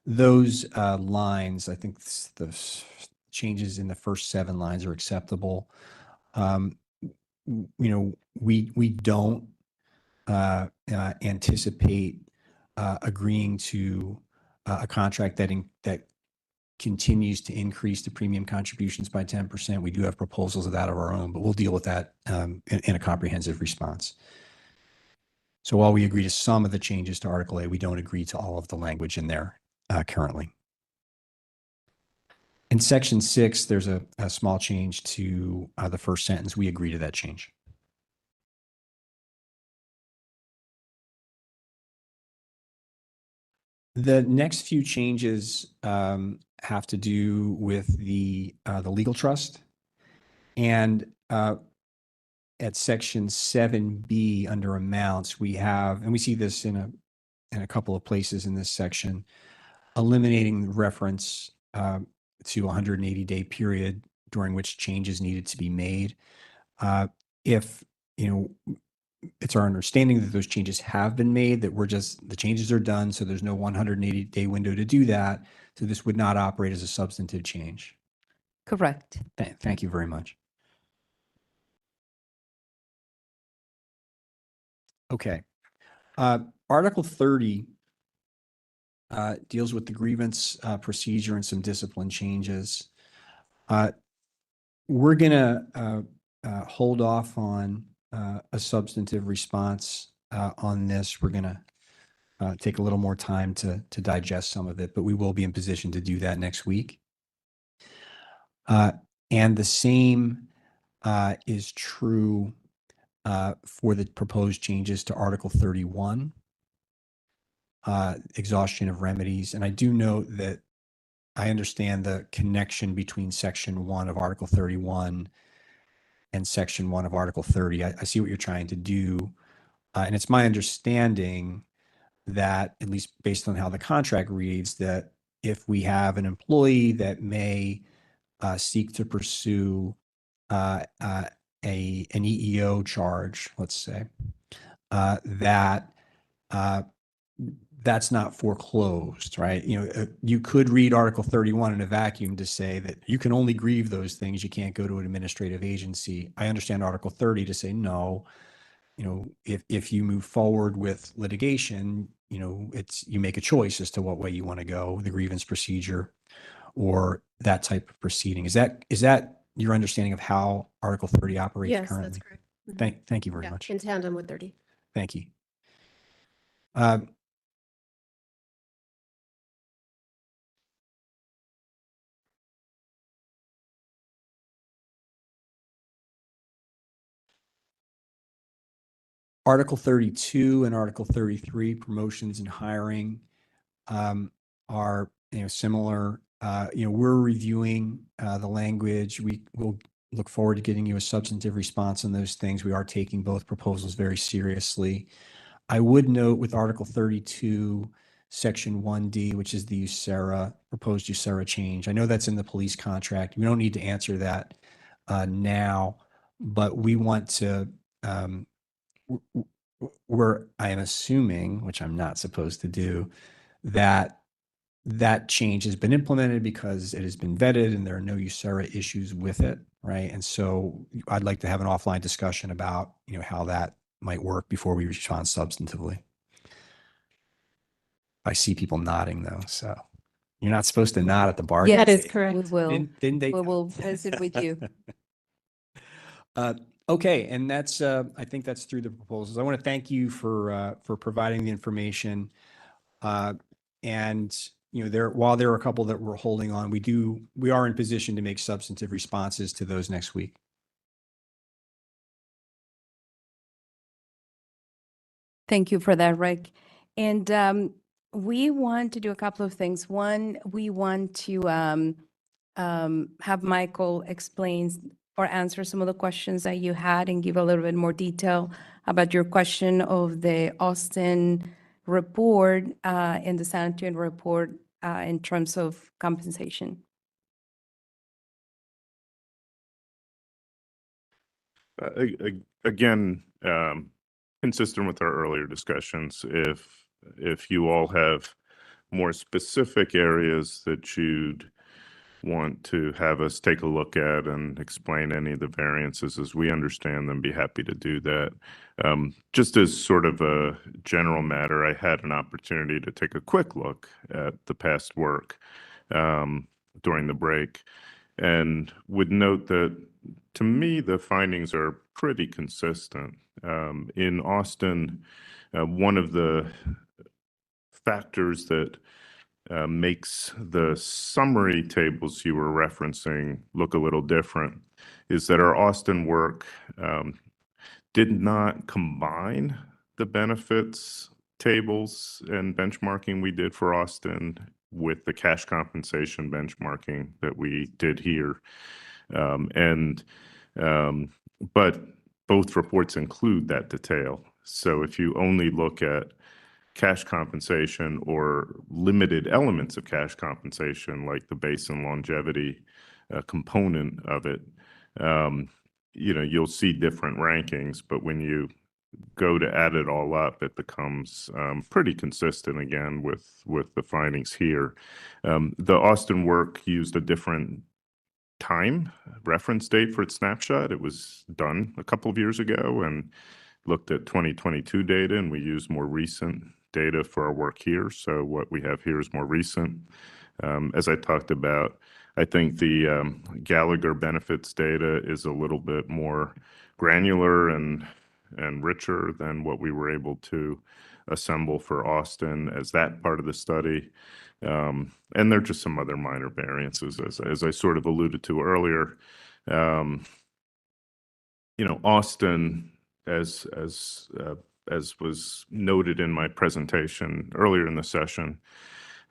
Those lines, I think the changes in the first 7 lines are acceptable. We don't anticipate agreeing to a contract that continues to increase the premium contributions by 10%. We do have proposals of that of our own, but we'll deal with that in a comprehensive response. So while we agree to some of the changes to Article A, we don't agree to all of the language in there currently. In Section 6, there's a small change to the first sentence. We agree to that change. The next few changes have to do with the legal trust. And at Section 7B under amounts, we have, and we see this in a couple of places in this section, eliminating reference to a 180-day period during which changes needed to be made. If, it's our understanding that those changes have been made, that the changes are done, so there's no 180-day window to do that. So this would not operate as a substantive change. Correct. Thank you very much. Okay. Article 30 deals with the grievance procedure and some discipline changes. We're going to hold off on a substantive response on this. We're going to take a little more time to digest some of it, but we will be in position to do that next week. And the same is true for the proposed changes to Article 31, exhaustion of remedies. And I do note that I understand the connection between Section 1 of Article 31 and Section 1 of Article 30. I see what you're trying to do. And it's my understanding that, at least based on how the contract reads, that if we have an employee that may seek to pursue an EEO charge, let's say, that's not foreclosed, right? You could read Article 31 in a vacuum to say that you can only grieve those things. You can't go to an administrative agency. I understand Article 30 to say, no, if you move forward with litigation, you make a choice as to what way you want to go, the grievance procedure or that type of proceeding. Is that your understanding of how Article 30 operates Yes, currently? that's correct. Thank you very Yeah, much. in tandem with 30. Thank you. Article 32 and Article 33, promotions and hiring, are similar. We're reviewing the language. We will look forward to getting you a substantive response on those things. We are taking both proposals very seriously. I would note with Article 32, Section 1D, which is the proposed USERRA change. I know that's in the police contract. We don't need to answer that now, but we want to I am assuming, which I'm not supposed to do, that change has been implemented because it has been vetted and there are no USERRA issues with it, right? And so I'd like to have an offline discussion about, how that might work before we respond substantively. I see people nodding though, so you're not supposed to nod at the bar. Yes, That is we correct. will. Didn't they? We will visit with you. Okay, and that's I think that's through the proposals. I want to thank you for providing the information. And while there are a couple that we're holding on, we are in position to make substantive responses to those next week. Thank you for that, Rick. And we want to do a couple of things. One, we want to have Michael explain or answer some of the questions that you had and give a little bit more detail about your question of the Austin report and the sanitary report in terms of compensation. Again, consistent with our earlier discussions, if you all have more specific areas that you'd want to have us take a look at and explain any of the variances as we understand them, be happy to do that. Just as sort of a general matter, I had an opportunity to take a quick look at the past work during the break and would note that to me, the findings are pretty consistent. In Austin, one of the factors that makes the summary tables you were referencing look a little different is that our Austin work did not combine the benefits tables and benchmarking we did for Austin with the cash compensation benchmarking that we did here. But both reports include that detail. So if you only look at cash compensation or limited elements of cash compensation, like the base and longevity component of it, you'll see different rankings. But when you go to add it all up, it becomes pretty consistent again with the findings here. The Austin work used a different time reference date for its snapshot. It was done a couple of years ago and looked at 2022 data, and we used more recent data for our work here. So what we have here is more recent. As I talked about, I think the Gallagher benefits data is a little bit more granular and richer than what we were able to assemble for Austin as that part of the study. And there are just some other minor variances, as I sort of alluded to earlier. Austin, as was noted in my presentation earlier in the session,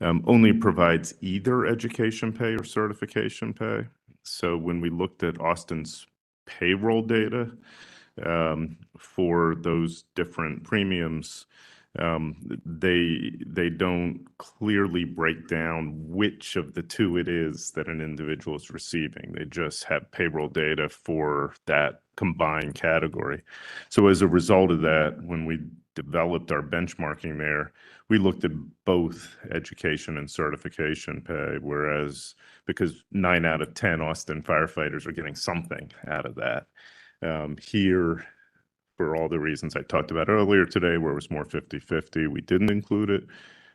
only provides either education pay or certification pay. So when we looked at Austin's payroll data for those different premiums, they don't clearly break down which of the two it is that an individual is receiving. They just have payroll data for that combined category. So as a result of that, when we developed our benchmarking there, we looked at both education and certification pay, whereas because 9 out of 10 Austin firefighters are getting something out of that. Here, for all the reasons I talked about earlier today, where it was more 50-50, we didn't include it.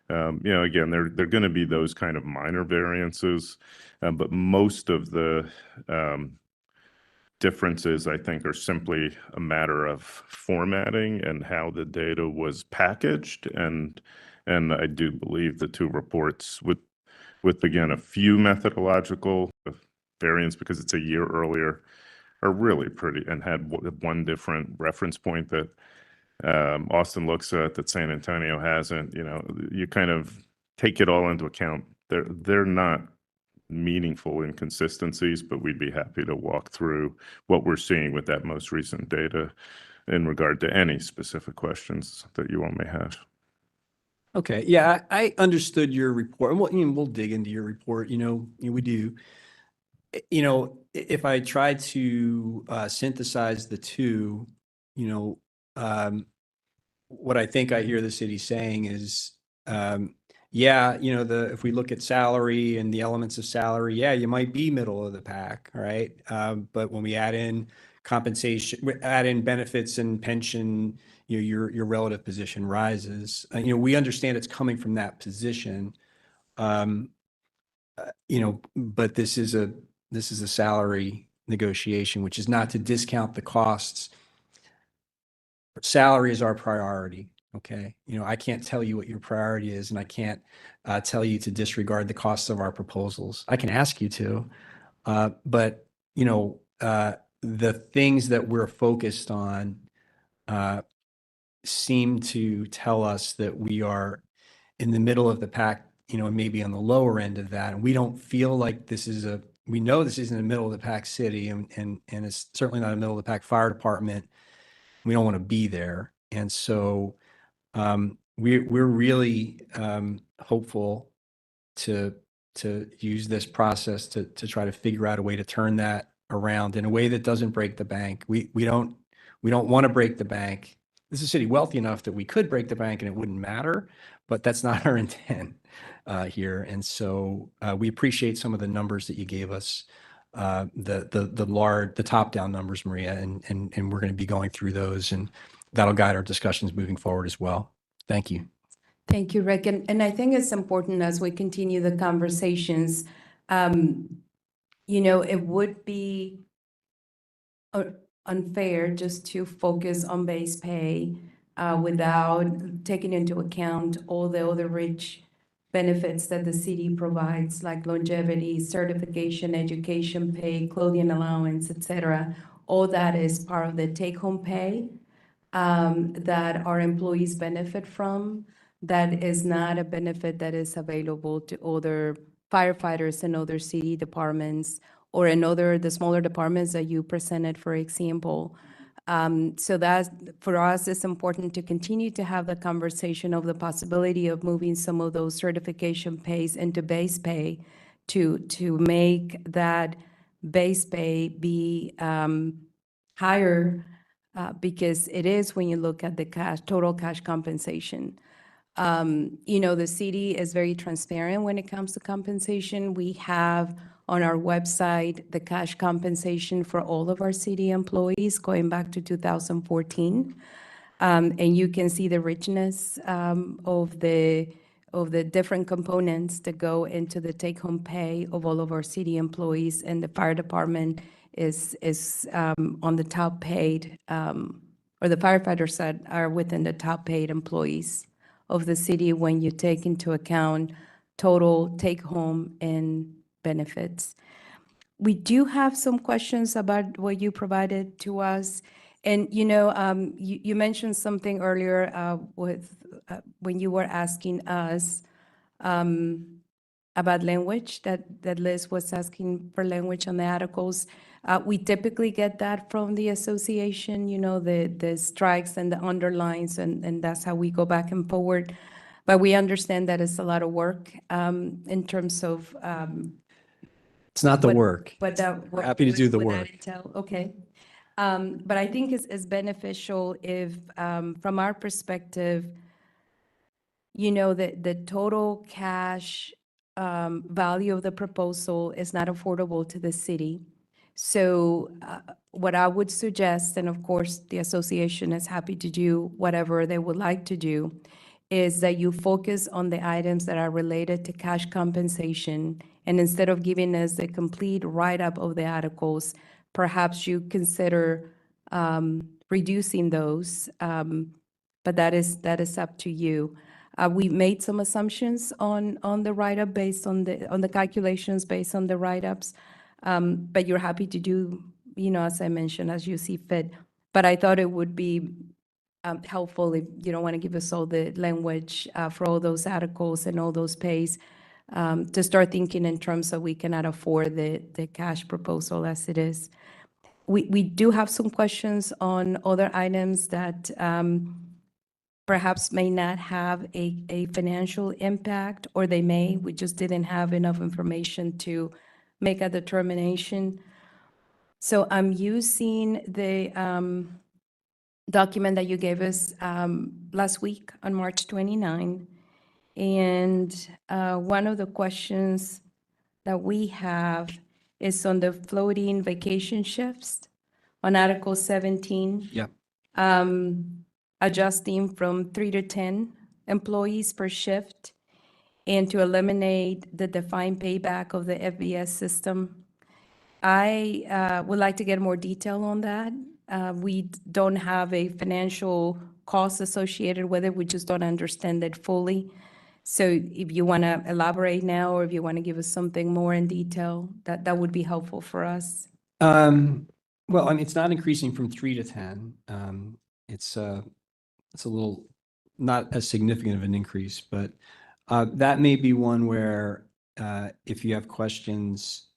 Again, they're going to be those kind of minor variances, but most of the differences, I think, are simply a matter of formatting and how the data was packaged. And I do believe the two reports with again, a few methodological variants because it's a year earlier are really pretty, and had one different reference point that Austin looks at that San Antonio hasn't. You kind of take it all into account. They're not meaningful inconsistencies, but we'd be happy to walk through what we're seeing with that most recent data in regard to any specific questions that you all may have. Okay, yeah, I understood your report. And we'll dig into your report. We do. If I try to synthesize the two, what I think I hear the city saying is, if we look at salary and the elements of salary, yeah, you might be middle of the pack, right? But when we add in compensation, we add in benefits and pension, your relative position rises. We understand it's coming from that position, but this is a salary negotiation, which is not to discount the costs. Salary is our priority. Okay. I can't tell you what your priority is, and I can't tell you to disregard the costs of our proposals. I can ask you to, but the things that we're focused on seem to tell us that we are in the middle of the pack, and maybe on the lower end of that. And we don't feel like we know this isn't a middle of the pack city, and it's certainly not a middle of the pack fire department. We don't want to be there. And so we're really hopeful to use this process to try to figure out a way to turn that around in a way that doesn't break the bank. We don't want to break the bank. This is a city wealthy enough that we could break the bank and it wouldn't matter, but that's not our intent here. And so we appreciate some of the numbers that you gave us, the top-down numbers, Maria, and we're going to be going through those, and that'll guide our discussions moving forward as well. Thank you. Thank you, Rick. And I think it's important as we continue the conversations, it would be unfair just to focus on base pay without taking into account all the other rich benefits that the city provides, like longevity, certification, education pay, clothing allowance, et cetera. All that is part of the take-home pay that our employees benefit from. That is not a benefit that is available to other firefighters and other city departments or in the smaller departments that you presented, for example. So that, for us, it's important to continue to have the conversation of the possibility of moving some of those certification pays into base pay to make that base pay be higher because it is when you look at the total cash compensation. The city is very transparent when it comes to compensation. We have on our website the cash compensation for all of our city employees going back to 2014. And you can see the richness of the different components that go into the take-home pay of all of our city employees. And the fire department is on the top paid, or the firefighters that are within the top paid employees of the city when you take into account total take-home and benefits. We do have some questions about what you provided to us. And, you mentioned something earlier when you were asking us about language, that Liz was asking for language on the articles. We typically get that from the association, the strikes and the underlines, and that's how we go back and forward. But we understand that it's a lot of work in terms of. It's not the work. But that. We're happy to do the would that work. entail? Okay. But I think it's beneficial if, from our perspective, the total cash value of the proposal is not affordable to the city. So what I would suggest, and of course, the association is happy to do whatever they would like to do, is that you focus on the items that are related to cash compensation. And instead of giving us the complete write-up of the articles, perhaps you consider reducing those. But that is up to you. We made some assumptions on the write-up based on the calculations based on the write-ups. But you're happy to do, as I mentioned, as you see fit. But I thought it would be helpful if you don't want to give us all the language for all those articles and all those pays to start thinking in terms of we cannot afford the cash proposal as it is. We do have some questions on other items that perhaps may not have a financial impact, or they may. We just didn't have enough information to make a determination. So I'm using the document that you gave us last week on March 29. And one of the questions that we have is on the floating vacation shifts on Article 17. Yep. Adjusting from 3 to 10 employees per shift and to eliminate the defined payback of the FBS system. I would like to get more detail on that. We don't have a financial cost associated with it. We just don't understand it fully. So if you want to elaborate now, or if you want to give us something more in detail, that would be helpful for us. Well, I mean, it's not increasing from 3 to 10. It's a little, not as significant of an increase, but that may be one where if you have questions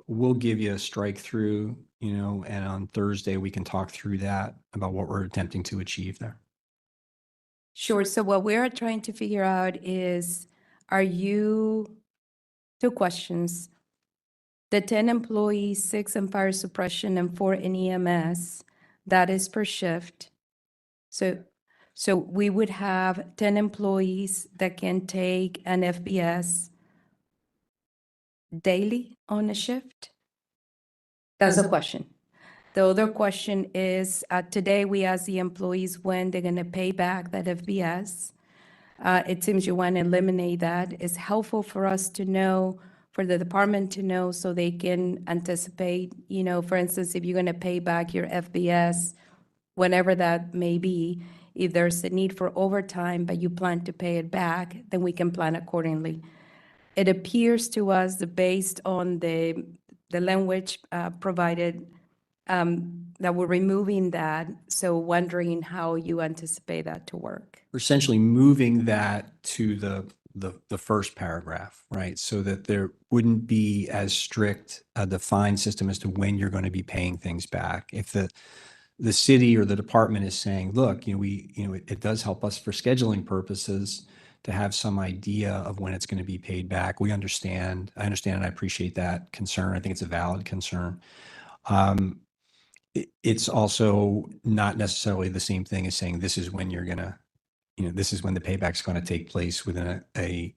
we'll give you a strike through, and on Thursday we can talk through that about what we're attempting to achieve there. Sure. So what we're trying to figure out is, two questions. The 10 employees, 6 in fire suppression and 4 in EMS, that is per shift. So we would have 10 employees that can take an FBS daily on a shift? That's the question. The other question is, today we ask the employees when they're going to pay back that FBS. It seems you want to eliminate that. It's helpful for us to know, for the department to know, so they can anticipate, for instance, if you're going to pay back your FBS, whenever that may be, if there's a need for overtime, but you plan to pay it back, then we can plan accordingly. It appears to us that based on the language provided, that we're removing that, so wondering how you anticipate that to work. We're essentially moving that to the first paragraph, right? So that there wouldn't be as strict a defined system as to when you're going to be paying things back. If the city or the department is saying, look, it does help us for scheduling purposes to have some idea of when it's going to be paid back. We understand. I understand and I appreciate that concern. I think it's a valid concern. It's also not necessarily the same thing as saying this is when you're going to, this is when the payback's going to take place within a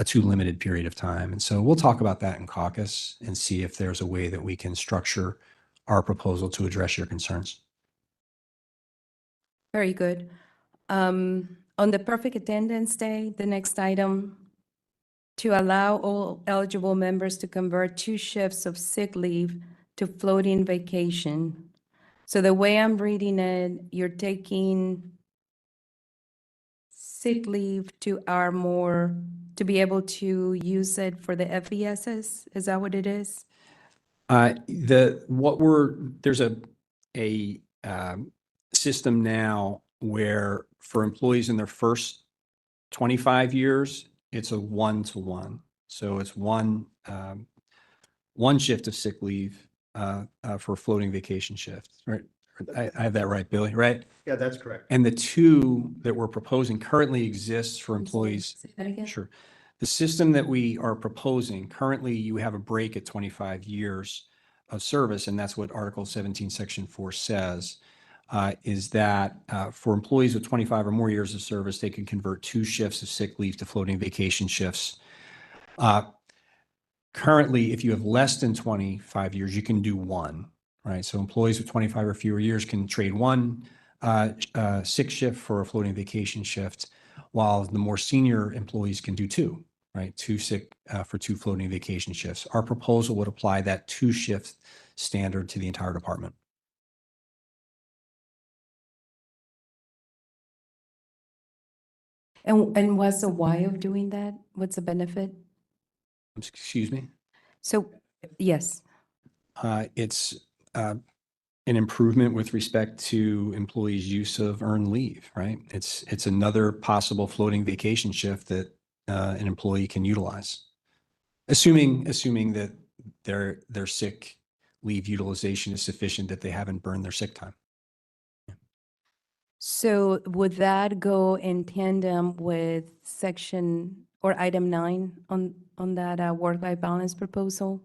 too limited period of time. And so we'll talk about that in caucus and see if there's a way that we can structure our proposal to address your concerns. Very good. On the perfect attendance day, the next item, to allow all eligible members to convert 2 shifts of sick leave to floating vacation. So the way I'm reading it, you're taking sick leave to be able to use it for the FESs? Is that what it is? There's a system now where for employees in their first 25 years, it's a 1-to-1. So it's one shift of sick leave for floating vacation shifts, right? I have that right, Billy, right? Yeah, that's correct. And the 2 that we're proposing currently exists for employees. Say that again? Sure. The system that we are proposing, currently you have a break at 25 years of service, and that's what Article 17, Section 4 says, is that for employees with 25 or more years of service, they can convert 2 shifts of sick leave to floating vacation shifts. Currently, if you have less than 25 years, you can do 1, right? So employees with 25 or fewer years can trade 1 sick shift for a floating vacation shift, while the more senior employees can do 2, right? 2 sick for 2 floating vacation shifts. Our proposal would apply that 2-shift standard to the entire department. And what's the why of doing that? What's the benefit? Excuse me? So, yes. It's an improvement with respect to employees' use of earned leave, right? It's another possible floating vacation shift that an employee can utilize, assuming that their sick leave utilization is sufficient, that they haven't burned their sick time. So would that go in tandem with section or item 9 on that work-life balance proposal?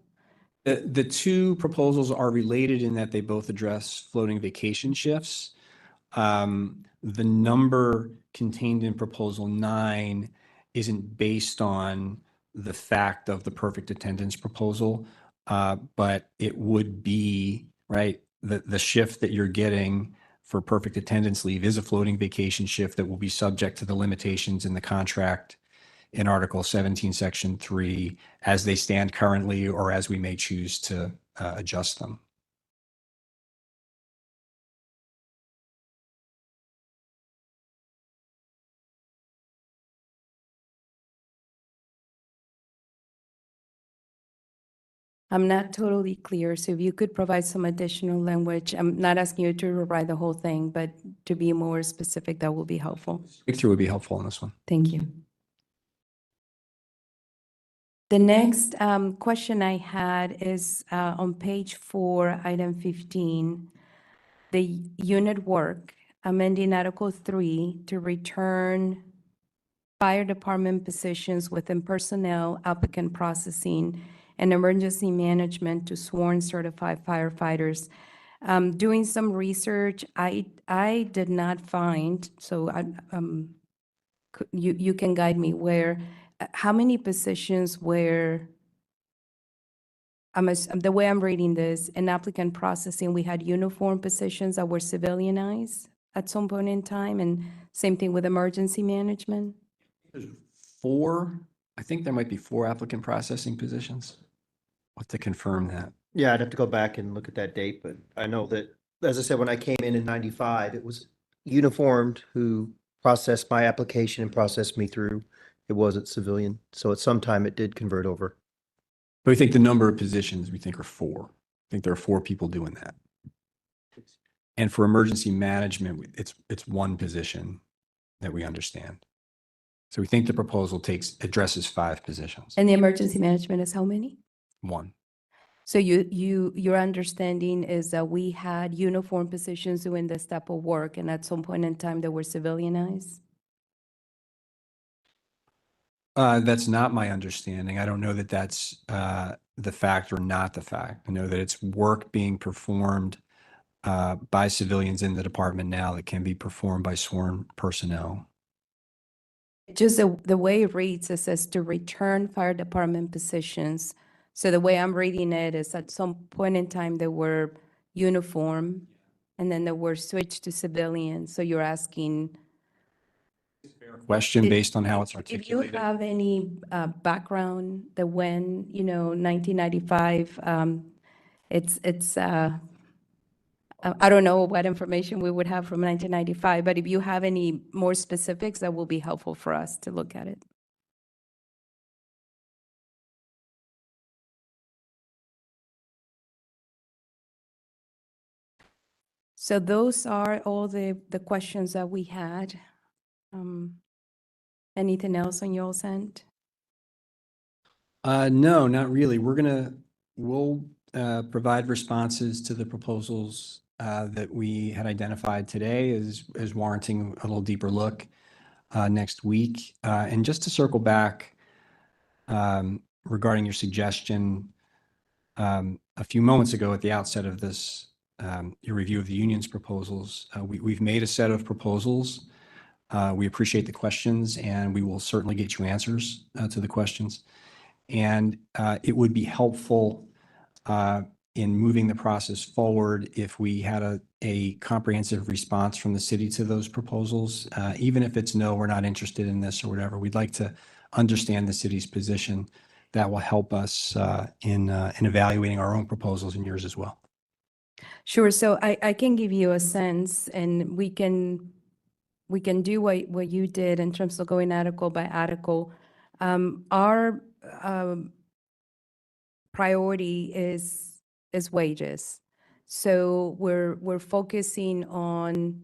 The 2 proposals are related in that they both address floating vacation shifts. The number contained in proposal 9 isn't based on the fact of the perfect attendance proposal, but it would be, right, the shift that you're getting for perfect attendance leave is a floating vacation shift that will be subject to the limitations in the contract in Article 17, Section 3, as they stand currently, or as we may choose to adjust them. I'm not totally clear, so if you could provide some additional language. I'm not asking you to rewrite the whole thing, but to be more specific, that will be helpful. Breakthrough would be helpful on this one. Thank you. The next question I had is on page 4, item 15, the unit work, amending Article 3 to return fire department positions within personnel, applicant processing, and emergency management to sworn certified firefighters. Doing some research, I did not find, so you can guide me where, how many positions were, the way I'm reading this, in applicant processing, we had uniform positions that were civilianized at some point in time, and same thing with emergency management? There's 4, I think there might be 4 applicant processing positions. I'll have to confirm that. Yeah, I'd have to go back and look at that date, but I know that, as I said, when I came in 95, it was uniformed who processed my application and processed me through. It wasn't civilian, so at some time it did convert over. But we think the number of positions we think are 4. I think there are 4 people doing that. And for emergency management, it's 1 position that we understand. So we think the proposal addresses 5 positions. And the emergency management is how many? 1. So your understanding is that we had uniform positions doing this type of work, and at some point in time, they were civilianized? That's not my understanding. I don't know that that's the fact or not the fact. I know that it's work being performed by civilians in the department now that can be performed by sworn personnel. Just the way it reads, it says to return fire department positions. So the way I'm reading it is at some point in time, they were uniform, and then they were switched to civilian. So you're asking, Question It- based on how it's if you articulated. have any background, the when, 1995, I don't know what information we would have from 1995, but if you have any more specifics, that will be helpful for us to look at it. So those are all the questions that we had. Anything else on y'all's end? No, not really. We'll provide responses to the proposals that we had identified today as warranting a little deeper look next week. And just to circle back regarding your suggestion a few moments ago at the outset of this, your review of the union's proposals, we've made a set of proposals. We appreciate the questions, and we will certainly get you answers to the questions. And it would be helpful in moving the process forward if we had a comprehensive response from the city to those proposals. Even if it's no, we're not interested in this or whatever, we'd like to understand the city's position. That will help us in evaluating our own proposals and yours as well. Sure, so I can give you a sense, and we can do what you did in terms of going article by article. Our priority is wages. So we're focusing on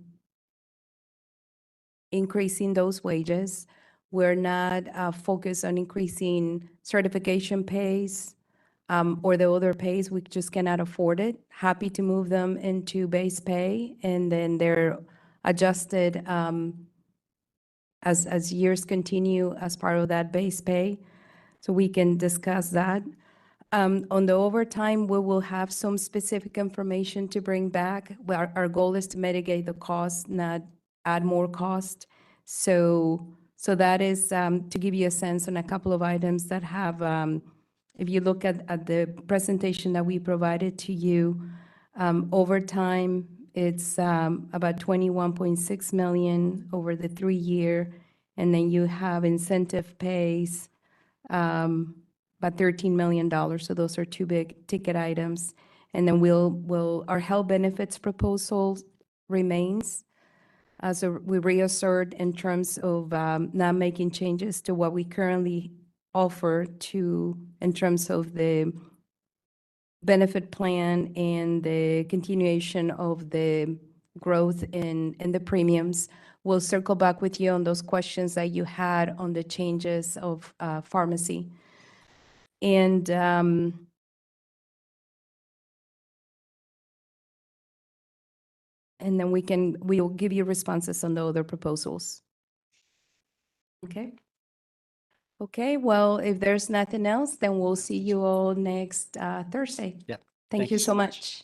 increasing those wages. We're not focused on increasing certification pays or the other pays. We just cannot afford it. Happy to move them into base pay, and then they're adjusted as years continue as part of that base pay. So we can discuss that. On the overtime, we will have some specific information to bring back. Our goal is to mitigate the cost, not add more cost. So that is to give you a sense on a couple of items that have, if you look at the presentation that we provided to you, overtime, it's about 21.6 million over the 3-year. And then you have incentive pays, about $13 million. So those are 2 big ticket items. And then our health benefits proposal remains. So we reassert in terms of not making changes to what we currently offer in terms of the benefit plan and the continuation of the growth in the premiums. We'll circle back with you on those questions that you had on the changes of pharmacy. And then we'll give you responses on the other proposals. Okay? Okay, well, if there's nothing else, then we'll see you all next Thursday. Yep. Thank you so much.